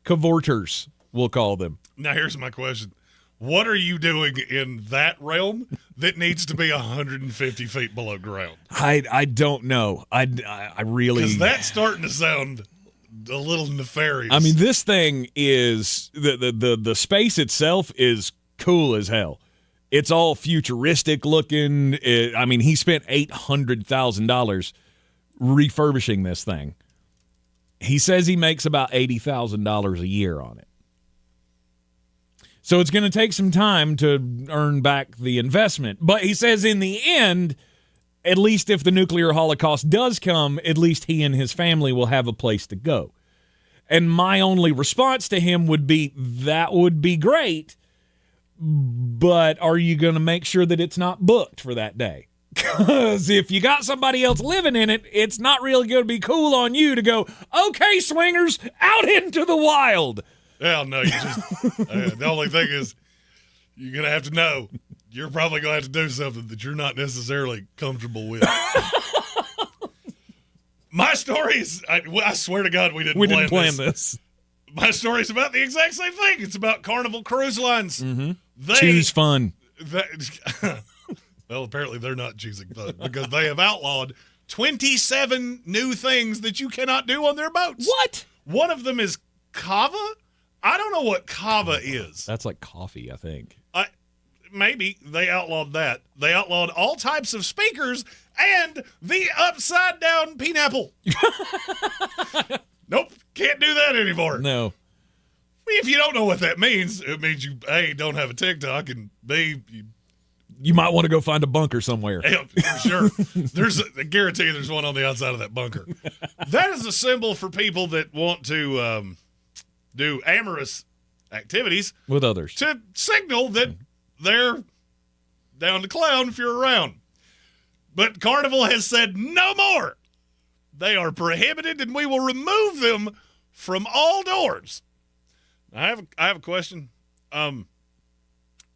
Speaker 7: cavorters, we'll call them.
Speaker 3: Now here's my question. What are you doing in that realm that needs to be 150 feet below ground?
Speaker 7: I don't know. I really...
Speaker 3: Because that's starting to sound a little nefarious.
Speaker 7: I mean, this thing is... The space itself is cool as hell. It's all futuristic looking. He spent $800,000 refurbishing this thing. He says he makes about $80,000 a year on it. So it's going to take some time to earn back the investment. But he says in the end, at least if the nuclear holocaust does come, at least he and his family will have a place to go. And my only response to him would be, that would be great, but are you going to make sure that it's not booked for that day? Because if you got somebody else living in it, it's not really going to be cool on you to go, okay, swingers, out into the wild.
Speaker 3: Well, no, you just the only thing is you're going to have to know you're probably going to have to do something that you're not necessarily comfortable with. My story is, I swear to God, we didn't plan this. My story is about the exact same thing. It's about Carnival Cruise Lines.
Speaker 7: Mm-hmm. Choose fun.
Speaker 3: Well, apparently they're not choosing fun because they have outlawed 27 new things that you cannot do on their boats.
Speaker 7: What?
Speaker 3: One of them is kava. I don't know what kava is.
Speaker 7: That's like coffee, I think.
Speaker 3: Maybe they outlawed that. They outlawed all types of speakers and the upside-down pineapple. Nope, can't do that anymore.
Speaker 7: No.
Speaker 3: If you don't know what that means, it means you, A, don't have a TikTok, and B,
Speaker 7: you might want to go find a bunker somewhere.
Speaker 3: Yeah, for sure. I guarantee there's one on the outside of that bunker. That is a symbol for people that want to do amorous activities
Speaker 7: with others
Speaker 3: to signal that they're down to clown if you're around. But Carnival has said no more. They are prohibited, and we will remove them from all doors. I have a question.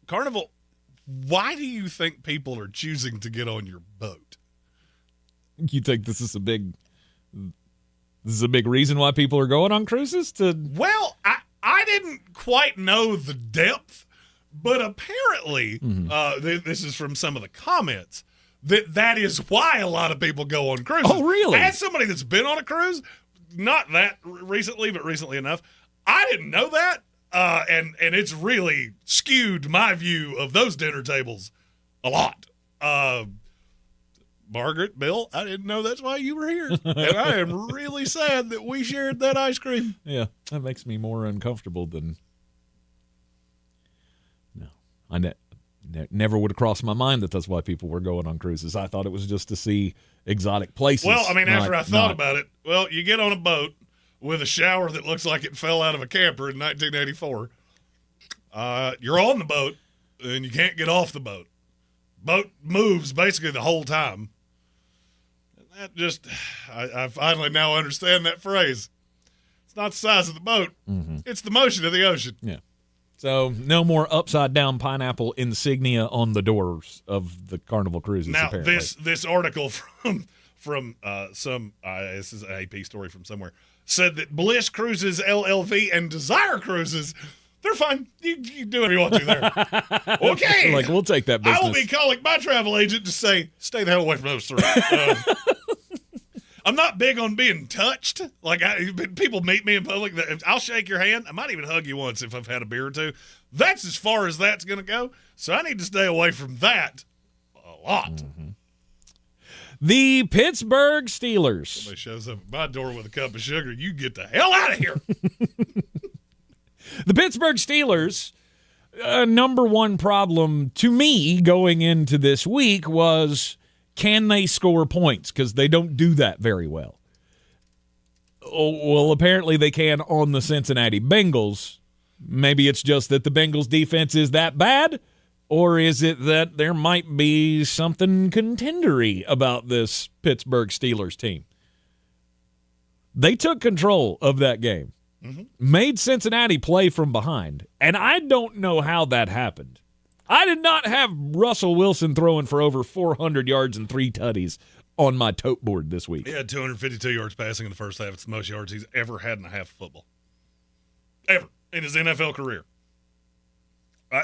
Speaker 3: Carnival, why do you think people are choosing to get on your boat?
Speaker 7: You think this is a big reason why people are going on cruises?
Speaker 3: Well, I didn't quite know the depth, but apparently, this is from some of the comments, that is why a lot of people go on cruises.
Speaker 7: Oh, really?
Speaker 3: As somebody that's been on a cruise, not that recently, but recently enough, I didn't know that, and it's really skewed my view of those dinner tables a lot. Margaret, Bill, I didn't know that's why you were here, and I am really sad that we shared that ice cream.
Speaker 7: Yeah, that makes me more uncomfortable than... No, I never would have crossed my mind that that's why people were going on cruises. I thought it was just to see exotic places.
Speaker 3: Well, I mean, after I thought about it, well, you get on a boat with a shower that looks like it fell out of a camper in 1984. You're on the boat, and you can't get off the boat. Boat moves basically the whole time. And that just, I finally now understand that phrase. It's not the size of the boat. It's the motion of the ocean.
Speaker 7: Yeah. So no more upside-down pineapple insignia on the doors of the Carnival Cruises,
Speaker 3: Now,
Speaker 7: apparently.
Speaker 3: this article from some this is an AP story from somewhere, said that Bliss Cruises, LLV, and Desire Cruises, they're fine. You do whatever you want to there. Okay.
Speaker 7: Like, we'll take that business.
Speaker 3: I will be calling my travel agent to say, stay the hell away from those three. I'm not big on being touched. Like, people meet me in public. I'll shake your hand. I might even hug you once if I've had a beer or two. That's as far as that's going to go. So I need to stay away from that a lot.
Speaker 7: The Pittsburgh Steelers.
Speaker 3: Somebody shows up at my door with a cup of sugar. You get the hell out of here.
Speaker 7: The Pittsburgh Steelers, number one problem to me going into this week was, can they score points? Because they don't do that very well. Oh, well, apparently they can on the Cincinnati Bengals. Maybe it's just that the Bengals defense is that bad, or is it that there might be something contendery about this Pittsburgh Steelers team? They took control of that game. Made Cincinnati play from behind, and I don't know how that happened. I did not have Russell Wilson throwing for over 400 yards and 3 tutties on my tote board this week.
Speaker 3: He had 252 yards passing in the first half. It's the most yards he's ever had in a half of football. Ever. In his NFL career. I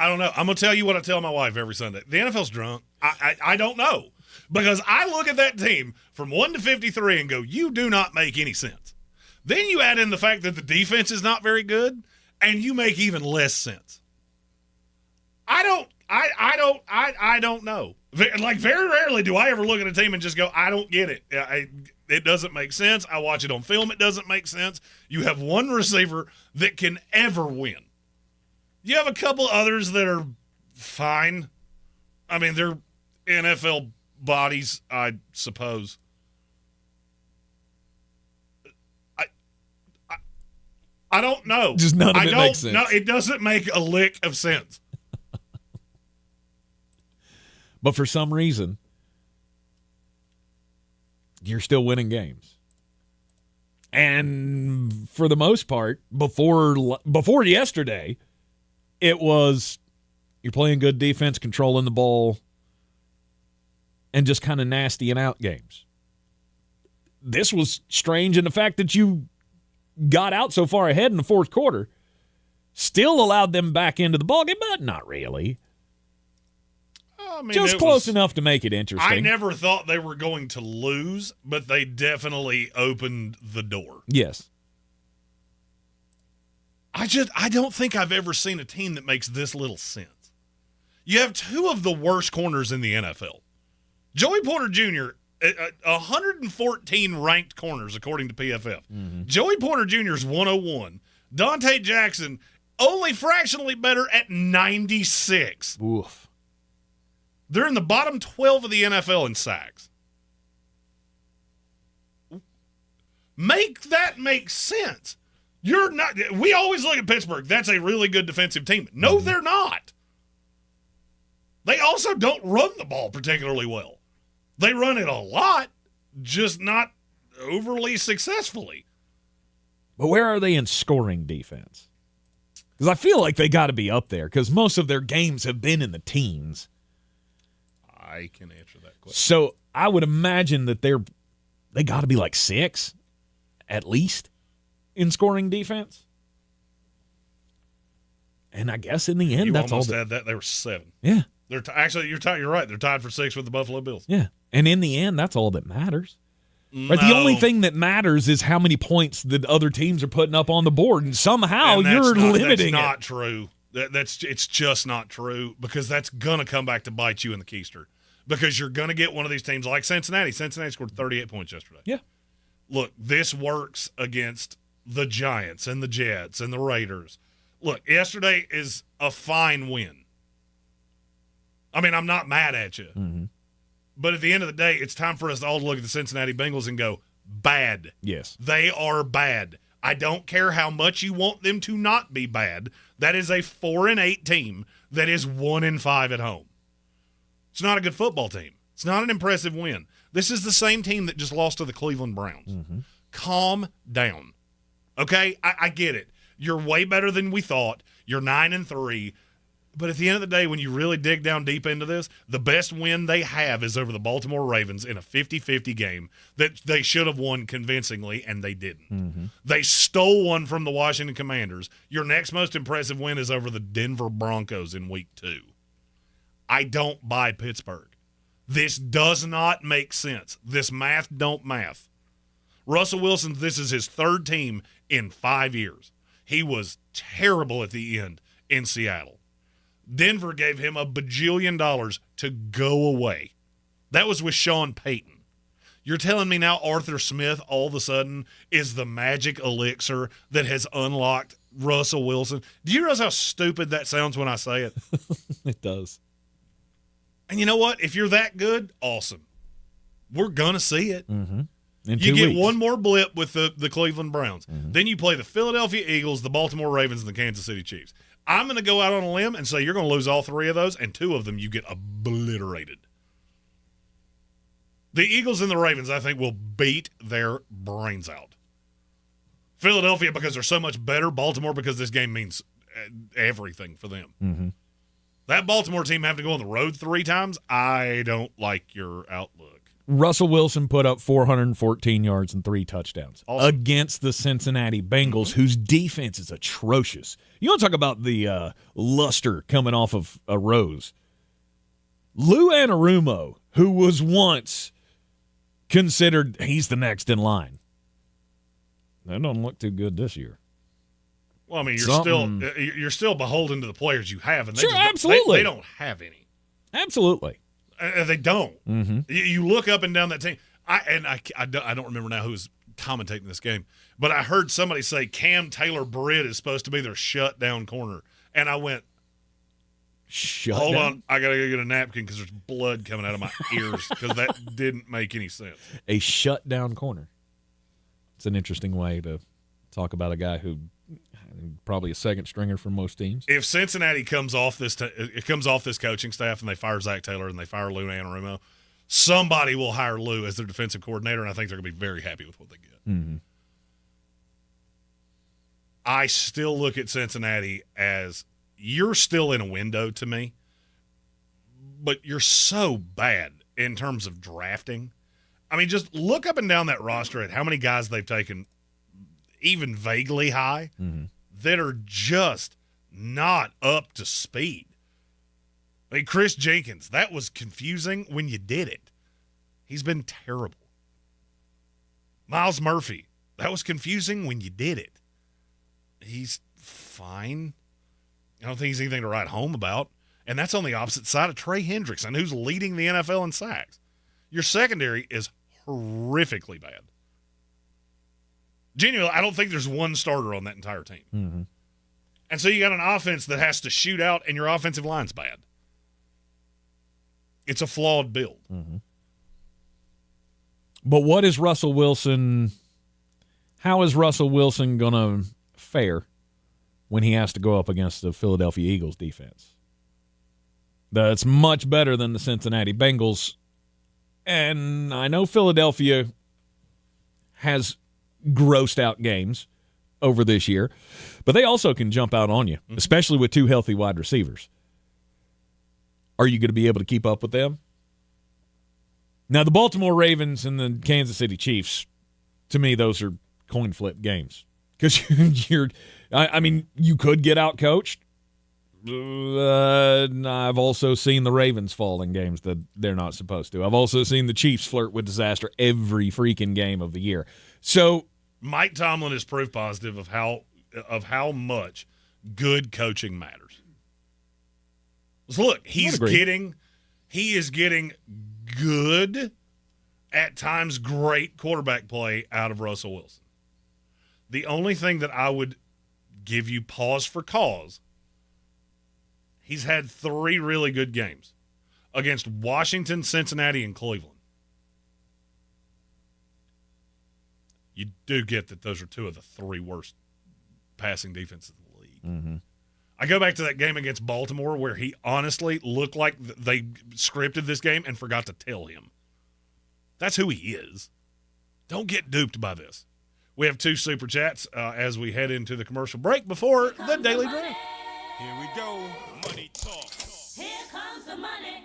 Speaker 3: don't know. I'm going to tell you what I tell my wife every Sunday. The NFL's drunk. I don't know. Because I look at that team from 1 to 53 and go, you do not make any sense. Then you add in the fact that the defense is not very good, and you make even less sense. I don't know. Like, very rarely do I ever look at a team and just go, I don't get it. It doesn't make sense. I watch it on film. It doesn't make sense. You have one receiver that can ever win. You have a couple others that are fine. I mean, they're NFL bodies, I suppose. I don't know.
Speaker 7: Just none of it makes sense.
Speaker 3: No, it doesn't make a lick of sense.
Speaker 7: But for some reason, you're still winning games. And for the most part, before yesterday, it was you're playing good defense, controlling the ball, and just kind of nastying out games. This was strange in the fact that you got out so far ahead in the fourth quarter, still allowed them back into the ballgame, but not really.
Speaker 3: I mean,
Speaker 7: just close enough to make it interesting.
Speaker 3: I never thought they were going to lose, but they definitely opened the door.
Speaker 7: Yes.
Speaker 3: I don't think I've ever seen a team that makes this little sense. You have two of the worst corners in the NFL. Joey Porter Jr., 114 ranked corners, according to PFF. Joey Porter Jr. is 101. Dante Jackson, only fractionally better at 96.
Speaker 7: Oof.
Speaker 3: They're in the bottom 12 of the NFL in sacks. Make that make sense. You're not. We always look at Pittsburgh. That's a really good defensive team. No, they're not. They also don't run the ball particularly well. They run it a lot, just not overly successfully.
Speaker 7: But where are they in scoring defense? Because I feel like they got to be up there because most of their games have been in the teens.
Speaker 3: I can answer that question.
Speaker 7: So I would imagine that they got to be like 6 at least in scoring defense. And I guess in the end, that's all.
Speaker 3: You almost had that. They were 7.
Speaker 7: Yeah.
Speaker 3: They're actually, you're right. They're tied for 6 with the Buffalo Bills.
Speaker 7: Yeah. And in the end, that's all that matters. Right? The only thing that matters is how many points the other teams are putting up on the board. And somehow you're limiting it.
Speaker 3: That's not true. It's just not true because that's going to come back to bite you in the keister. Because you're going to get one of these teams like Cincinnati. Cincinnati scored 38 points yesterday.
Speaker 7: Yeah.
Speaker 3: Look, this works against the Giants and the Jets and the Raiders. Look, yesterday is a fine win. I mean, I'm not mad at you.
Speaker 7: Mm-hmm.
Speaker 3: But at the end of the day, it's time for us all to look at the Cincinnati Bengals and go, bad.
Speaker 7: Yes.
Speaker 3: They are bad. I don't care how much you want them to not be bad. That is a 4-8 team that is 1-5 at home. It's not a good football team. It's not an impressive win. This is the same team that just lost to the Cleveland Browns. calm down. Okay? I get it. You're way better than we thought. You're 9-3. But at the end of the day, when you really dig down deep into this, the best win they have is over the Baltimore Ravens in a 50-50 game that they should have won convincingly, and they didn't.
Speaker 7: Mm-hmm.
Speaker 3: They stole one from the Washington Commanders. Your next most impressive win is over the Denver Broncos in Week 2. I don't buy Pittsburgh. This does not make sense. This math don't math. Russell Wilson, this is his third team in 5 years. He was terrible at the end in Seattle. Denver gave him $1 bajillion to go away. That was with Sean Payton. You're telling me now Arthur Smith all of a sudden is the magic elixir that has unlocked Russell Wilson? Do you realize how stupid that sounds when I say it?
Speaker 7: It does.
Speaker 3: And you know what? If you're that good, awesome. We're going to see it.
Speaker 7: Mm-hmm.
Speaker 3: You get one more blip with the Cleveland Browns. Mm-hmm. Then you play the Philadelphia Eagles, the Baltimore Ravens, and the Kansas City Chiefs. I'm going to go out on a limb and say you're going to lose all 3 of those, and 2 of them you get obliterated. The Eagles and the Ravens, I think, will beat their brains out. Philadelphia because they're so much better. Baltimore because this game means everything for them.
Speaker 7: Mm-hmm.
Speaker 3: That Baltimore team having to go on the road 3 times, I don't like your outlook.
Speaker 7: Russell Wilson put up 414 yards and 3 touchdowns against the Cincinnati Bengals, whose defense is atrocious. You want to talk about the luster coming off of a rose. Lou Anarumo, who was once considered he's the next in line. That don't look too good this year.
Speaker 3: Well, I mean, you're still beholden to the players you have, and
Speaker 7: sure, absolutely.
Speaker 3: They don't have any.
Speaker 7: Absolutely.
Speaker 3: They don't.
Speaker 7: Mm-hmm.
Speaker 3: You look up and down that team. I don't remember now who was commentating this game, but I heard somebody say Cam Taylor-Britt is supposed to be their shutdown corner, and I went, hold on, I got to go get a napkin because there's blood coming out of my ears because that didn't make any sense.
Speaker 7: A shutdown corner. It's an interesting way to talk about a guy who probably a second stringer for most teams.
Speaker 3: If Cincinnati comes off this coaching staff and they fire Zach Taylor and they fire Lou Anarumo, somebody will hire Lou as their defensive coordinator, and I think they're going to be very happy with what they get.
Speaker 7: Mm-hmm.
Speaker 3: I still look at Cincinnati as you're still in a window to me, but you're so bad in terms of drafting. I mean, just look up and down that roster at how many guys they've taken even vaguely high that are just not up to speed. I mean, Chris Jenkins, that was confusing when you did it. He's been terrible. Miles Murphy, that was confusing when you did it. He's fine. I don't think he's anything to write home about. And that's on the opposite side of Trey Hendrickson, who's leading the NFL in sacks. Your secondary is horrifically bad. Genuinely, I don't think there's one starter on that entire team.
Speaker 7: Mm-hmm.
Speaker 3: And so you got an offense that has to shoot out, and your offensive line's bad. It's a flawed build.
Speaker 7: Mm-hmm. But what is Russell Wilson – how is Russell Wilson going to fare when he has to go up against the Philadelphia Eagles defense? That's much better than the Cincinnati Bengals. And I know Philadelphia has – grossed out games over this year, but they also can jump out on you, especially with 2 healthy wide receivers. Are you going to be able to keep up with them? Now, the Baltimore Ravens and the Kansas City Chiefs, to me, those are coin flip games because you could get out coached. I've also seen the Ravens fall in games that they're not supposed to. I've also seen the Chiefs flirt with disaster every freaking game of the year. So
Speaker 3: Mike Tomlin is proof positive of how much good coaching matters. So look, he is getting good, at times great quarterback play out of Russell Wilson. The only thing that I would give you pause for cause, he's had 3 really good games against Washington, Cincinnati, and Cleveland. You do get that those are 2 of the 3 worst passing defenses in the league.
Speaker 7: Mm-hmm.
Speaker 3: I go back to that game against Baltimore where he honestly looked like they scripted this game and forgot to tell him. That's who he is. Don't get duped by this. We have 2 super chats as we head into the commercial break before the daily draft.
Speaker 22: Here we go. Money talk. Here comes the money.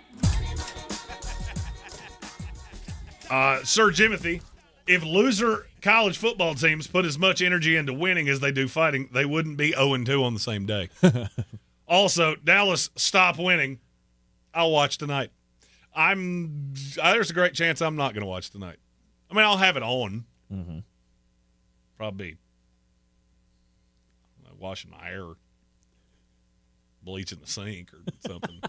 Speaker 3: Sir Jimothy, if loser college football teams put as much energy into winning as they do fighting, they wouldn't be 0-2 on the same day. Also, Dallas, stop winning. I'll watch tonight. There's a great chance I'm not going to watch tonight. I mean, I'll have it on.
Speaker 7: Mm-hmm.
Speaker 3: Probably washing my hair, bleaching the sink or something.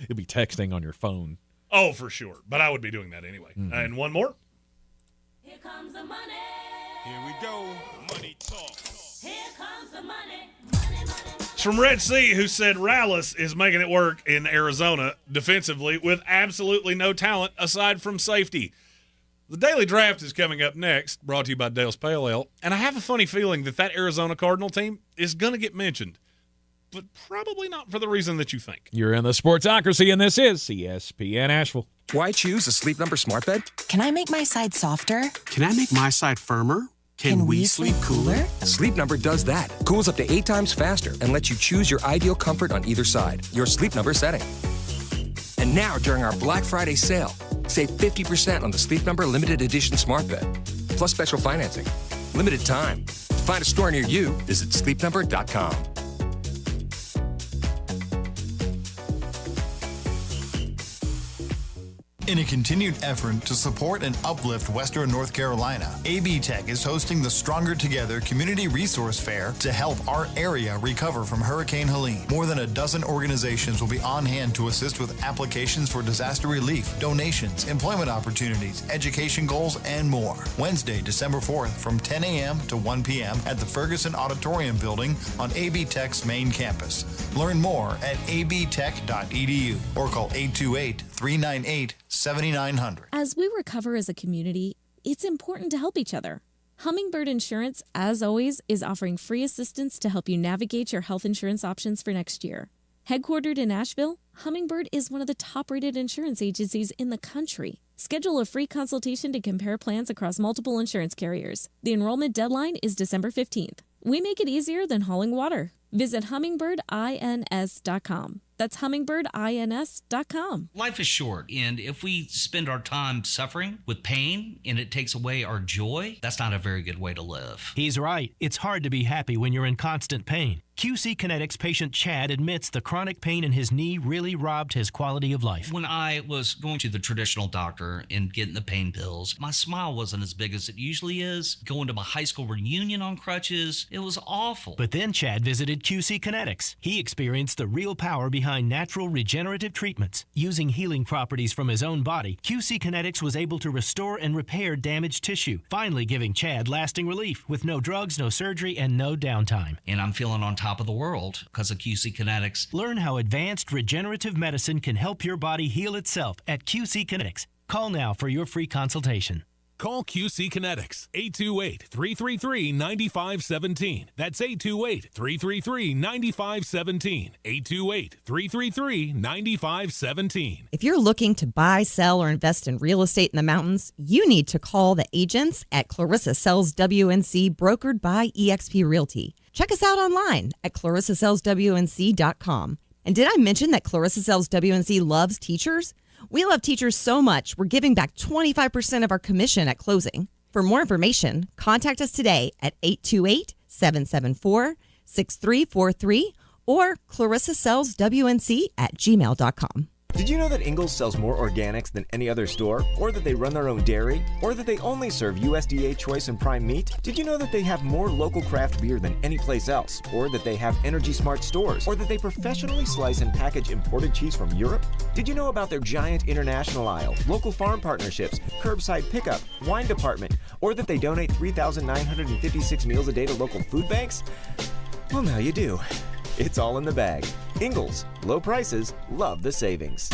Speaker 7: You'll be texting on your phone.
Speaker 3: Oh, for sure. But I would be doing that anyway.
Speaker 7: Mm-hmm.
Speaker 3: And one more.
Speaker 22: Here comes the money. Here we go. Money talk. Here comes the money.
Speaker 3: It's from Red Sea, who said Rallis is making it work in Arizona defensively with absolutely no talent aside from safety. The Daily Draft is coming up next, brought to you by Dale's Pale Ale, and I have a funny feeling that Arizona Cardinal team is going to get mentioned, but probably not for the reason that you think.
Speaker 7: You're in the Sportsocracy, and this is ESPN Asheville.
Speaker 4: Why choose a Sleep Number smart bed?
Speaker 6: Can I make my side softer?
Speaker 4: Can I make my side firmer? Can we sleep cooler? Sleep Number does that. Cools up to 8 times faster and lets you choose your ideal comfort on either side. Your Sleep Number setting. And now, during our Black Friday sale, save 50% on the Sleep Number limited edition smart bed, plus special financing. Limited time. To find a store near you, visit sleepnumber.com.
Speaker 8: In a continued effort to support and uplift Western North Carolina, AB Tech is hosting the Stronger Together Community Resource Fair to help our area recover from Hurricane Helene. More than a dozen organizations will be on hand to assist with applications for disaster relief, donations, employment opportunities, education goals, and more. Wednesday, December 4th from 10 a.m. to 1 p.m. at the Ferguson Auditorium Building on AB Tech's main campus. Learn more at abtech.edu or call 828-398-7900.
Speaker 9: As we recover as a community, it's important to help each other. Hummingbird Insurance, as always, is offering free assistance to help you navigate your health insurance options for next year. Headquartered in Asheville, Hummingbird is one of the top-rated insurance agencies in the country. Schedule a free consultation to compare plans across multiple insurance carriers. The enrollment deadline is December 15th. We make it easier than hauling water. Visit hummingbirdins.com. That's hummingbirdins.com.
Speaker 10: Life is short, and if we spend our time suffering with pain and it takes away our joy, that's not a very good way to live.
Speaker 21: He's right. It's hard to be happy when you're in constant pain. QC Kinetics patient Chad admits the chronic pain in his knee really robbed his quality of life.
Speaker 10: When I was going to the traditional doctor and getting the pain pills, my smile wasn't as big as it usually is. Going to my high school reunion on crutches, it was awful.
Speaker 21: But then Chad visited QC Kinetics. He experienced the real power behind natural regenerative treatments. Using healing properties from his own body, QC Kinetics was able to restore and repair damaged tissue, finally giving Chad lasting relief with no drugs, no surgery, and no downtime.
Speaker 10: And I'm feeling on top of the world because of QC Kinetics.
Speaker 21: Learn how advanced regenerative medicine can help your body heal itself at QC Kinetics. Call now for your free consultation.
Speaker 27: Call QC Kinetics, 828-333-9517. That's 828-333-9517. 828-333-9517.
Speaker 20: If you're looking to buy, sell, or invest in real estate in the mountains, you need to call the agents at Clarissa Sells WNC, brokered by eXp Realty. Check us out online at clarissasellswnc.com. And did I mention that Clarissa Sells WNC loves teachers? We love teachers so much, we're giving back 25% of our commission at closing. For more information, contact us today at 828-774-6343 or clarissasellswnc@gmail.com.
Speaker 19: Did you know that Ingalls sells more organics than any other store? Or that they run their own dairy? Or that they only serve USDA choice and prime meat? Did you know that they have more local craft beer than any place else? Or that they have Energy Smart stores? Or that they professionally slice and package imported cheese from Europe? Did you know about their giant international aisle, local farm partnerships, curbside pickup, wine department? Or that they donate 3,956 meals a day to local food banks? Well, now you do. It's all in the bag. Ingalls, low prices, love the savings.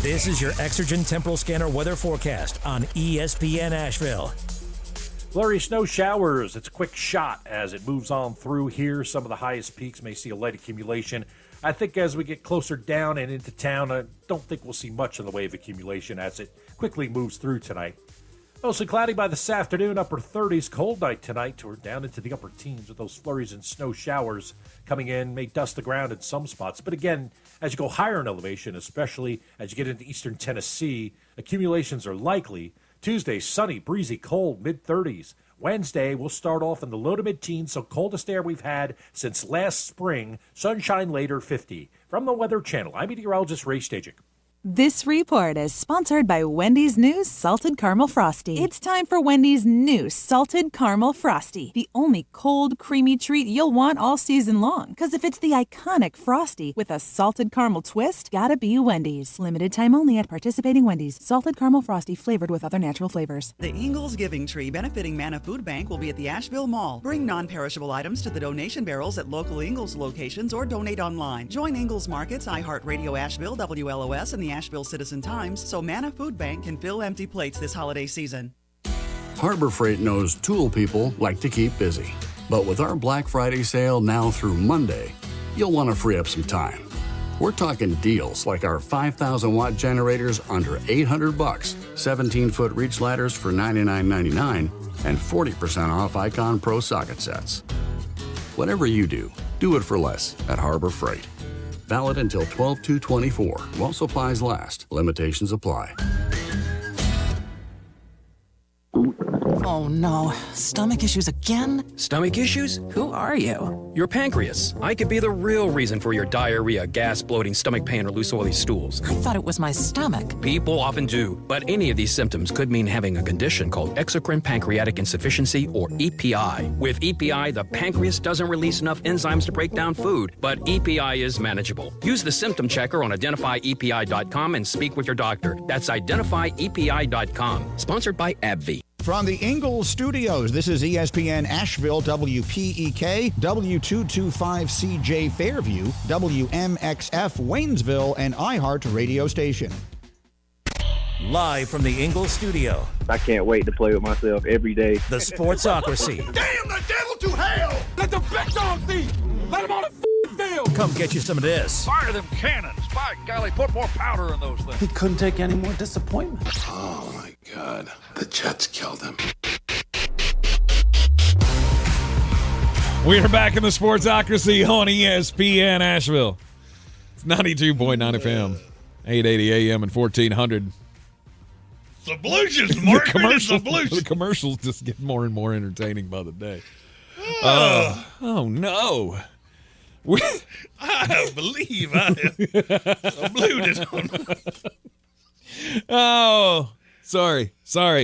Speaker 2: This is your Exergen Temporal Scanner weather forecast on ESPN Asheville.
Speaker 12: Flurry snow showers. It's a quick shot as it moves on through here. Some of the highest peaks may see a light accumulation. I think as we get closer down and into town, I don't think we'll see much in the way of accumulation as it quickly moves through tonight. Mostly cloudy by this afternoon, upper 30s. Cold night tonight. We're down into the upper teens with those flurries and snow showers coming in. May dust the ground in some spots. But again, as you go higher in elevation, especially as you get into eastern Tennessee, accumulations are likely. Tuesday, sunny, breezy, cold, mid-30s. Wednesday, we'll start off in the low to mid-teens, so coldest air we've had since last spring. Sunshine later, 50. From the Weather Channel, I'm meteorologist Ray Stajic.
Speaker 1: This report is sponsored by Wendy's new Salted Caramel Frosty. It's time for Wendy's new Salted Caramel Frosty, the only cold, creamy treat you'll want all season long. Because if it's the iconic Frosty with a salted caramel twist, gotta be Wendy's. Limited time only at participating Wendy's. Salted Caramel Frosty flavored with other natural flavors.
Speaker 5: The Ingalls Giving Tree benefiting Manna Food Bank will be at the Asheville Mall. Bring non-perishable items to the donation barrels at local Ingalls locations or donate online. Join Ingalls Markets, iHeartRadio Asheville, WLOS, and the Asheville Citizen-Times so Manna Food Bank can fill empty plates this holiday season.
Speaker 25: Harbor Freight knows tool people like to keep busy. But with our Black Friday sale now through Monday, you'll want to free up some time. We're talking deals like our 5,000-watt generators under $800, 17-foot reach ladders for $99.99, and 40% off Icon Pro socket sets. Whatever you do it for less at Harbor Freight. Valid until 12/2/24 while supplies last. Limitations apply.
Speaker 6: Oh no, stomach issues again?
Speaker 4: Stomach issues?
Speaker 6: Who are you?
Speaker 4: Your pancreas. I could be the real reason for your diarrhea, gas, bloating, stomach pain, or loose oily stools.
Speaker 6: I thought it was my stomach.
Speaker 4: People often do, but any of these symptoms could mean having a condition called exocrine pancreatic insufficiency, or EPI. With EPI, the pancreas doesn't release enough enzymes to break down food, but EPI is manageable. Use the symptom checker on identifyepi.com and speak with your doctor. That's identifyepi.com. Sponsored by AbbVie.
Speaker 11: From the Ingalls Studios, this is ESPN Asheville, WPEK, W225CJ Fairview, WMXF Waynesville, and iHeart radio station.
Speaker 2: Live from the Ingalls Studio.
Speaker 16: I can't wait to play with myself every day.
Speaker 2: The Sportsocracy.
Speaker 17: Damn the devil to hell! Let the big dogs eat! Let them on the field!
Speaker 2: Come get you some of this.
Speaker 17: Fire them cannons! By golly, put more powder in those things.
Speaker 18: He couldn't take any more disappointment.
Speaker 24: Oh my God, the Jets killed him.
Speaker 7: We are back in the Sportsocracy on ESPN Asheville. It's 92.9 FM, 880 AM and 1400.
Speaker 3: The Blues, Mark. The
Speaker 7: commercials just get more and more entertaining by the day. Oh no.
Speaker 3: I believe I have bloated on.
Speaker 7: Oh, sorry.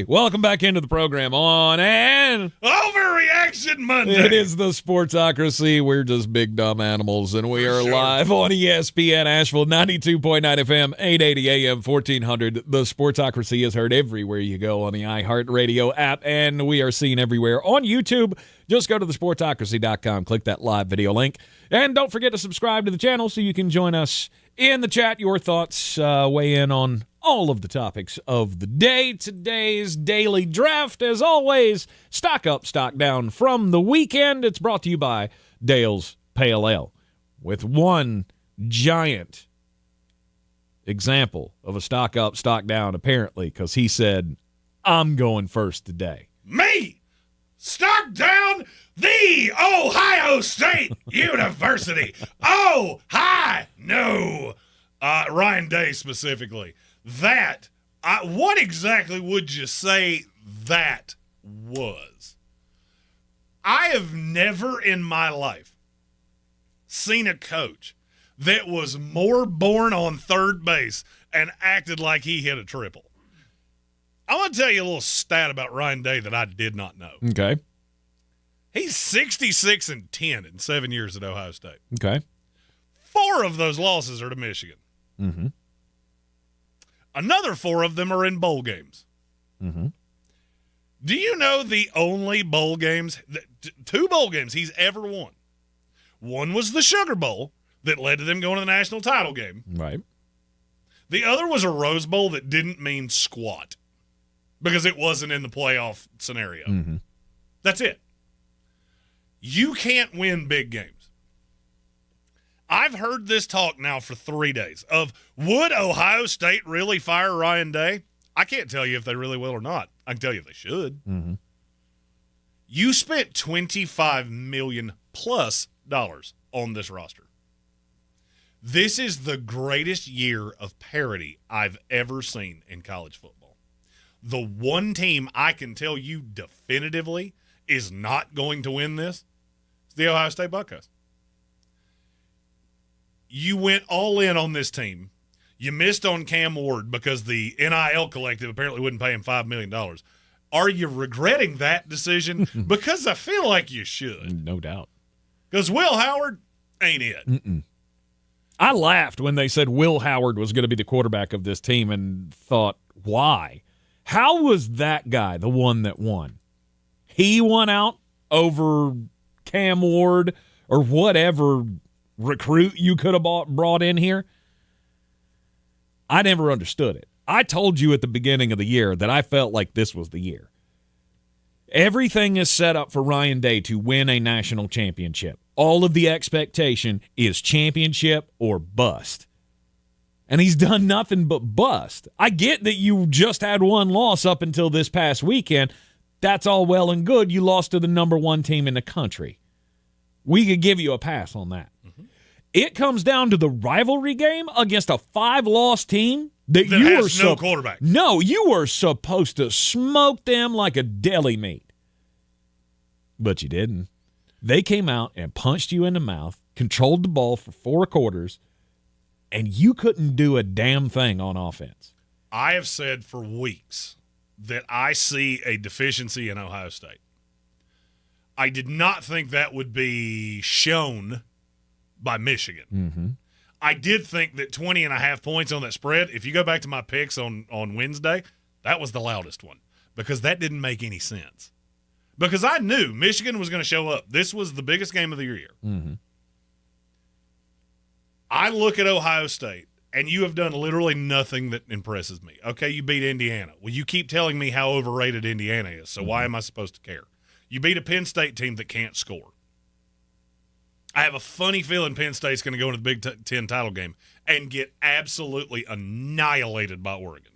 Speaker 7: Welcome back into the program on an
Speaker 3: Overreaction Monday.
Speaker 7: It is the Sportsocracy. We're just big dumb animals, and we are live on ESPN Asheville, 92.9 FM, 880 AM, 1400. The Sportsocracy is heard everywhere you go on the iHeartRadio app, and we are seen everywhere on YouTube. Just go to thesportsocracy.com, click that live video link, and don't forget to subscribe to the channel so you can join us in the chat. Your thoughts, weigh in on all of the topics of the day. Today's daily draft, as always, stock up, stock down from the weekend. It's brought to you by Dale's Pale Ale, with one giant example of a stock up, stock down, apparently, because he said, I'm going first today.
Speaker 3: Me! Stock down the Ohio State University. Oh, hi! No. Ryan Day specifically. What exactly would you say that was? I have never in my life seen a coach that was more born on third base and acted like he hit a triple. I want to tell you a little stat about Ryan Day that I did not know.
Speaker 7: Okay.
Speaker 3: He's 66-10 in 7 years at Ohio State.
Speaker 7: Okay.
Speaker 3: 4 of those losses are to Michigan.
Speaker 7: Mm-hmm.
Speaker 3: Another 4 of them are in bowl games.
Speaker 7: Mm-hmm.
Speaker 3: Do you know the only bowl games, 2 bowl games he's ever won? One was the Sugar Bowl that led to them going to the national title game.
Speaker 7: Right.
Speaker 3: The other was a Rose Bowl that didn't mean squat because it wasn't in the playoff scenario.
Speaker 7: Mm-hmm.
Speaker 3: That's it. You can't win big games. I've heard this talk now for 3 days of would Ohio State really fire Ryan Day? I can't tell you if they really will or not. I can tell you they should.
Speaker 7: Mm-hmm.
Speaker 3: You spent $25 million plus on this roster. This is the greatest year of parity I've ever seen in college football. The one team I can tell you definitively is not going to win this is the Ohio State Buckeyes. You went all in on this team. You missed on Cam Ward because the NIL collective apparently wouldn't pay him $5 million. Are you regretting that decision? Because I feel like you should.
Speaker 7: No doubt.
Speaker 3: Because Will Howard ain't it.
Speaker 7: Mm-mm. I laughed when they said Will Howard was going to be the quarterback of this team and thought, why? How was that guy the one that won? He won out over Cam Ward or whatever recruit you could have brought in here? I never understood it. I told you at the beginning of the year that I felt like this was the year. Everything is set up for Ryan Day to win a national championship. All of the expectation is championship or bust. And he's done nothing but bust. I get that you just had one loss up until this past weekend. That's all well and good. You lost to the number one team in the country. We could give you a pass on that. Mm-hmm. It comes down to the rivalry game against a 5-loss team that you
Speaker 3: has no quarterback.
Speaker 7: No, you were supposed to smoke them like a deli meat. But you didn't. They came out and punched you in the mouth, controlled the ball for 4 quarters, and you couldn't do a damn thing on offense.
Speaker 3: I have said for weeks that I see a deficiency in Ohio State. I did not think that would be shown by Michigan.
Speaker 7: Mm-hmm.
Speaker 3: I did think that 20.5 points on that spread, if you go back to my picks on Wednesday, that was the loudest one because that didn't make any sense. Because I knew Michigan was going to show up. This was the biggest game of the year.
Speaker 7: Mm-hmm.
Speaker 3: I look at Ohio State, and you have done literally nothing that impresses me. Okay, you beat Indiana. Well, you keep telling me how overrated Indiana is, so why am I supposed to care? You beat a Penn State team that can't score. I have a funny feeling Penn State's going to go into the Big Ten title game and get absolutely annihilated by Oregon.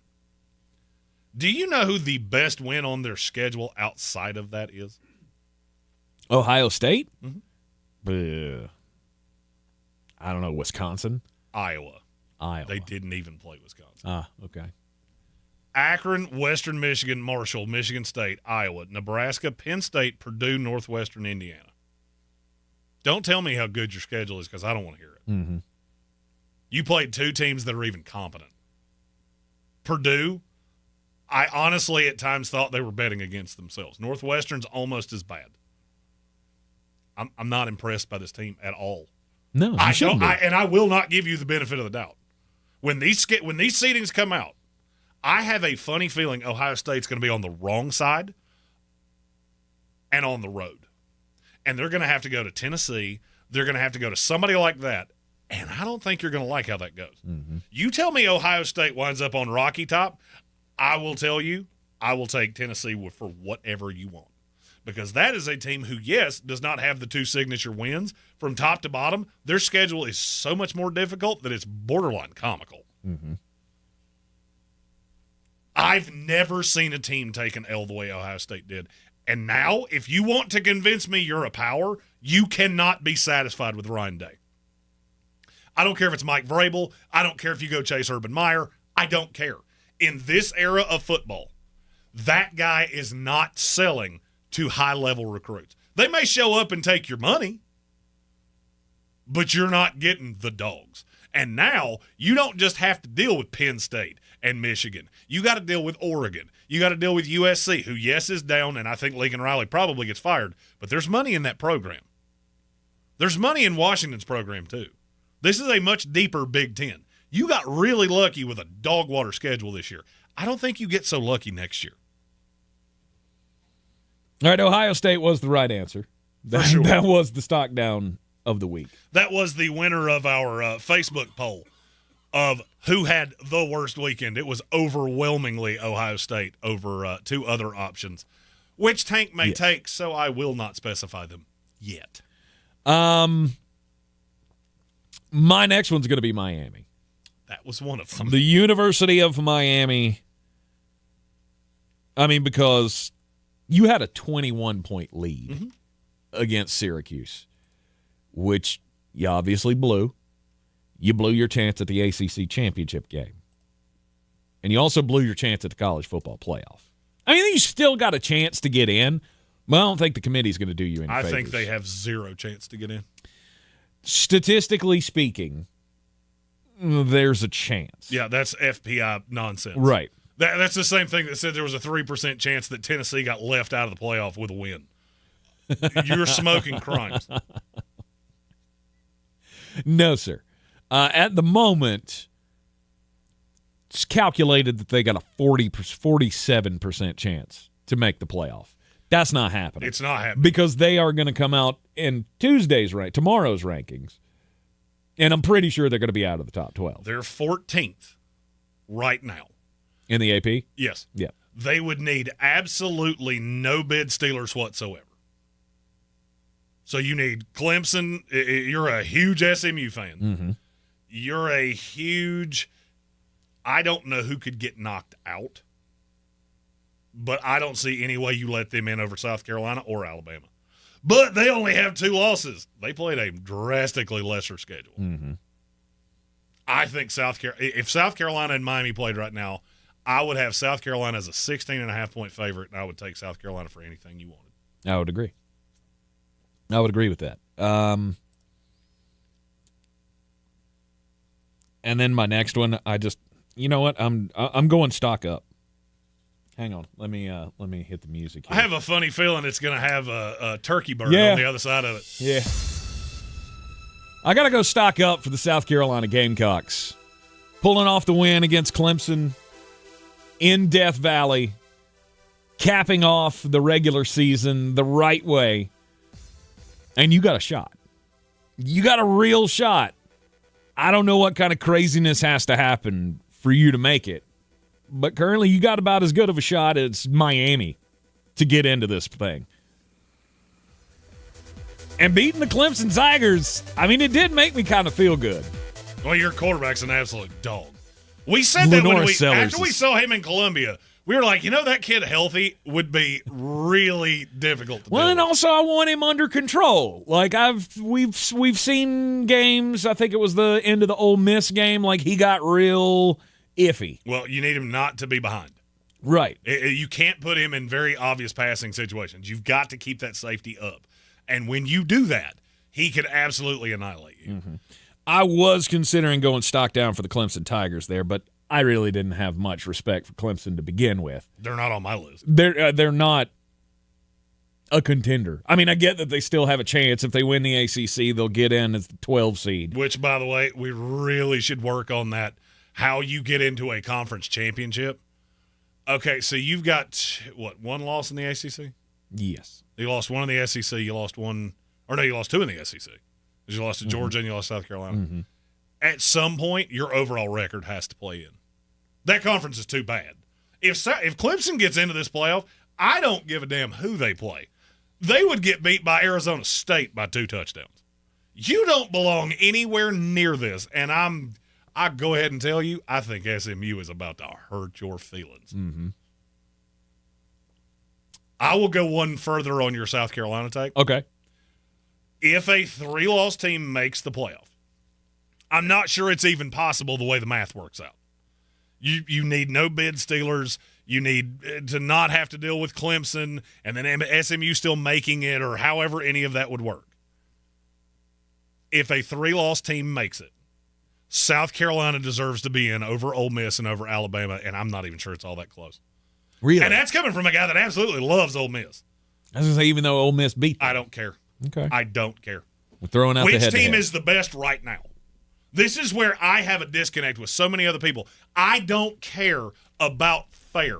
Speaker 3: Do you know who the best win on their schedule outside of that is?
Speaker 7: Ohio State?
Speaker 3: Mm-hmm.
Speaker 7: I don't know. Wisconsin?
Speaker 3: Iowa.
Speaker 7: Iowa.
Speaker 3: They didn't even play Wisconsin.
Speaker 7: Ah, okay.
Speaker 3: Akron, Western Michigan, Marshall, Michigan State, Iowa, Nebraska, Penn State, Purdue, Northwestern, Indiana. Don't tell me how good your schedule is because I don't want to hear it.
Speaker 7: Mm-hmm.
Speaker 3: You played 2 teams that are even competent. Purdue, I honestly at times thought they were betting against themselves. Northwestern's almost as bad. I'm not impressed by this team at all.
Speaker 7: No, you shouldn't be.
Speaker 3: And I will not give you the benefit of the doubt. When these seedings come out, I have a funny feeling Ohio State's going to be on the wrong side and on the road. And they're going to have to go to Tennessee. They're going to have to go to somebody like that. And I don't think you're going to like how that goes.
Speaker 7: Mm-hmm.
Speaker 3: You tell me Ohio State winds up on Rocky Top, I will tell you I will take Tennessee for whatever you want. Because that is a team who, yes, does not have the 2 signature wins. From top to bottom, their schedule is so much more difficult that it's borderline comical.
Speaker 7: Mm-hmm.
Speaker 3: I've never seen a team take an L the way Ohio State did. And now, if you want to convince me you're a power, you cannot be satisfied with Ryan Day. I don't care if it's Mike Vrabel. I don't care if you go chase Urban Meyer. I don't care. In this era of football, that guy is not selling to high-level recruits. They may show up and take your money, but you're not getting the dogs. And now you don't just have to deal with Penn State and Michigan. You got to deal with Oregon. You got to deal with USC, who, yes, is down, and I think Lincoln Riley probably gets fired, but there's money in that program. There's money in Washington's program, too. This is a much deeper Big Ten. You got really lucky with a dog water schedule this year. I don't think you get so lucky next year.
Speaker 7: All right, Ohio State was the right answer. That was the stock down of the week.
Speaker 3: That was the winner of our Facebook poll of who had the worst weekend. It was overwhelmingly Ohio State over 2 other options, which Tank may take, so I will not specify them yet.
Speaker 7: My next one's going to be Miami.
Speaker 3: That was one of them.
Speaker 7: The University of Miami I mean, because you had a 21-point lead against Syracuse, which you obviously blew. You blew your chance at the ACC championship game. And you also blew your chance at the college football playoff. I mean, you still got a chance to get in, but I don't think the committee's going to do you any favors.
Speaker 3: I think they have zero chance to get in.
Speaker 7: Statistically speaking, there's a chance.
Speaker 3: Yeah, that's FPI nonsense.
Speaker 7: Right.
Speaker 3: That's the same thing that said there was a 3% chance that Tennessee got left out of the playoff with a win. You're smoking crimes.
Speaker 7: No, sir. At the moment, it's calculated that they got a 47% chance to make the playoff. That's not happening.
Speaker 3: It's not happening.
Speaker 7: Because they are going to come out in tomorrow's rankings, and I'm pretty sure they're going to be out of the top 12.
Speaker 3: They're 14th right now.
Speaker 7: In the AP?
Speaker 3: Yes.
Speaker 7: Yeah.
Speaker 3: They would need absolutely no bid Steelers whatsoever. So you need Clemson. You're a huge SMU fan.
Speaker 7: Mm-hmm.
Speaker 3: You're a huge – I don't know who could get knocked out, but I don't see any way you let them in over South Carolina or Alabama. But they only have 2 losses. They played a drastically lesser schedule.
Speaker 7: Mm-hmm.
Speaker 3: I think if South Carolina and Miami played right now, I would have South Carolina as a 16.5-point favorite, and I would take South Carolina for anything you wanted.
Speaker 7: I would agree. I would agree with that. And then my next one, you know what? I'm going stock up. Hang on, let me hit the music here.
Speaker 3: I have a funny feeling it's going to have a turkey bird on the other side of it.
Speaker 7: Yeah. I got to go stock up for the South Carolina Gamecocks. Pulling off the win against Clemson in Death Valley, capping off the regular season the right way. And you got a shot. You got a real shot. I don't know what kind of craziness has to happen for you to make it. But currently you got about as good of a shot as Miami to get into this thing. And beating the Clemson Tigers, I mean, it did make me kind of feel good.
Speaker 3: Well, your quarterback's an absolute dog. We said that after we saw him in Columbia. We were like, that kid healthy would be really difficult to do.
Speaker 7: Well, and also I want him under control. Like we've seen games. I think it was the end of the Ole Miss game. Like he got real iffy.
Speaker 3: Well, you need him not to be behind.
Speaker 7: Right.
Speaker 3: You can't put him in very obvious passing situations. You've got to keep that safety up. And when you do that, he could absolutely annihilate you.
Speaker 7: Mm-hmm. I was considering going stock down for the Clemson Tigers there, but I really didn't have much respect for Clemson to begin with.
Speaker 3: They're not on my list.
Speaker 7: They're not a contender. I mean, I get that they still have a chance. If they win the ACC, they'll get in as the 12 seed.
Speaker 3: Which, by the way, we really should work on that, how you get into a conference championship. Okay, so you've got, one loss in the ACC?
Speaker 7: Yes.
Speaker 3: You lost one in the SEC. You lost one – or no, you lost 2 in the SEC. Because you lost to Georgia and you lost to South Carolina.
Speaker 7: Mm-hmm.
Speaker 3: At some point, your overall record has to play in. That conference is too bad. If Clemson gets into this playoff, I don't give a damn who they play. They would get beat by Arizona State by 2 touchdowns. You don't belong anywhere near this, and I go ahead and tell you, I think SMU is about to hurt your feelings.
Speaker 7: Mm-hmm.
Speaker 3: I will go one further on your South Carolina take.
Speaker 7: Okay.
Speaker 3: If a 3-loss team makes the playoff, I'm not sure it's even possible the way the math works out. You need no bid Steelers. You need to not have to deal with Clemson and then SMU still making it or however any of that would work. If a 3-loss team makes it, South Carolina deserves to be in over Ole Miss and over Alabama, and I'm not even sure it's all that close.
Speaker 7: Really?
Speaker 3: And that's coming from a guy that absolutely loves Ole Miss.
Speaker 7: I was going to say, even though Ole Miss beat them.
Speaker 3: I don't care.
Speaker 7: Okay.
Speaker 3: I don't care.
Speaker 7: We're throwing out
Speaker 3: Which
Speaker 7: the head-to-head.
Speaker 3: team is the best right now? This is where I have a disconnect with so many other people. I don't care about fair.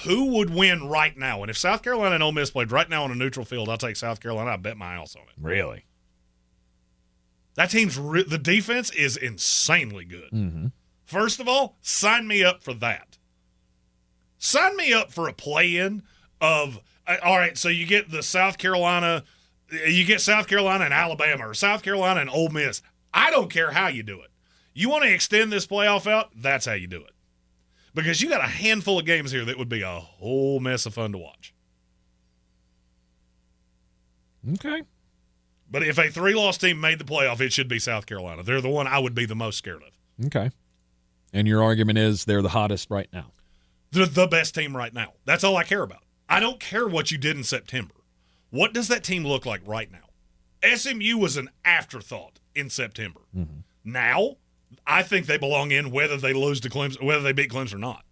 Speaker 3: Who would win right now? And if South Carolina and Ole Miss played right now on a neutral field, I'll take South Carolina. I bet my house on it.
Speaker 7: Really?
Speaker 3: That team's the defense is insanely good.
Speaker 7: Mm-hmm.
Speaker 3: First of all, sign me up for that. Sign me up for a play-in of, all right, so you get South Carolina and Alabama or South Carolina and Ole Miss. I don't care how you do it. You want to extend this playoff out? That's how you do it. Because you got a handful of games here that would be a whole mess of fun to watch.
Speaker 7: Okay.
Speaker 3: But if a 3-loss team made the playoff, it should be South Carolina. They're the one I would be the most scared of.
Speaker 7: Okay. And your argument is they're the hottest right now.
Speaker 3: They're the best team right now. That's all I care about. I don't care what you did in September. What does that team look like right now? SMU was an afterthought in September.
Speaker 7: Mm-hmm.
Speaker 3: Now, I think they belong in whether they lose to Clemson, whether they beat Clemson or not.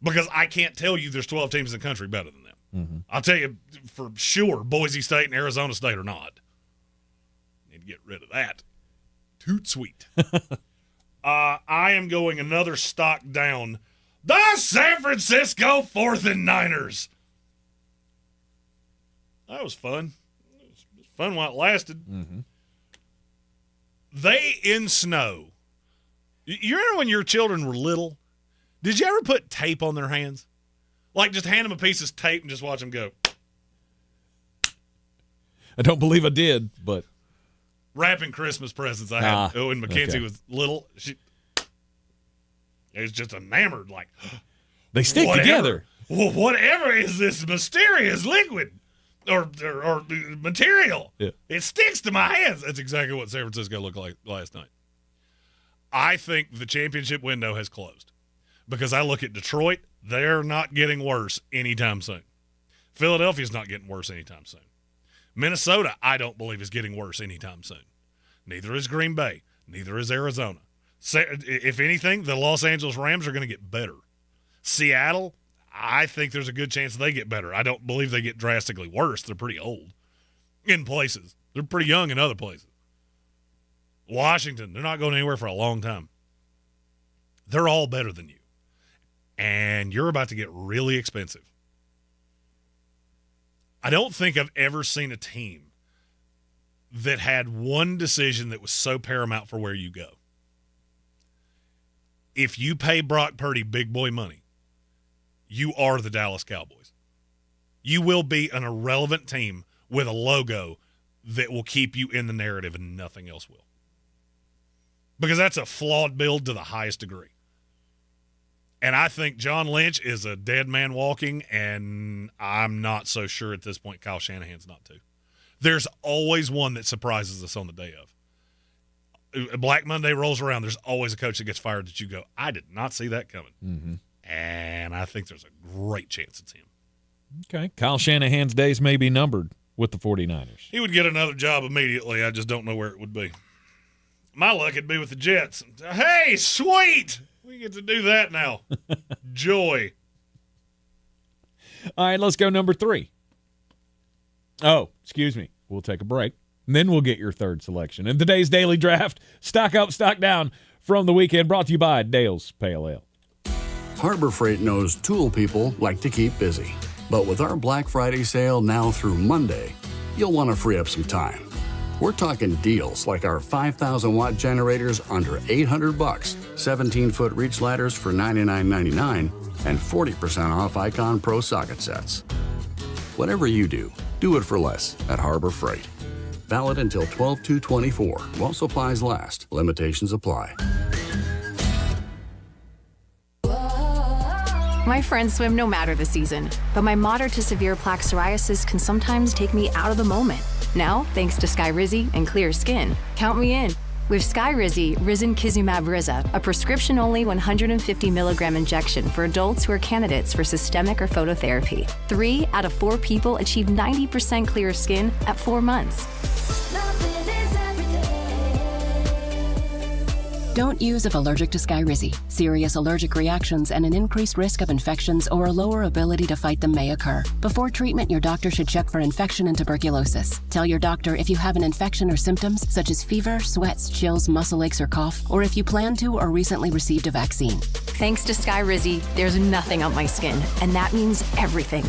Speaker 3: Because I can't tell you there's 12 teams in the country better than them.
Speaker 7: Mm-hmm.
Speaker 3: I'll tell you for sure Boise State and Arizona State are not. Need to get rid of that. Toot sweet. I am going another stock down. The San Francisco 4th and Niners. That was fun. It was fun while it lasted.
Speaker 7: Mm-hmm.
Speaker 3: They in snow. You remember when your children were little? Did you ever put tape on their hands? Like just hand them a piece of tape and just watch them go.
Speaker 7: I don't believe I did, but.
Speaker 3: Wrapping Christmas presents I had when Mackenzie
Speaker 7: okay.
Speaker 3: was little. It was just enamored, like.
Speaker 7: They stick together.
Speaker 3: Well, whatever is this mysterious liquid or material?
Speaker 7: Yeah.
Speaker 3: It sticks to my hands. That's exactly what San Francisco looked like last night. I think the championship window has closed because I look at Detroit. They're not getting worse anytime soon. Philadelphia's not getting worse anytime soon. Minnesota, I don't believe, is getting worse anytime soon. Neither is Green Bay. Neither is Arizona. If anything, the Los Angeles Rams are going to get better. Seattle, I think there's a good chance they get better. I don't believe they get drastically worse. They're pretty old in places. They're pretty young in other places. Washington, they're not going anywhere for a long time. They're all better than you. And you're about to get really expensive. I don't think I've ever seen a team that had one decision that was so paramount for where you go. If you pay Brock Purdy big boy money, you are the Dallas Cowboys. You will be an irrelevant team with a logo that will keep you in the narrative and nothing else will. Because that's a flawed build to the highest degree. And I think John Lynch is a dead man walking, and I'm not so sure at this point Kyle Shanahan's not too. There's always one that surprises us on the day of. Black Monday rolls around, there's always a coach that gets fired that you go, I did not see that coming.
Speaker 7: Mm-hmm.
Speaker 3: And I think there's a great chance it's him.
Speaker 7: Okay. Kyle Shanahan's days may be numbered with the 49ers.
Speaker 3: He would get another job immediately. I just don't know where it would be. My luck would be with the Jets. Hey, sweet! We get to do that now. Joy.
Speaker 7: All right, let's go number 3. Oh, excuse me. We'll take a break. And then we'll get your third selection. In today's daily draft, stock up, stock down from the weekend, brought to you by Dale's Pale Ale.
Speaker 25: Harbor Freight knows tool people like to keep busy. But with our Black Friday sale now through Monday, you'll want to free up some time. We're talking deals like our 5,000-watt generators under $800, 17-foot reach ladders for $99.99, and 40% off Icon Pro socket sets. Whatever you do it for less at Harbor Freight. Valid until 12/2/24 while supplies last. Limitations apply.
Speaker 8: My friends swim no matter the season, but my moderate to severe plaque psoriasis can sometimes take me out of the moment. Now, thanks to Skyrizi and clear skin, count me in. With Skyrizi, Risankizumab Riza, a prescription-only 150 milligram injection for adults who are candidates for systemic or phototherapy. 3 out of 4 people achieve 90% clear skin at 4 months.
Speaker 13: Don't use if allergic to Skyrizi. Serious allergic reactions and an increased risk of infections or a lower ability to fight them may occur. Before treatment, your doctor should check for infection and tuberculosis. Tell your doctor if you have an infection or symptoms such as fever, sweats, chills, muscle aches, or cough, or if you plan to or recently received a vaccine.
Speaker 8: Thanks to Skyrizi, there's nothing on my skin, and that means everything.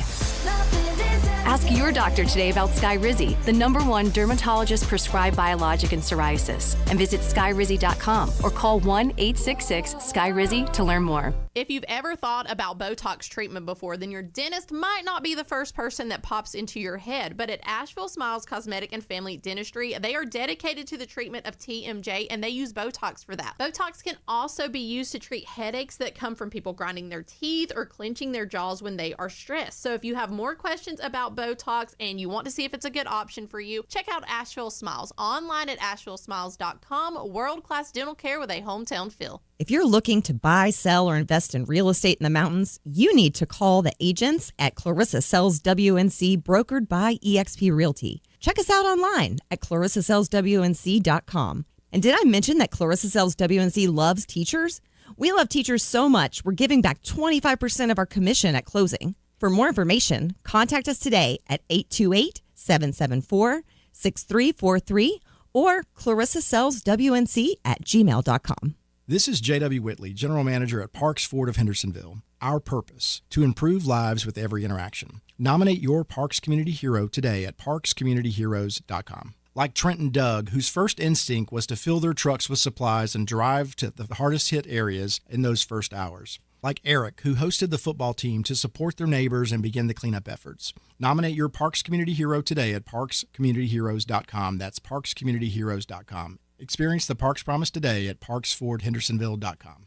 Speaker 8: Ask your doctor today about Skyrizi, the #1 dermatologist-prescribed biologic in psoriasis, and visit skyrizi.com or call 1-866-SKYRIZI to learn more.
Speaker 9: If you've ever thought about Botox treatment before, then your dentist might not be the first person that pops into your head. But at Asheville Smiles Cosmetic and Family Dentistry, they are dedicated to the treatment of TMJ, and they use Botox for that. Botox can also be used to treat headaches that come from people grinding their teeth or clenching their jaws when they are stressed. So if you have more questions about Botox and you want to see if it's a good option for you, check out Asheville Smiles online at AshevilleSmiles.com. World-class dental care with a hometown feel.
Speaker 20: If you're looking to buy, sell, or invest in real estate in the mountains, you need to call the agents at Clarissa Sells WNC, brokered by eXp Realty. Check us out online at ClarissaSellsWNC.com. And did I mention that Clarissa Sells WNC loves teachers? We love teachers so much, we're giving back 25% of our commission at closing. For more information, contact us today at 828-774-6343 or ClarissaSellsWNC@gmail.com.
Speaker 10: This is J.W. Whitley, General Manager at Parks Ford of Hendersonville. Our purpose, to improve lives with every interaction. Nominate your Parks Community Hero today at parkscommunityheroes.com. Like Trent and Doug, whose first instinct was to fill their trucks with supplies and drive to the hardest hit areas in those first hours. Like Eric, who hosted the football team to support their neighbors and begin the cleanup efforts. Nominate your Parks Community Hero today at parkscommunityheroes.com. That's parkscommunityheroes.com. Experience the Parks Promise today at parksfordhendersonville.com.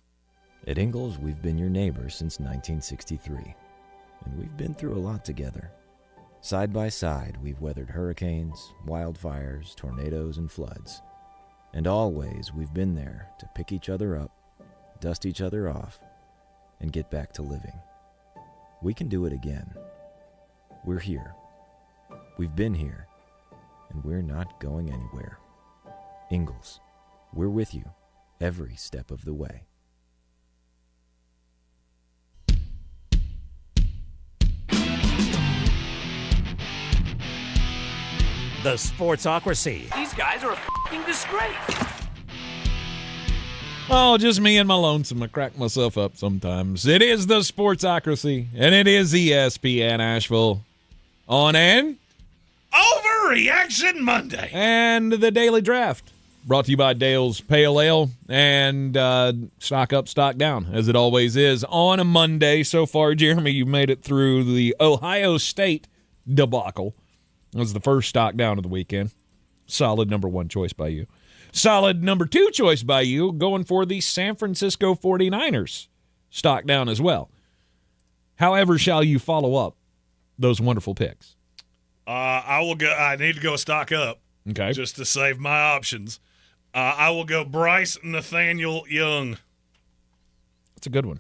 Speaker 14: At Ingalls, we've been your neighbors since 1963, and we've been through a lot together. Side by side, we've weathered hurricanes, wildfires, tornadoes, and floods. And always, we've been there to pick each other up, dust each other off, and get back to living. We can do it again. We're here. We've been here, and we're not going anywhere. Ingalls, we're with you every step of the way.
Speaker 2: The Sportsocracy.
Speaker 15: These guys are a f***ing disgrace.
Speaker 7: Oh, just me and my lonesome. I crack myself up sometimes. It is the Sportsocracy, and it is ESPN Asheville on an
Speaker 3: Overreaction Monday.
Speaker 7: And the Daily Draft, brought to you by Dale's Pale Ale and Stock Up, Stock Down, as it always is on a Monday. So far, Jeremy, you made it through the Ohio State debacle. It was the first stock down of the weekend. Solid number one choice by you. Solid number two choice by you, going for the San Francisco 49ers. Stock down as well. However shall you follow up those wonderful picks?
Speaker 3: I will go. I need to go stock up.
Speaker 7: Okay.
Speaker 3: Just to save my options. I will go Bryce Nathaniel Young.
Speaker 7: That's a good one.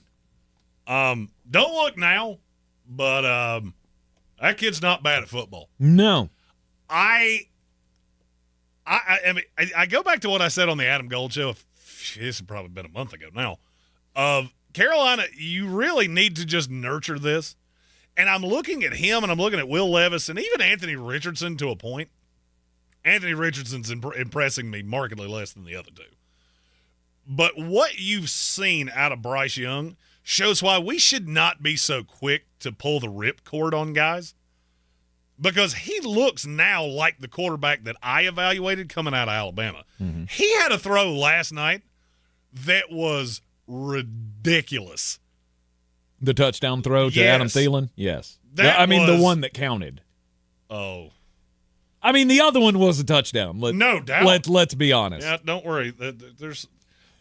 Speaker 3: Don't look now, but that kid's not bad at football.
Speaker 7: No.
Speaker 3: I mean, I go back to what I said on the Adam Gold show. This has probably been a month ago now. Of Carolina, you really need to just nurture this. And I'm looking at him, and I'm looking at Will Levis, and even Anthony Richardson to a point. Anthony Richardson's impressing me markedly less than the other two. But what you've seen out of Bryce Young shows why we should not be so quick to pull the ripcord on guys. Because he looks now like the quarterback that I evaluated coming out of Alabama.
Speaker 7: Mm-hmm.
Speaker 3: He had a throw last night that was ridiculous.
Speaker 7: The touchdown throw to Adam Thielen? Yes. The one that counted.
Speaker 3: Oh.
Speaker 7: I mean, the other one was a touchdown.
Speaker 3: No doubt.
Speaker 7: Let's be honest.
Speaker 3: Yeah, don't worry.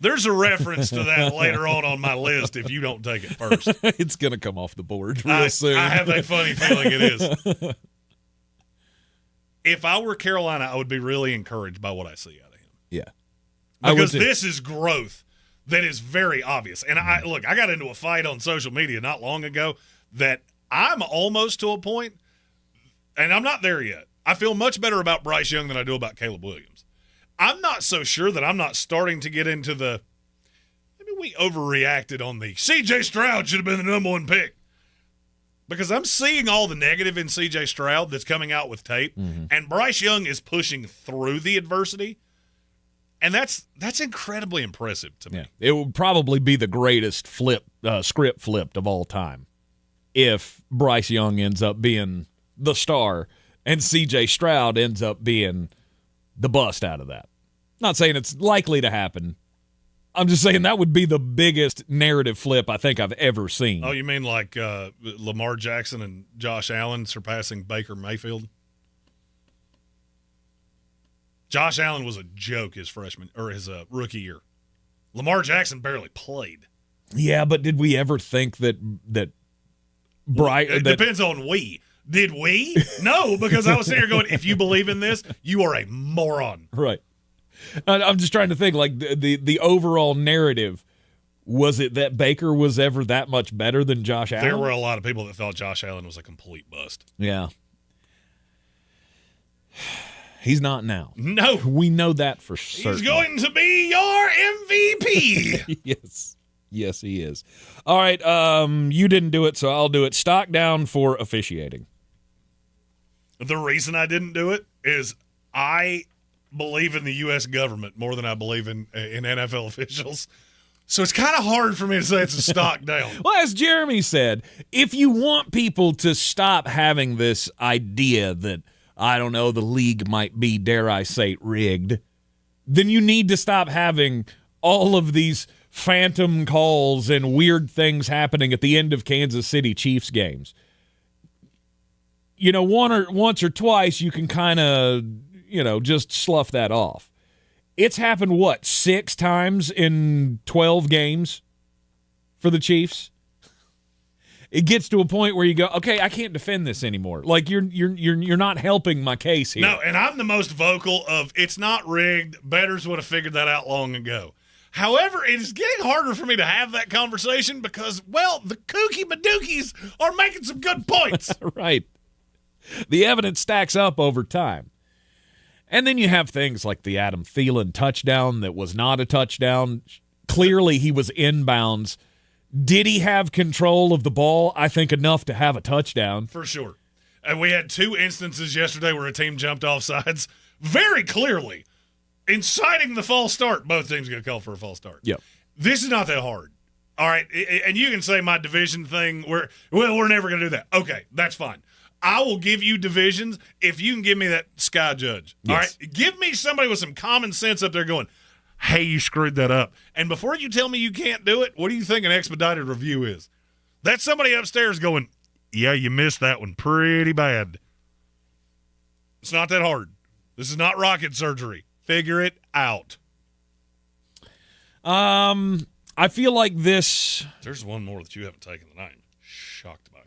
Speaker 3: There's a reference to that later on my list if you don't take it first.
Speaker 7: It's going to come off the board real soon.
Speaker 3: I have a funny feeling it is. If I were Carolina, I would be really encouraged by what I see out of him.
Speaker 7: Yeah.
Speaker 3: Because this is growth that is very obvious. And I got into a fight on social media not long ago that I'm almost to a point, and I'm not there yet. I feel much better about Bryce Young than I do about Caleb Williams. I'm not so sure that I'm not starting to get into maybe we overreacted on the C.J. Stroud should have been the number one pick. Because I'm seeing all the negative in C.J. Stroud that's coming out with tape, and Bryce Young is pushing through the adversity, and that's incredibly impressive to me.
Speaker 7: Yeah. It would probably be the greatest script flipped of all time if Bryce Young ends up being the star and C.J. Stroud ends up being the bust out of that. Not saying it's likely to happen, I'm just saying that would be the biggest narrative flip I think I've ever seen.
Speaker 3: Oh, you mean like Lamar Jackson and Josh Allen surpassing Baker Mayfield? Josh Allen was a joke his rookie year. Lamar Jackson barely played.
Speaker 7: Yeah, but did we ever think that
Speaker 3: It depends on we. Did we? No, because I was sitting here going, if you believe in this, you are a moron.
Speaker 7: Right. I'm just trying to think, like, the overall narrative, was it that Baker was ever that much better than Josh Allen?
Speaker 3: There were a lot of people that thought Josh Allen was a complete bust.
Speaker 7: Yeah. He's not now.
Speaker 3: No.
Speaker 7: We know that for certain.
Speaker 3: He's going to be your MVP.
Speaker 7: Yes. Yes, he is. All right, you didn't do it, so I'll do it. Stock down for officiating.
Speaker 3: The reason I didn't do it is I believe in the U.S. government more than I believe in NFL officials. So it's kind of hard for me to say it's a stock down.
Speaker 7: Well, as Jeremy said, if you want people to stop having this idea that, I don't know, the league might be, dare I say, rigged, then you need to stop having all of these phantom calls and weird things happening at the end of Kansas City Chiefs games. You know, once or twice you can kind of, just slough that off. It's happened, 6 times in 12 games for the Chiefs? It gets to a point where you go, okay, I can't defend this anymore. Like, you're not helping my case here.
Speaker 3: No, and I'm the most vocal of it's not rigged. Bettors would have figured that out long ago. However, it is getting harder for me to have that conversation because, well, the kooky Madookies are making some good points.
Speaker 7: Right. The evidence stacks up over time. And then you have things like the Adam Thielen touchdown that was not a touchdown. Clearly, he was inbounds. Did he have control of the ball? I think enough to have a touchdown.
Speaker 3: For sure. And we had 2 instances yesterday where a team jumped off sides very clearly, inciting the false start. Both teams going to call for a false start.
Speaker 7: Yep.
Speaker 3: This is not that hard. All right. And you can say my division thing, we're never going to do that. Okay, that's fine. I will give you divisions if you can give me that sky judge. All
Speaker 7: Yes.
Speaker 3: right? Give me somebody with some common sense up there going, hey, you screwed that up. And before you tell me you can't do it, what do you think an expedited review is? That's somebody upstairs going, yeah, you missed that one pretty bad. It's not that hard. This is not rocket surgery. Figure it out.
Speaker 7: I feel like this.
Speaker 3: There's one more that you haven't taken that I'm shocked by.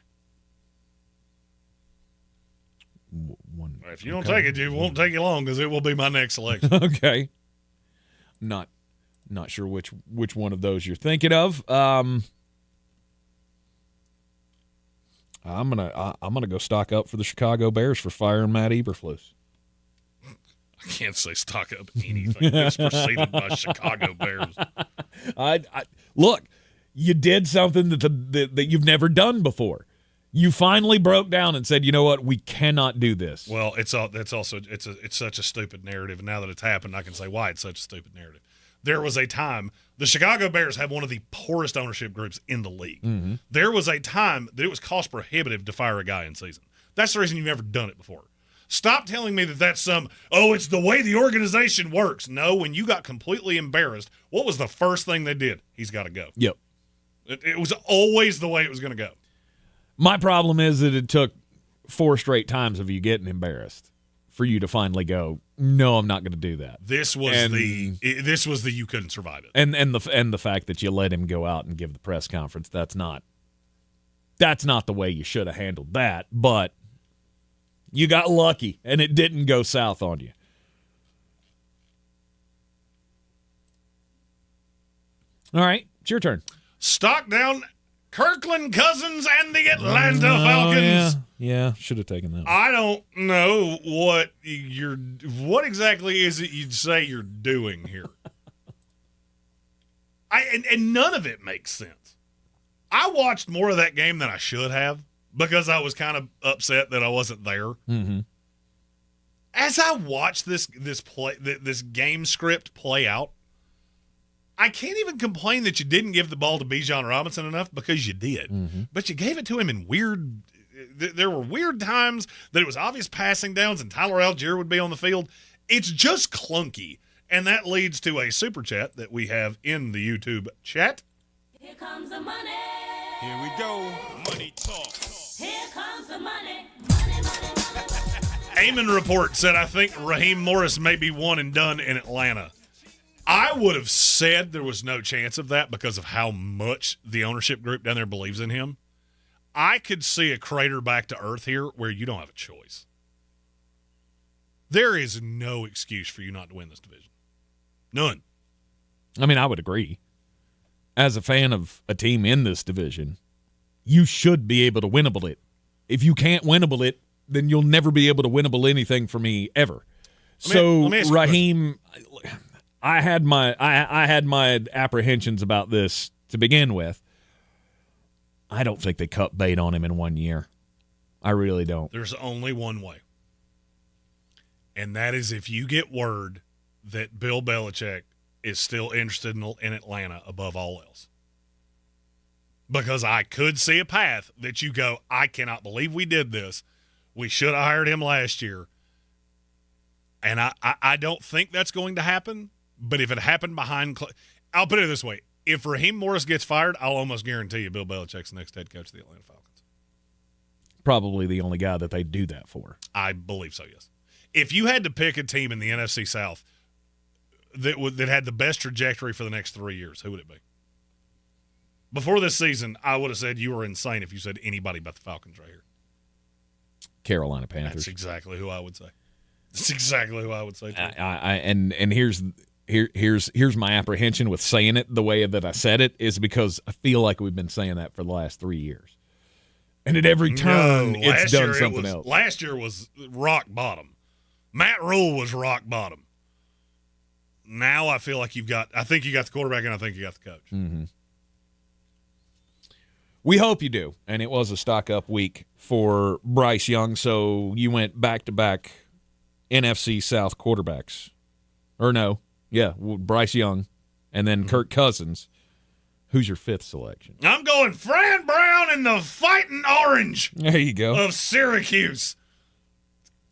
Speaker 7: One.
Speaker 3: If you don't take it, it won't take you long because it will be my next selection.
Speaker 7: Okay. Not sure which one of those you're thinking of. I'm gonna go stock up for the Chicago Bears for firing Matt Eberflus.
Speaker 3: I can't say stock up anything that's preceded by Chicago Bears.
Speaker 7: I look, you did something that you've never done before. You finally broke down and said, you know what, we cannot do this.
Speaker 3: Well, it's such a stupid narrative. And now that it's happened, I can say why it's such a stupid narrative. There was a time the Chicago Bears have one of the poorest ownership groups in the league.
Speaker 7: Mm-hmm.
Speaker 3: There was a time that it was cost prohibitive to fire a guy in season. That's the reason you've never done it before. Stop telling me that that's it's the way the organization works. No, when you got completely embarrassed, what was the first thing they did? He's got to go.
Speaker 7: Yep.
Speaker 3: It was always the way it was going to go.
Speaker 7: My problem is that it took 4 straight times of you getting embarrassed for you to finally go, no, I'm not going to do that.
Speaker 3: This was the you couldn't survive it.
Speaker 7: And the fact that you let him go out and give the press conference, that's not the way you should have handled that, but you got lucky and it didn't go south on you. All right, it's your turn.
Speaker 3: Stock down Kirkland Cousins and the Atlanta Falcons.
Speaker 7: Yeah, should have taken that one.
Speaker 3: I don't know what exactly is it you'd say you're doing here. And none of it makes sense. I watched more of that game than I should have because I was kind of upset that I wasn't there.
Speaker 7: Mm-hmm.
Speaker 3: As I watched this game script play out, I can't even complain that you didn't give the ball to Bijan Robinson enough because you did.
Speaker 7: Mm-hmm.
Speaker 3: But you gave it to him in weird – there were weird times that it was obvious passing downs and Tyler Algier would be on the field. It's just clunky. And that leads to a super chat that we have in the YouTube chat.
Speaker 12: Here comes the money.
Speaker 17: Here we go. Money talk.
Speaker 12: Here comes the money.
Speaker 3: Eamon Report said, I think Raheem Morris may be one and done in Atlanta. I would have said there was no chance of that because of how much the ownership group down there believes in him. I could see a crater back to earth here where you don't have a choice. There is no excuse for you not to win this division. None.
Speaker 7: I mean, I would agree. As a fan of a team in this division, you should be able to winnable it. If you can't winnable it, then you'll never be able to winnable anything for me ever. So Raheem, I had my apprehensions about this to begin with. I don't think they cut bait on him in 1 year. I really don't.
Speaker 3: There's only one way. And that is if you get word that Bill Belichick is still interested in Atlanta above all else. Because I could see a path that you go, I cannot believe we did this. We should have hired him last year. And I don't think that's going to happen. But if it happened behind – I'll put it this way. If Raheem Morris gets fired, I'll almost guarantee you Bill Belichick's the next head coach of the Atlanta Falcons.
Speaker 7: Probably the only guy that they do that for.
Speaker 3: I believe so, yes. If you had to pick a team in the NFC South that had the best trajectory for the next 3 years, who would it be? Before this season, I would have said you were insane if you said anybody but the Falcons right here.
Speaker 7: Carolina Panthers.
Speaker 3: That's exactly who I would say. That's exactly who I would say.
Speaker 7: And here's my apprehension with saying it the way that I said it is because I feel like we've been saying that for the last 3 years. And at every turn, it's done something else.
Speaker 3: Last year was rock bottom. Matt Rule was rock bottom. Now I feel like I think you got the quarterback and I think you got the coach.
Speaker 7: Mm-hmm. We hope you do. And it was a stock-up week for Bryce Young, so you went back-to-back NFC South quarterbacks. Or no, yeah, Bryce Young and then Kirk Cousins. Who's your fifth selection?
Speaker 3: I'm going Fran Brown in the Fighting Orange.
Speaker 7: There you go.
Speaker 3: Of Syracuse.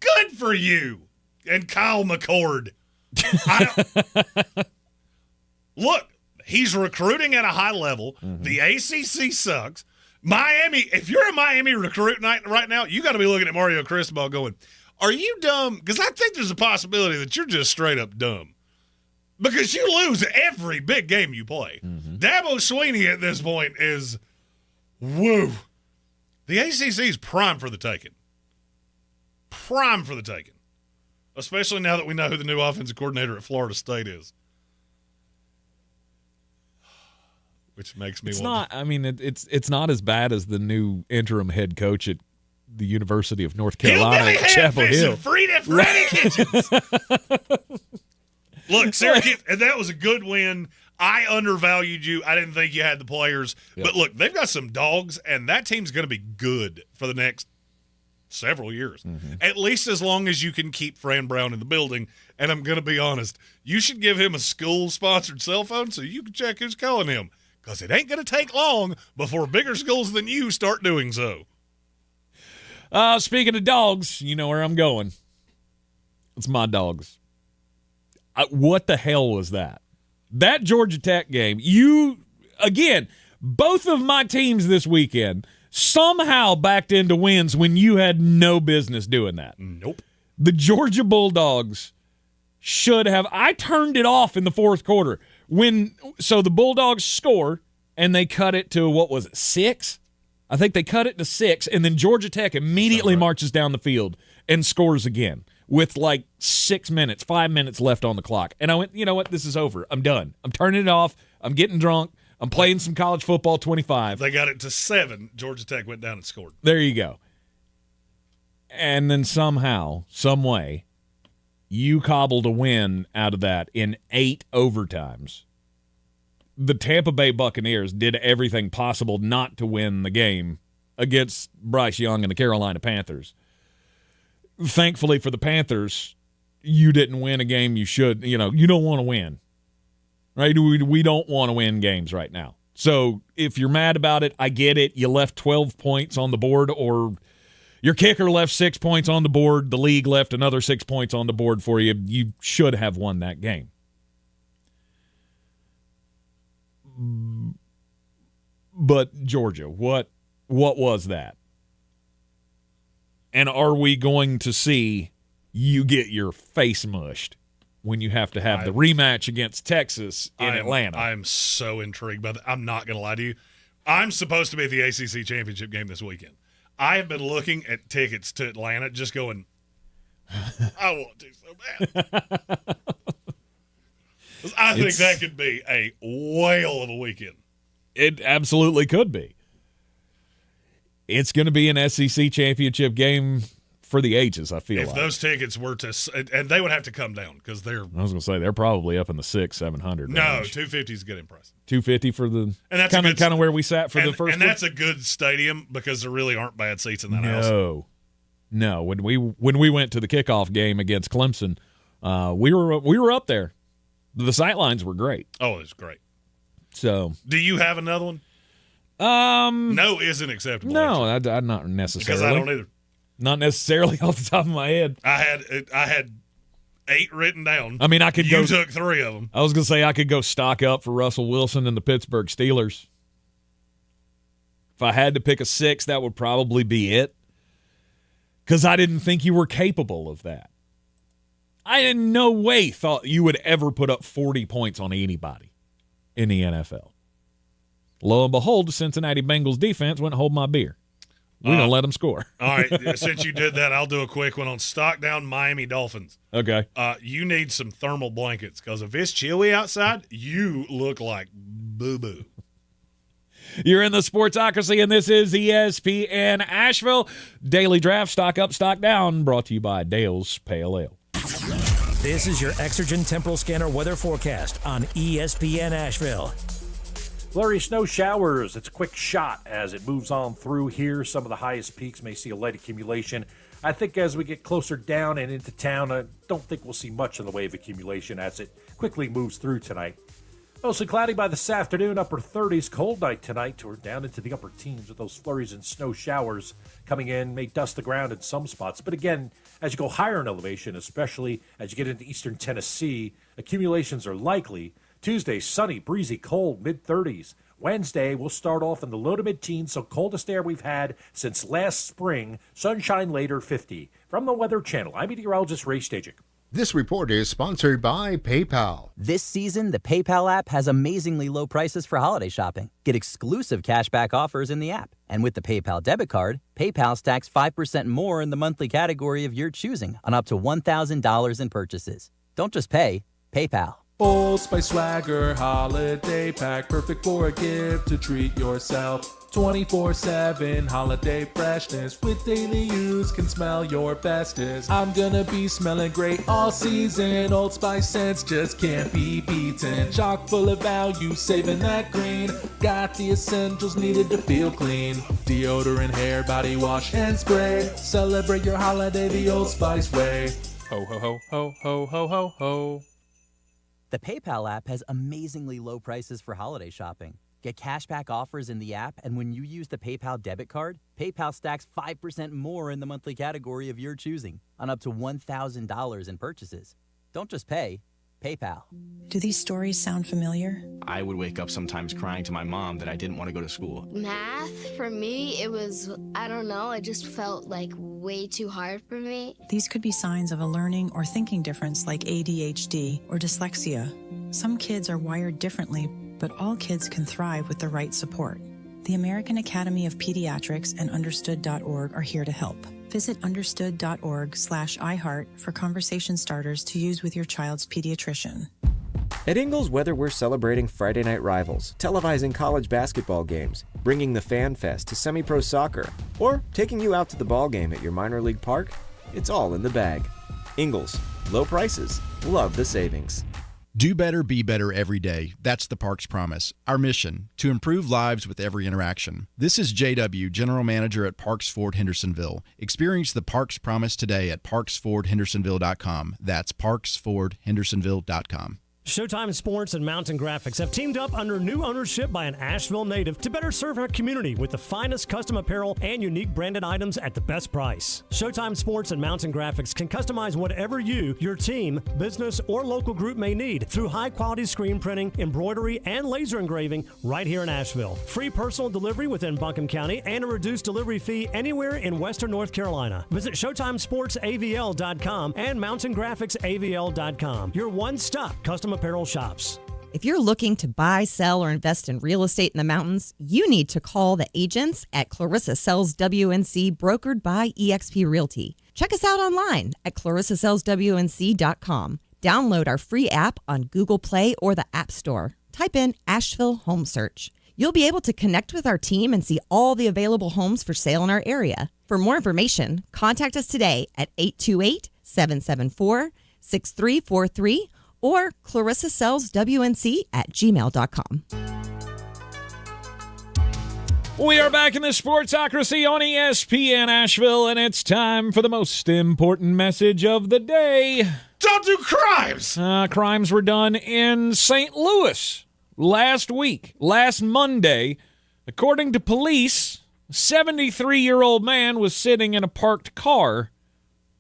Speaker 3: Good for you. And Kyle McCord. Look, he's recruiting at a high level. Mm-hmm. The ACC sucks. Miami, if you're a Miami recruit right now, you got to be looking at Mario Cristobal going, are you dumb? Because I think there's a possibility that you're just straight up dumb. Because you lose every big game you play. Mm-hmm. Dabo Swinney at this point is, woo. The ACC is prime for the taking. Prime for the taking. Especially now that we know who the new offensive coordinator at Florida State is. Which makes me
Speaker 7: it's not as bad as the new interim head coach at the University of North Carolina at Chapel Hill.
Speaker 3: Freddie Kitchens. Look, Syracuse, and that was a good win. I undervalued you. I didn't think you had the players. Yep. But look, they've got some dogs, and that team's going to be good for the next several years. Mm-hmm. At least as long as you can keep Fran Brown in the building. And I'm going to be honest, you should give him a school-sponsored cell phone so you can check who's calling him. Because it ain't going to take long before bigger schools than you start doing so.
Speaker 7: Speaking of dogs, you know where I'm going. It's my dogs. What the hell was that? That Georgia Tech game, both of my teams this weekend somehow backed into wins when you had no business doing that.
Speaker 3: Nope.
Speaker 7: The Georgia Bulldogs should have. I turned it off in the fourth quarter. So the Bulldogs score, and they cut it to, what was it, 6? I think they cut it to 6, and then Georgia Tech immediately marches down the field and scores again with like 5 minutes left on the clock. And I went, you know what, this is over. I'm done. I'm turning it off. I'm getting drunk. I'm playing some college football 25.
Speaker 3: They got it to 7. Georgia Tech went down and scored.
Speaker 7: There you go. And then somehow, some way, you cobbled a win out of that in 8 overtimes. The Tampa Bay Buccaneers did everything possible not to win the game against Bryce Young and the Carolina Panthers. Thankfully for the Panthers, you didn't win a game you should. You don't want to win. Right? We don't want to win games right now. So if you're mad about it, I get it. You left 12 points on the board, or your kicker left 6 points on the board. The league left another 6 points on the board for you. You should have won that game. But Georgia, what was that? And are we going to see you get your face mushed when you have to have the rematch against Texas in Atlanta?
Speaker 3: I'm so intrigued by that. I'm not going to lie to you. I'm supposed to be at the ACC championship game this weekend. I have been looking at tickets to Atlanta, just going, I want to so bad. I think that could be a whale of a weekend.
Speaker 7: It absolutely could be. It's going to be an SEC championship game for the ages, I feel like.
Speaker 3: If those tickets were to – and they would have to come down because they're –
Speaker 7: I was going to say, they're probably up in the 600-700 range.
Speaker 3: No, 250 is good impressive.
Speaker 7: 250 for the –
Speaker 3: and that's
Speaker 7: kind of where we sat for the first
Speaker 3: – and that's a good stadium because there really aren't bad seats in that house.
Speaker 7: No. When we went to the kickoff game against Clemson, we were up there. The sight lines were great.
Speaker 3: Oh, it was great.
Speaker 7: So,
Speaker 3: do you have another one? No isn't acceptable.
Speaker 7: No, I not necessarily.
Speaker 3: Because I don't either.
Speaker 7: Not necessarily off the top of my head.
Speaker 3: I had 8 written down.
Speaker 7: I mean, I could go.
Speaker 3: You took 3 of them.
Speaker 7: I was going to say I could go stock up for Russell Wilson and the Pittsburgh Steelers. If I had to pick a 6, that would probably be it. Because I didn't think you were capable of that. I in no way thought you would ever put up 40 points on anybody in the NFL. Lo and behold, the Cincinnati Bengals defense went and hold my beer. We don't let them score.
Speaker 3: All right, since you did that, I'll do a quick one on stock down Miami Dolphins.
Speaker 7: Okay.
Speaker 3: You need some thermal blankets because if it's chilly outside, you look like boo-boo.
Speaker 7: You're in the Sportsocracy, and this is ESPN Asheville. Daily Draft, stock up, stock down, brought to you by Dale's Pale Ale.
Speaker 2: This is your Exergen Temporal Scanner weather forecast on ESPN Asheville.
Speaker 1: Flurry snow showers. It's a quick shot as it moves on through here. Some of the highest peaks may see a light accumulation. I think as we get closer down and into town, I don't think we'll see much in the way of accumulation as it quickly moves through tonight. Mostly cloudy by this afternoon, upper 30s. Cold night tonight. We're down into the upper teens with those flurries and snow showers coming in. May dust the ground in some spots. But again, as you go higher in elevation, especially as you get into eastern Tennessee, accumulations are likely. Tuesday, sunny, breezy, cold, mid-30s. Wednesday, we'll start off in the low to mid-teens, so coldest air we've had since last spring. Sunshine later, 50. From the Weather Channel, I'm meteorologist Ray Stajic.
Speaker 19: This report is sponsored by PayPal.
Speaker 21: This season, the PayPal app has amazingly low prices for holiday shopping. Get exclusive cashback offers in the app. And with the PayPal debit card, PayPal stacks 5% more in the monthly category of your choosing on up to $1,000 in purchases. Don't just pay, PayPal.
Speaker 22: Old Spice Swagger Holiday Pack, perfect for a gift to treat yourself. 24/7 holiday freshness with daily use can smell your bestest. I'm gonna be smelling great all season. Old Spice scents just can't be beaten. Chock full of value, saving that green. Got the essentials needed to feel clean. Deodorant, hair, body wash, and spray. Celebrate your holiday the Old Spice way. Ho, ho, ho, ho, ho, ho, ho, ho.
Speaker 21: The PayPal app has amazingly low prices for holiday shopping. Get cashback offers in the app, and when you use the PayPal debit card, PayPal stacks 5% more in the monthly category of your choosing on up to $1,000 in purchases. Don't just pay, PayPal.
Speaker 23: Do these stories sound familiar?
Speaker 26: I would wake up sometimes crying to my mom that I didn't want to go to school.
Speaker 27: Math, for me, it was, I don't know, it just felt like way too hard for me.
Speaker 23: These could be signs of a learning or thinking difference like ADHD or dyslexia. Some kids are wired differently, but all kids can thrive with the right support. The American Academy of Pediatrics and Understood.org are here to help. Visit understood.org/iHeart for conversation starters to use with your child's pediatrician.
Speaker 14: At Ingles, whether we're celebrating Friday night rivals, televising college basketball games, bringing the Fan Fest to semi-pro soccer, or taking you out to the ball game at your minor league park, it's all in the bag. Ingles, low prices, love the savings.
Speaker 10: Do better, be better every day. That's the Parks Promise. Our mission, to improve lives with every interaction. This is JW, General Manager at Parks Ford Hendersonville. Experience the Parks Promise today at parksfordhendersonville.com. That's parksfordhendersonville.com.
Speaker 4: Showtime Sports and Mountain Graphics have teamed up under new ownership by an Asheville native to better serve our community with the finest custom apparel and unique branded items at the best price. Showtime Sports and Mountain Graphics can customize whatever you, your team, business, or local group may need through high-quality screen printing, embroidery, and laser engraving right here in Asheville. Free personal delivery within Buncombe County and a reduced delivery fee anywhere in Western North Carolina. Visit ShowtimeSportsAVL.com and MountainGraphicsAVL.com. Your one-stop custom apparel shops.
Speaker 20: If you're looking to buy, sell, or invest in real estate in the mountains, you need to call the agents at Clarissa Sells WNC, brokered by eXp Realty. Check us out online at ClarissaSellsWNC.com. Download our free app on Google Play or the App Store. Type in Asheville Home Search. You'll be able to connect with our team and see all the available homes for sale in our area. For more information, contact us today at 828-774-6343 or ClarissaSellsWNC@gmail.com.
Speaker 7: We are back in the Sportsocracy on ESPN Asheville, and it's time for the most important message of the day.
Speaker 3: Don't do crimes!
Speaker 7: Crimes were done in St. Louis last Monday. According to police, a 73-year-old man was sitting in a parked car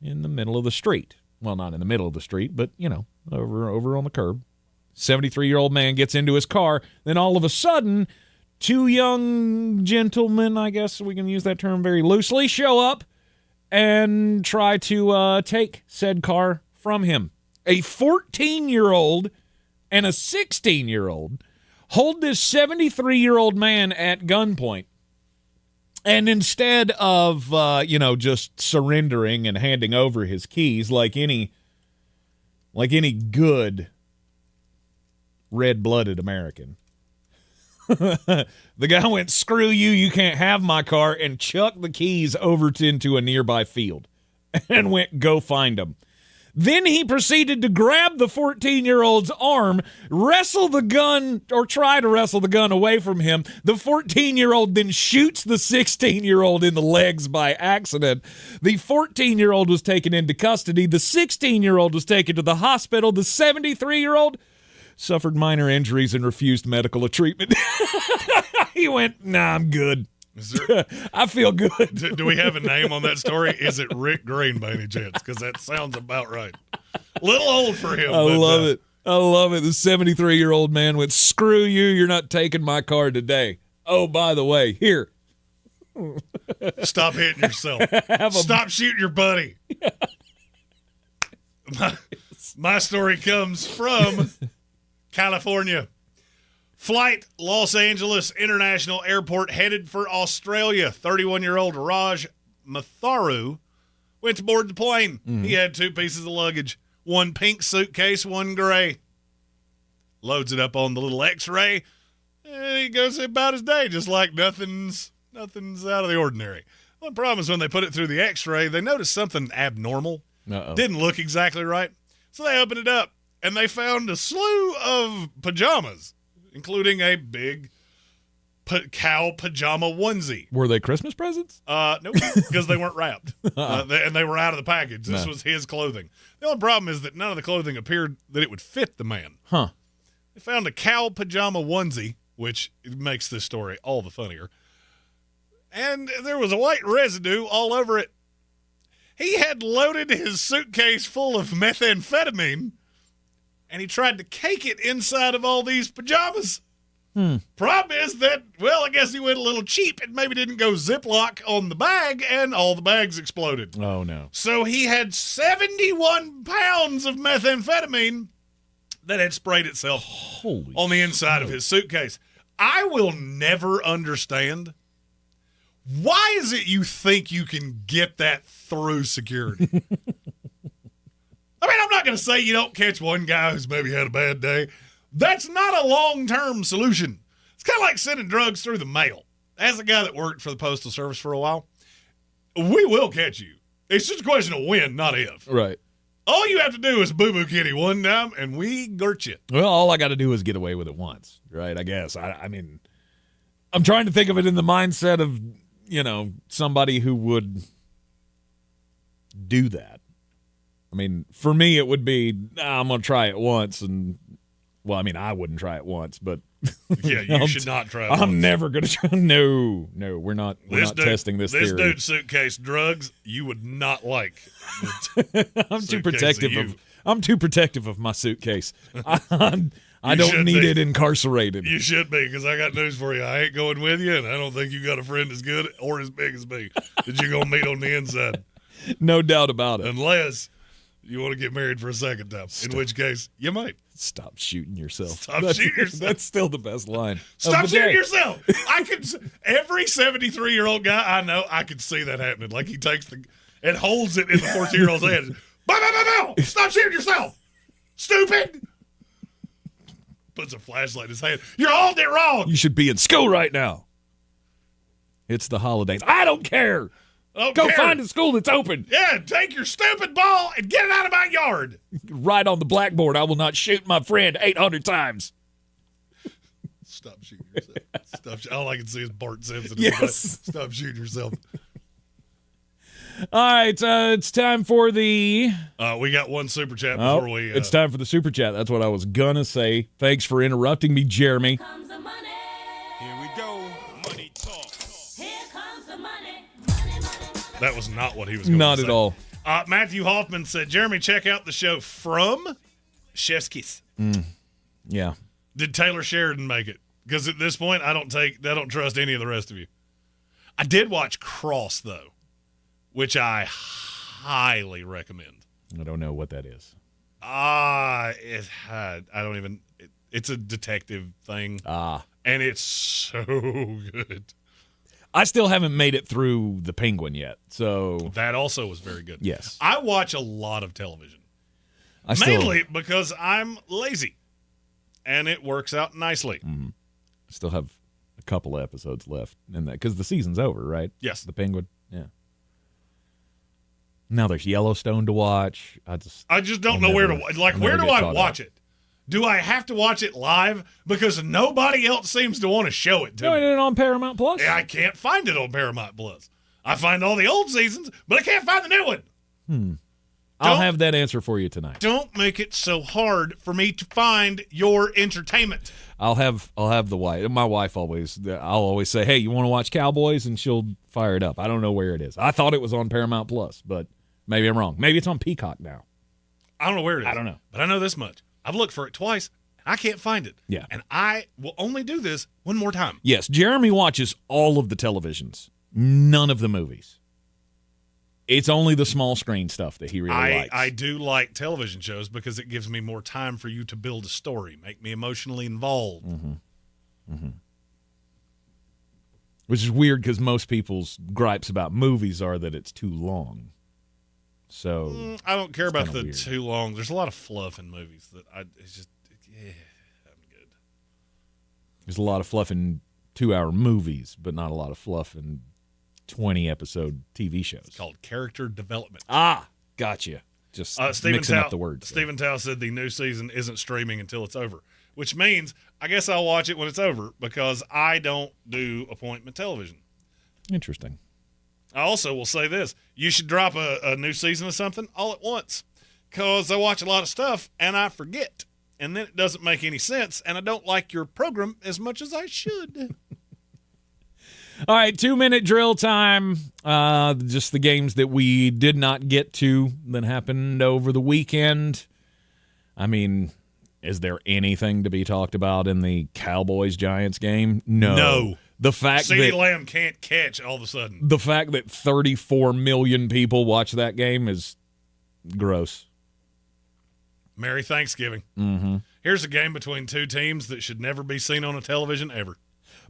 Speaker 7: in the middle of the street. Well, not in the middle of the street, but, over on the curb. 73-year-old man gets into his car. Then all of a sudden, two young gentlemen, I guess we can use that term very loosely, show up and try to take said car from him. A 14-year-old and a 16-year-old hold this 73-year-old man at gunpoint. And instead of, just surrendering and handing over his keys like any good red-blooded American, the guy went, "Screw you, you can't have my car," and chucked the keys over into a nearby field and went, "Go find them." Then he proceeded to grab the 14-year-old's arm, wrestle the gun, or try to wrestle the gun away from him. The 14-year-old then shoots the 16-year-old in the legs by accident. The 14-year-old was taken into custody. The 16-year-old was taken to the hospital. The 73-year-old suffered minor injuries and refused medical treatment. He went, "Nah, I'm good. I feel good."
Speaker 3: Do we have a name on that story? Is it Rick Green by any chance? Because that sounds about right. A little old for him.
Speaker 7: I love it. I love it. The 73-year-old man went, "Screw you, you're not taking my car today. Oh, by the way, here."
Speaker 3: Stop hitting yourself. Stop shooting your buddy. My story comes from California. Flight Los Angeles International Airport headed for Australia. 31-year-old Raj Matharu went to board the plane.
Speaker 7: Mm-hmm.
Speaker 3: He had two pieces of luggage, one pink suitcase, one gray. Loads it up on the little X-ray, and he goes about his day just like nothing's out of the ordinary. One problem is when they put it through the X-ray, they noticed something abnormal.
Speaker 7: Uh-oh.
Speaker 3: Didn't look exactly right. So they opened it up, and they found a slew of pajamas, including a big cow pajama onesie.
Speaker 7: Were they Christmas presents?
Speaker 3: Nope, because they weren't wrapped. And they were out of the package. This was his clothing. The only problem is that none of the clothing appeared that it would fit the man.
Speaker 7: Huh.
Speaker 3: They found a cow pajama onesie, which makes this story all the funnier. And there was a white residue all over it. He had loaded his suitcase full of methamphetamine, and he tried to cake it inside of all these pajamas. Problem is that, I guess he went a little cheap and maybe didn't go Ziploc on the bag, and all the bags exploded.
Speaker 7: Oh, no.
Speaker 3: So he had 71 pounds of methamphetamine that had sprayed itself on the inside of his suitcase. I will never understand, why is it you think you can get that through security? I mean, I'm not going to say you don't catch one guy who's maybe had a bad day. That's not a long-term solution. It's kind of like sending drugs through the mail. As a guy that worked for the Postal Service for a while, we will catch you. It's just a question of when, not if.
Speaker 7: Right.
Speaker 3: All you have to do is boo-boo kitty one time, and we girt you.
Speaker 7: Well, all I got to do is get away with it once, right? I guess. I mean, I'm trying to think of it in the mindset of, somebody who would do that. I mean, for me, it would be, I'm going to try it once, and Well, I mean, I wouldn't try it once, but
Speaker 3: Yeah, you should not try it
Speaker 7: I'm
Speaker 3: once.
Speaker 7: never going to try. No, we're not testing this theory.
Speaker 3: This dude's suitcase drugs you would not like.
Speaker 7: I'm too protective of my suitcase. I
Speaker 3: You
Speaker 7: don't
Speaker 3: should
Speaker 7: need
Speaker 3: be.
Speaker 7: it incarcerated.
Speaker 3: You should be, because I got news for you. I ain't going with you, and I don't think you got a friend as good or as big as me that you're going to meet on the inside.
Speaker 7: No doubt about it.
Speaker 3: Unless you want to get married for a second time, in which case you might.
Speaker 7: Stop shooting yourself.
Speaker 3: Stop shooting yourself.
Speaker 7: That's still the best line.
Speaker 3: Stop
Speaker 7: of the
Speaker 3: shooting
Speaker 7: day.
Speaker 3: yourself. I could. Every 73-year-old guy I know, I could see that happening. Like he takes and holds it in the 14-year-old's hand. Bow, bow, bow, bow. Stop shooting yourself. Stupid. Puts a flashlight in his hand. You're holding it wrong.
Speaker 7: You should be in school right now. It's the holidays. I don't care. Go find a school that's open.
Speaker 3: Yeah, take your stupid ball and get it out of my yard.
Speaker 7: Write on the blackboard, I will not shoot my friend 800 times.
Speaker 3: Stop shooting yourself. All I can see is Bart Simpson.
Speaker 7: Yes.
Speaker 3: Stop shooting yourself.
Speaker 7: All right, it's time for the...
Speaker 3: We got one super chat before we...
Speaker 7: It's time for the super chat. That's what I was going to say. Thanks for interrupting me, Jeremy.
Speaker 17: Here we go. Money talk.
Speaker 12: Here comes the money.
Speaker 3: That was not what he was going to say.
Speaker 7: Not at all.
Speaker 3: Matthew Hoffman said, Jeremy, check out the show From Chef's Kiss.
Speaker 7: Yeah.
Speaker 3: Did Taylor Sheridan make it? Because at this point, I don't trust any of the rest of you. I did watch Cross, though, which I highly recommend.
Speaker 7: I don't know what that is.
Speaker 3: It's a detective thing. And it's so good.
Speaker 7: I still haven't made it through The Penguin yet, so...
Speaker 3: That also was very good.
Speaker 7: Yes.
Speaker 3: I watch a lot of television. Mainly because I'm lazy. And it works out nicely.
Speaker 7: I still have a couple of episodes left in that, because the season's over, right?
Speaker 3: Yes.
Speaker 7: The Penguin, yeah. Now there's Yellowstone to watch. I just
Speaker 3: don't know where to watch. Like, where do I watch it? Do I have to watch it live? Because nobody else seems to want to show it to me.
Speaker 7: Doing it on Paramount Plus?
Speaker 3: Yeah, I can't find it on Paramount Plus. I find all the old seasons, but I can't find the new one.
Speaker 7: I'll have that answer for you tonight.
Speaker 3: Don't make it so hard for me to find your entertainment.
Speaker 7: I'll have the wife. My wife I'll always say, hey, you want to watch Cowboys? And she'll fire it up. I don't know where it is. I thought it was on Paramount Plus, but maybe I'm wrong. Maybe it's on Peacock now.
Speaker 3: I don't know where it is.
Speaker 7: I don't know.
Speaker 3: But I know this much. I've looked for it twice. I can't find it.
Speaker 7: Yeah.
Speaker 3: And I will only do this one more time.
Speaker 7: Yes, Jeremy watches all of the televisions, none of the movies. It's only the small screen stuff that he really likes.
Speaker 3: I do like television shows because it gives me more time for you to build a story, make me emotionally involved.
Speaker 7: Which is weird because most people's gripes about movies are that it's too long. So
Speaker 3: I don't care about the
Speaker 7: weird.
Speaker 3: too long. There's a lot of fluff in movies that I'm good.
Speaker 7: There's a lot of fluff in 2-hour movies, but not a lot of fluff in 20-episode TV shows.
Speaker 3: It's called character development.
Speaker 7: Gotcha. Just
Speaker 3: Stephen
Speaker 7: mixing
Speaker 3: Tao,
Speaker 7: up the words.
Speaker 3: Stephen Tao said the new season isn't streaming until it's over, which means I guess I'll watch it when it's over because I don't do appointment television.
Speaker 7: Interesting.
Speaker 3: I also will say this. You should drop a new season of something all at once because I watch a lot of stuff and I forget. And then it doesn't make any sense, and I don't like your program as much as I should.
Speaker 7: All right, 2-minute drill time. Just the games that we did not get to that happened over the weekend. I mean, is there anything to be talked about in the Cowboys-Giants game? No. The fact
Speaker 3: CeeDee
Speaker 7: that
Speaker 3: Lamb can't catch all of a sudden.
Speaker 7: the fact that 34 million people watch that game is gross.
Speaker 3: Merry Thanksgiving.
Speaker 7: Mm-hmm.
Speaker 3: Here's a game between two teams that should never be seen on a television ever.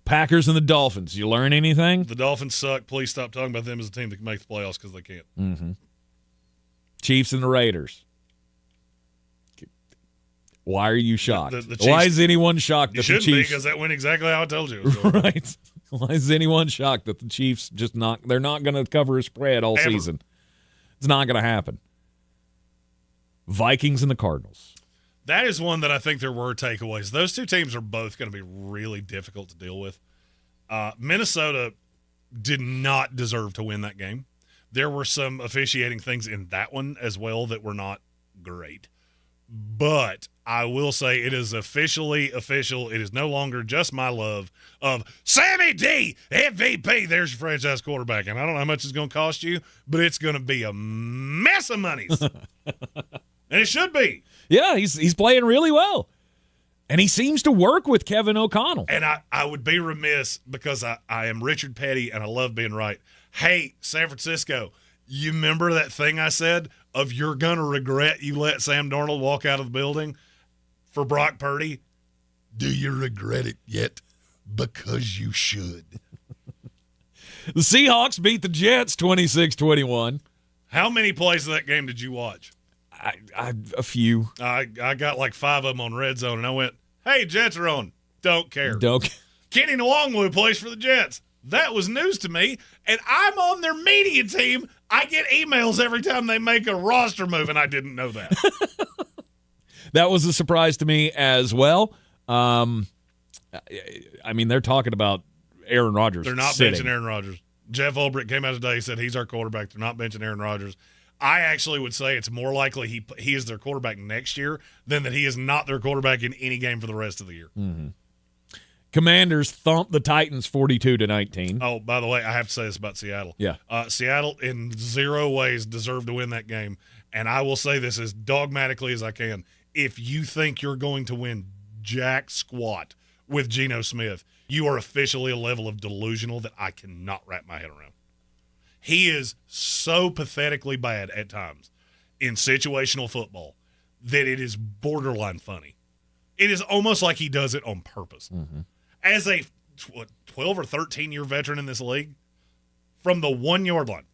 Speaker 7: Packers and the Dolphins. You learn anything?
Speaker 3: The Dolphins suck. Please stop talking about them as a team that can make the playoffs because they can't.
Speaker 7: Mm-hmm. Chiefs and the Raiders. Why are you shocked?
Speaker 3: The Chiefs,
Speaker 7: why is anyone shocked that the
Speaker 3: shouldn't be
Speaker 7: Chiefs?
Speaker 3: because that went exactly how I told you it was going.
Speaker 7: Right. Why is anyone shocked that the Chiefs they're not going to cover a spread all season? It's not going to happen. Vikings and the Cardinals.
Speaker 3: That is one that I think there were takeaways. Those two teams are both going to be really difficult to deal with. Minnesota did not deserve to win that game. There were some officiating things in that one as well that were not great. But I will say it is officially official. It is no longer just my love of Sammy D, MVP. There's your franchise quarterback. And I don't know how much it's going to cost you, but it's going to be a mess of monies. And it should be.
Speaker 7: Yeah, he's playing really well. And he seems to work with Kevin O'Connell.
Speaker 3: And I would be remiss because I am Richard Petty and I love being right. Hey, San Francisco, you remember that thing I said of you're going to regret you let Sam Darnold walk out of the building for Brock Purdy? Do you regret it yet? Because you should.
Speaker 7: The Seahawks beat the Jets 26-21.
Speaker 3: How many plays of that game did you watch?
Speaker 7: A few.
Speaker 3: I got like 5 of them on Red Zone, and I went, hey, Jets are on. Don't care.
Speaker 7: Don't.
Speaker 3: Kenny Nwangwu plays for the Jets. That was news to me, and I'm on their media team. I get emails every time they make a roster move, and I didn't know that.
Speaker 7: That was a surprise to me as well. I mean, they're talking about Aaron Rodgers.
Speaker 3: They're not benching Aaron Rodgers. Jeff Ulbrich came out today and said he's our quarterback. They're not benching Aaron Rodgers. I actually would say it's more likely he is their quarterback next year than that he is not their quarterback in any game for the rest of the year.
Speaker 7: Mm-hmm. Commanders thumped the Titans 42-19.
Speaker 3: Oh, by the way, I have to say this about Seattle.
Speaker 7: Yeah.
Speaker 3: Seattle in 0 ways deserved to win that game. And I will say this as dogmatically as I can. If you think you're going to win jack squat with Geno Smith, you are officially a level of delusional that I cannot wrap my head around. He is so pathetically bad at times in situational football that it is borderline funny. It is almost like he does it on purpose.
Speaker 7: Mm-hmm.
Speaker 3: As a 12 or 13-year veteran in this league, from the 1-yard line,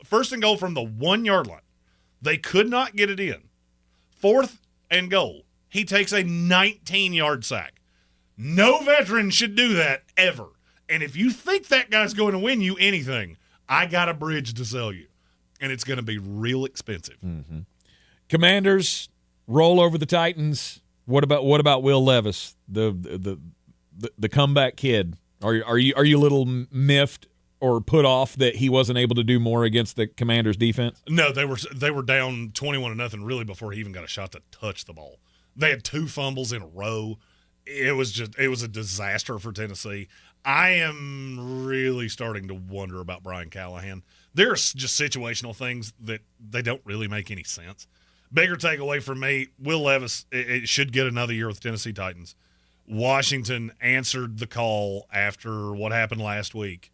Speaker 3: first and goal from the 1-yard line, they could not get it in. 4th and goal, he takes a 19-yard sack. No veteran should do that ever. And if you think that guy's going to win you anything, I got a bridge to sell you, and it's going to be real expensive.
Speaker 7: Mm-hmm. Commanders roll over the Titans. What about Will Levis, the comeback kid? Are you a little miffed or put off that he wasn't able to do more against the Commanders' defense?
Speaker 3: No, they were down 21-0 really before he even got a shot to touch the ball. They had 2 fumbles in a row. It was a disaster for Tennessee. I am really starting to wonder about Brian Callahan. There's just situational things that they don't really make any sense. Bigger takeaway from me, Will Levis it should get another year with the Tennessee Titans. Washington answered the call after what happened last week.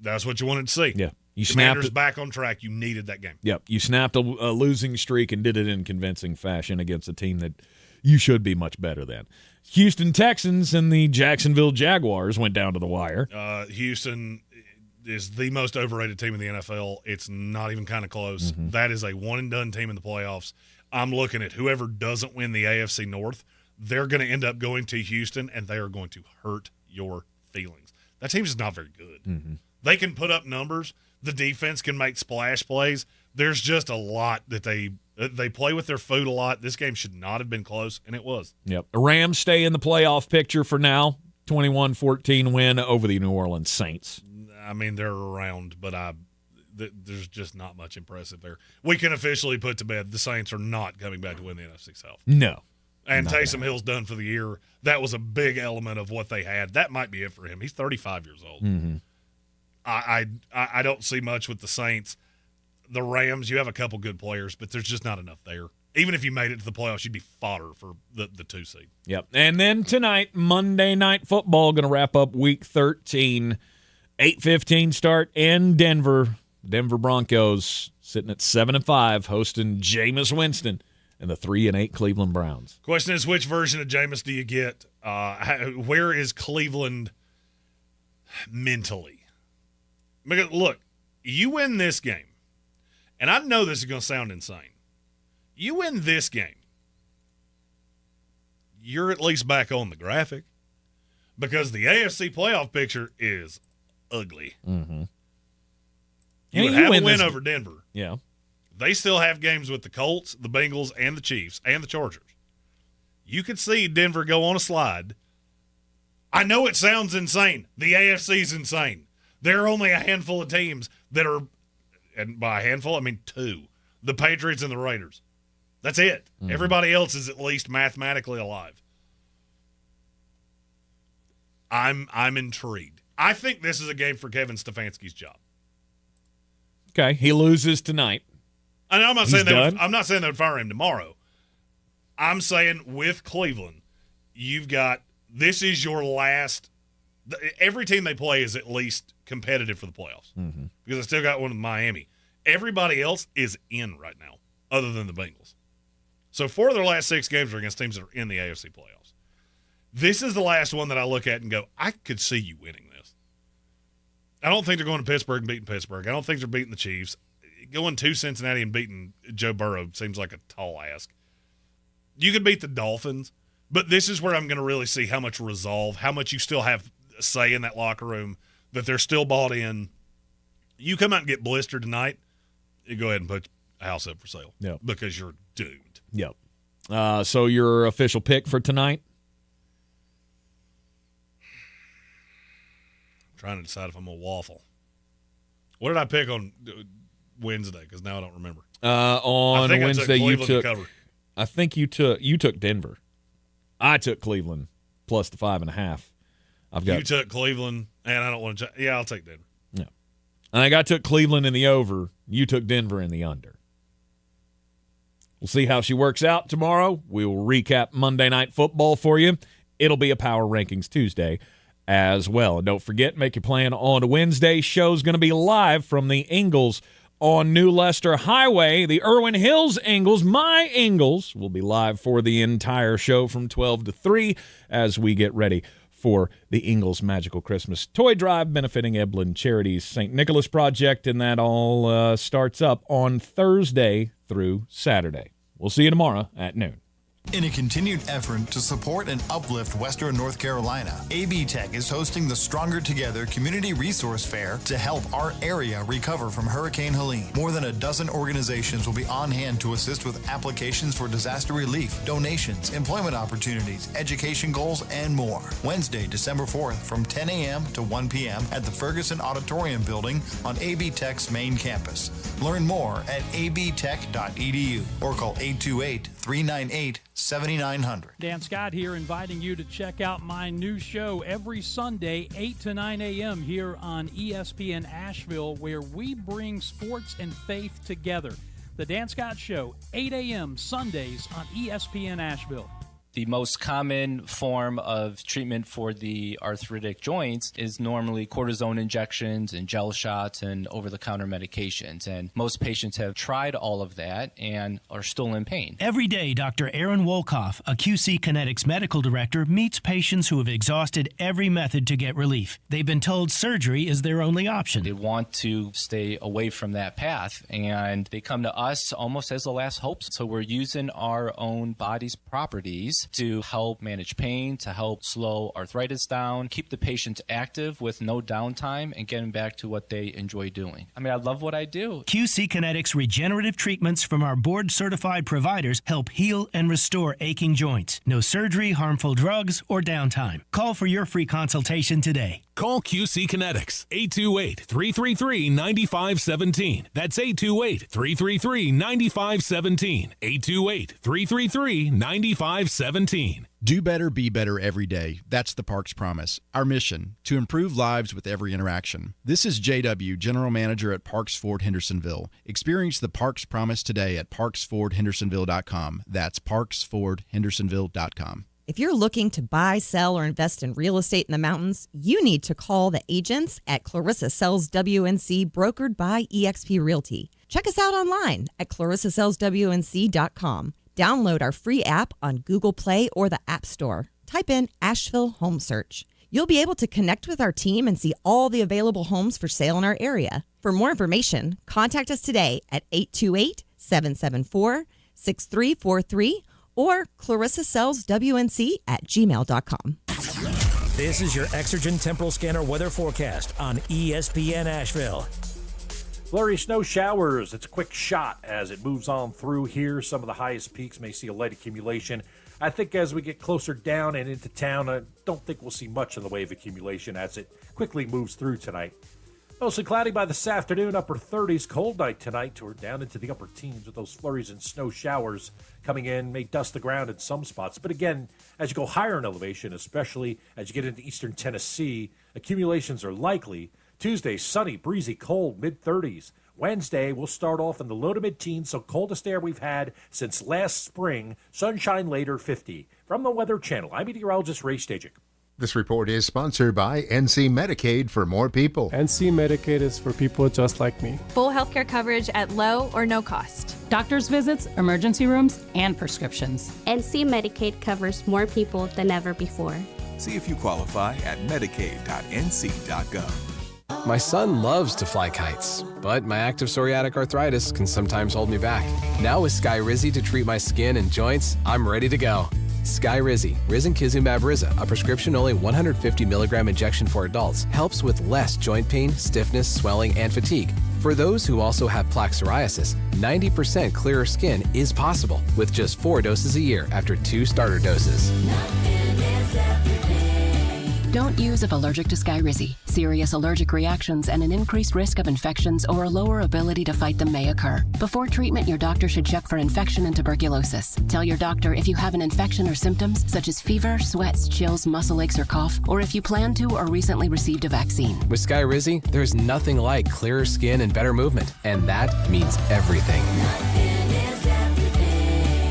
Speaker 3: That's what you wanted to see.
Speaker 7: Yeah. You
Speaker 3: Commanders
Speaker 7: snapped
Speaker 3: back on track. You needed that game.
Speaker 7: Yep. You snapped a losing streak and did it in convincing fashion against a team that you should be much better than. Houston Texans and the Jacksonville Jaguars went down to the wire.
Speaker 3: Houston is the most overrated team in the NFL. It's not even kind of close.
Speaker 7: Mm-hmm.
Speaker 3: That is a one-and-done team in the playoffs. I'm looking at whoever doesn't win the AFC North, they're going to end up going to Houston, and they are going to hurt your feelings. That team's just not very good.
Speaker 7: Mm-hmm.
Speaker 3: They can put up numbers. The defense can make splash plays. There's just a lot that they play with their food a lot. This game should not have been close, and it was.
Speaker 7: Yep. The Rams stay in the playoff picture for now. 21-14 win over the New Orleans Saints.
Speaker 3: I mean, they're around, but there's just not much impressive there. We can officially put to bed the Saints are not coming back to win the NFC South.
Speaker 7: No.
Speaker 3: And Taysom Hill's done for the year. That was a big element of what they had. That might be it for him. He's 35 years old.
Speaker 7: Mm-hmm.
Speaker 3: I don't see much with the Saints. The Rams, you have a couple good players, but there's just not enough there. Even if you made it to the playoffs, you'd be fodder for the 2 seed.
Speaker 7: Yep. And then tonight, Monday Night Football, going to wrap up Week 13. 8:15 start in Denver. Denver Broncos sitting at 7-5, hosting Jameis Winston and the 3-8 Cleveland Browns.
Speaker 3: Question is, which version of Jameis do you get? Where is Cleveland mentally? Because, look, you win this game, and I know this is going to sound insane. You win this game, you're at least back on the graphic because the AFC playoff picture is ugly.
Speaker 7: Mm-hmm.
Speaker 3: You would have a win over Denver.
Speaker 7: Yeah.
Speaker 3: They still have games with the Colts, the Bengals, and the Chiefs, and the Chargers. You could see Denver go on a slide. I know it sounds insane. The AFC's insane. There are only a handful of teams that are, and by a handful, I mean 2, the Patriots and the Raiders. That's it. Everybody else is at least mathematically alive. I'm intrigued. I think this is a game for Kevin Stefanski's job.
Speaker 7: Okay, he loses tonight.
Speaker 3: And I'm not
Speaker 7: He's
Speaker 3: saying
Speaker 7: done?
Speaker 3: I'm not saying they'll fire him tomorrow. I'm saying with Cleveland, you've got this is your last. Every team they play is at least competitive for the playoffs because I still got one with Miami. Everybody else is in right now, other than the Bengals. So 4 of their last 6 games are against teams that are in the AFC playoffs. This is the last one that I look at and go, I could see you winning this. I don't think they're going to Pittsburgh and beating Pittsburgh. I don't think they're beating the Chiefs. Going to Cincinnati and beating Joe Burrow seems like a tall ask. You could beat the Dolphins, but this is where I'm going to really see how much resolve, how much you still have say in that locker room, that they're still bought in. You come out and get blistered tonight, you go ahead and put a house up for sale because you're doomed.
Speaker 7: Yep. So your official pick for tonight?
Speaker 3: I'm trying to decide if I'm going to waffle. What did I pick on Wednesday? Because now I don't remember.
Speaker 7: On Wednesday, I think you took Denver. I took Cleveland plus the 5.5.
Speaker 3: You took Cleveland, and I don't want to. Yeah, I'll take Denver.
Speaker 7: Yeah, I think I took Cleveland in the over. You took Denver in the under. We'll see how she works out tomorrow. We will recap Monday Night Football for you. It'll be a Power Rankings Tuesday as well. And don't forget, make your plan on Wednesday. Show's going to be live from the Ingalls on New Leicester Highway. The Irwin Hills Ingalls, my Ingalls, will be live for the entire show from 12 to 3 as we get ready for the Ingalls Magical Christmas Toy Drive benefiting Eblin Charities St. Nicholas Project, and that all starts up on Thursday through Saturday. We'll see you tomorrow at noon.
Speaker 5: In a continued effort to support and uplift Western North Carolina, AB Tech is hosting the Stronger Together Community Resource Fair to help our area recover from Hurricane Helene. More than a dozen organizations will be on hand to assist with applications for disaster relief, donations, employment opportunities, education goals, and more. Wednesday, December 4th from 10 a.m. to 1 p.m. at the Ferguson Auditorium Building on AB Tech's main campus. Learn more at abtech.edu or call 828-398-7900.
Speaker 6: Dan Scott here, inviting you to check out my new show every Sunday, 8 to 9 a.m. here on ESPN Asheville, where we bring sports and faith together. The Dan Scott Show, 8 a.m. Sundays on ESPN Asheville.
Speaker 11: The most common form of treatment for the arthritic joints is normally cortisone injections and gel shots and over-the-counter medications. And most patients have tried all of that and are still in pain.
Speaker 16: Every day, Dr. Aaron Wolkoff, a QC Kinetics medical director, meets patients who have exhausted every method to get relief. They've been told surgery is their only option.
Speaker 11: They want to stay away from that path, and they come to us almost as the last hope. So we're using our own body's properties to help manage pain, to help slow arthritis down, keep the patients active with no downtime, and getting back to what they enjoy doing. I mean, I love what I do.
Speaker 16: QC Kinetics regenerative treatments from our board-certified providers help heal and restore aching joints. No surgery, harmful drugs, or downtime. Call for your free consultation today.
Speaker 18: Call QC Kinetics, 828-333-9517. That's 828-333-9517. 828-333-9517.
Speaker 10: Do better, be better every day. That's the Parks Promise. Our mission, to improve lives with every interaction. This is JW, General Manager at Parks Ford Hendersonville. Experience the Parks Promise today at parksfordhendersonville.com. That's parksfordhendersonville.com.
Speaker 20: If you're looking to buy, sell, or invest in real estate in the mountains, you need to call the agents at Clarissa Sells WNC, brokered by eXp Realty. Check us out online at clarissasellswnc.com. Download our free app on Google Play or the App Store. Type in Asheville Home Search. You'll be able to connect with our team and see all the available homes for sale in our area. For more information, contact us today at 828-774-6343 or clarissasellswnc@gmail.com.
Speaker 2: This is your Exergen Temporal Scanner weather forecast on ESPN Asheville.
Speaker 1: Flurry snow showers. It's a quick shot as it moves on through here. Some of the highest peaks may see a light accumulation. I think as we get closer down and into town, I don't think we'll see much in the way of accumulation as it quickly moves through tonight. Mostly cloudy by this afternoon, upper 30s. Cold night tonight. We're down into the upper teens with those flurries and snow showers coming in. May dust the ground in some spots. But again, as you go higher in elevation, especially as you get into eastern Tennessee, accumulations are likely. Tuesday, sunny, breezy, cold, mid-30s. Wednesday, we'll start off in the low to mid-teens, so coldest air we've had since last spring. Sunshine later, 50. From the Weather Channel, I'm meteorologist Ray Stajic.
Speaker 8: This report is sponsored by NC Medicaid for more people.
Speaker 9: NC Medicaid is for people just like me.
Speaker 13: Full healthcare coverage at low or no cost.
Speaker 15: Doctor's visits, emergency rooms, and prescriptions.
Speaker 19: NC Medicaid covers more people than ever before.
Speaker 24: See if you qualify at medicaid.nc.gov.
Speaker 25: My son loves to fly kites, but my active psoriatic arthritis can sometimes hold me back. Now with Skyrizi to treat my skin and joints, I'm ready to go. Skyrizi, risankizumab Riza, a prescription-only 150 milligram injection for adults, helps with less joint pain, stiffness, swelling, and fatigue. For those who also have plaque psoriasis, 90% clearer skin is possible with just 4 doses a year after 2 starter doses.
Speaker 28: Don't use if allergic to Skyrizi. Serious allergic reactions and an increased risk of infections or a lower ability to fight them may occur. Before treatment, your doctor should check for infection and tuberculosis. Tell your doctor if you have an infection or symptoms such as fever, sweats, chills, muscle aches, or cough, or if you plan to or recently received a vaccine.
Speaker 25: With Skyrizi, there's nothing like clearer skin and better movement, and that means everything.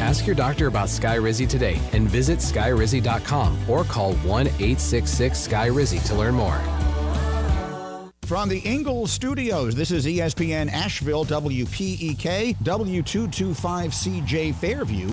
Speaker 25: Ask your doctor about Skyrizi today and visit skyrizi.com or call 1-866-SKY-RIZI to learn more.
Speaker 29: From the Ingalls Studios, this is ESPN Asheville, WPEK, W225CJ Fairview.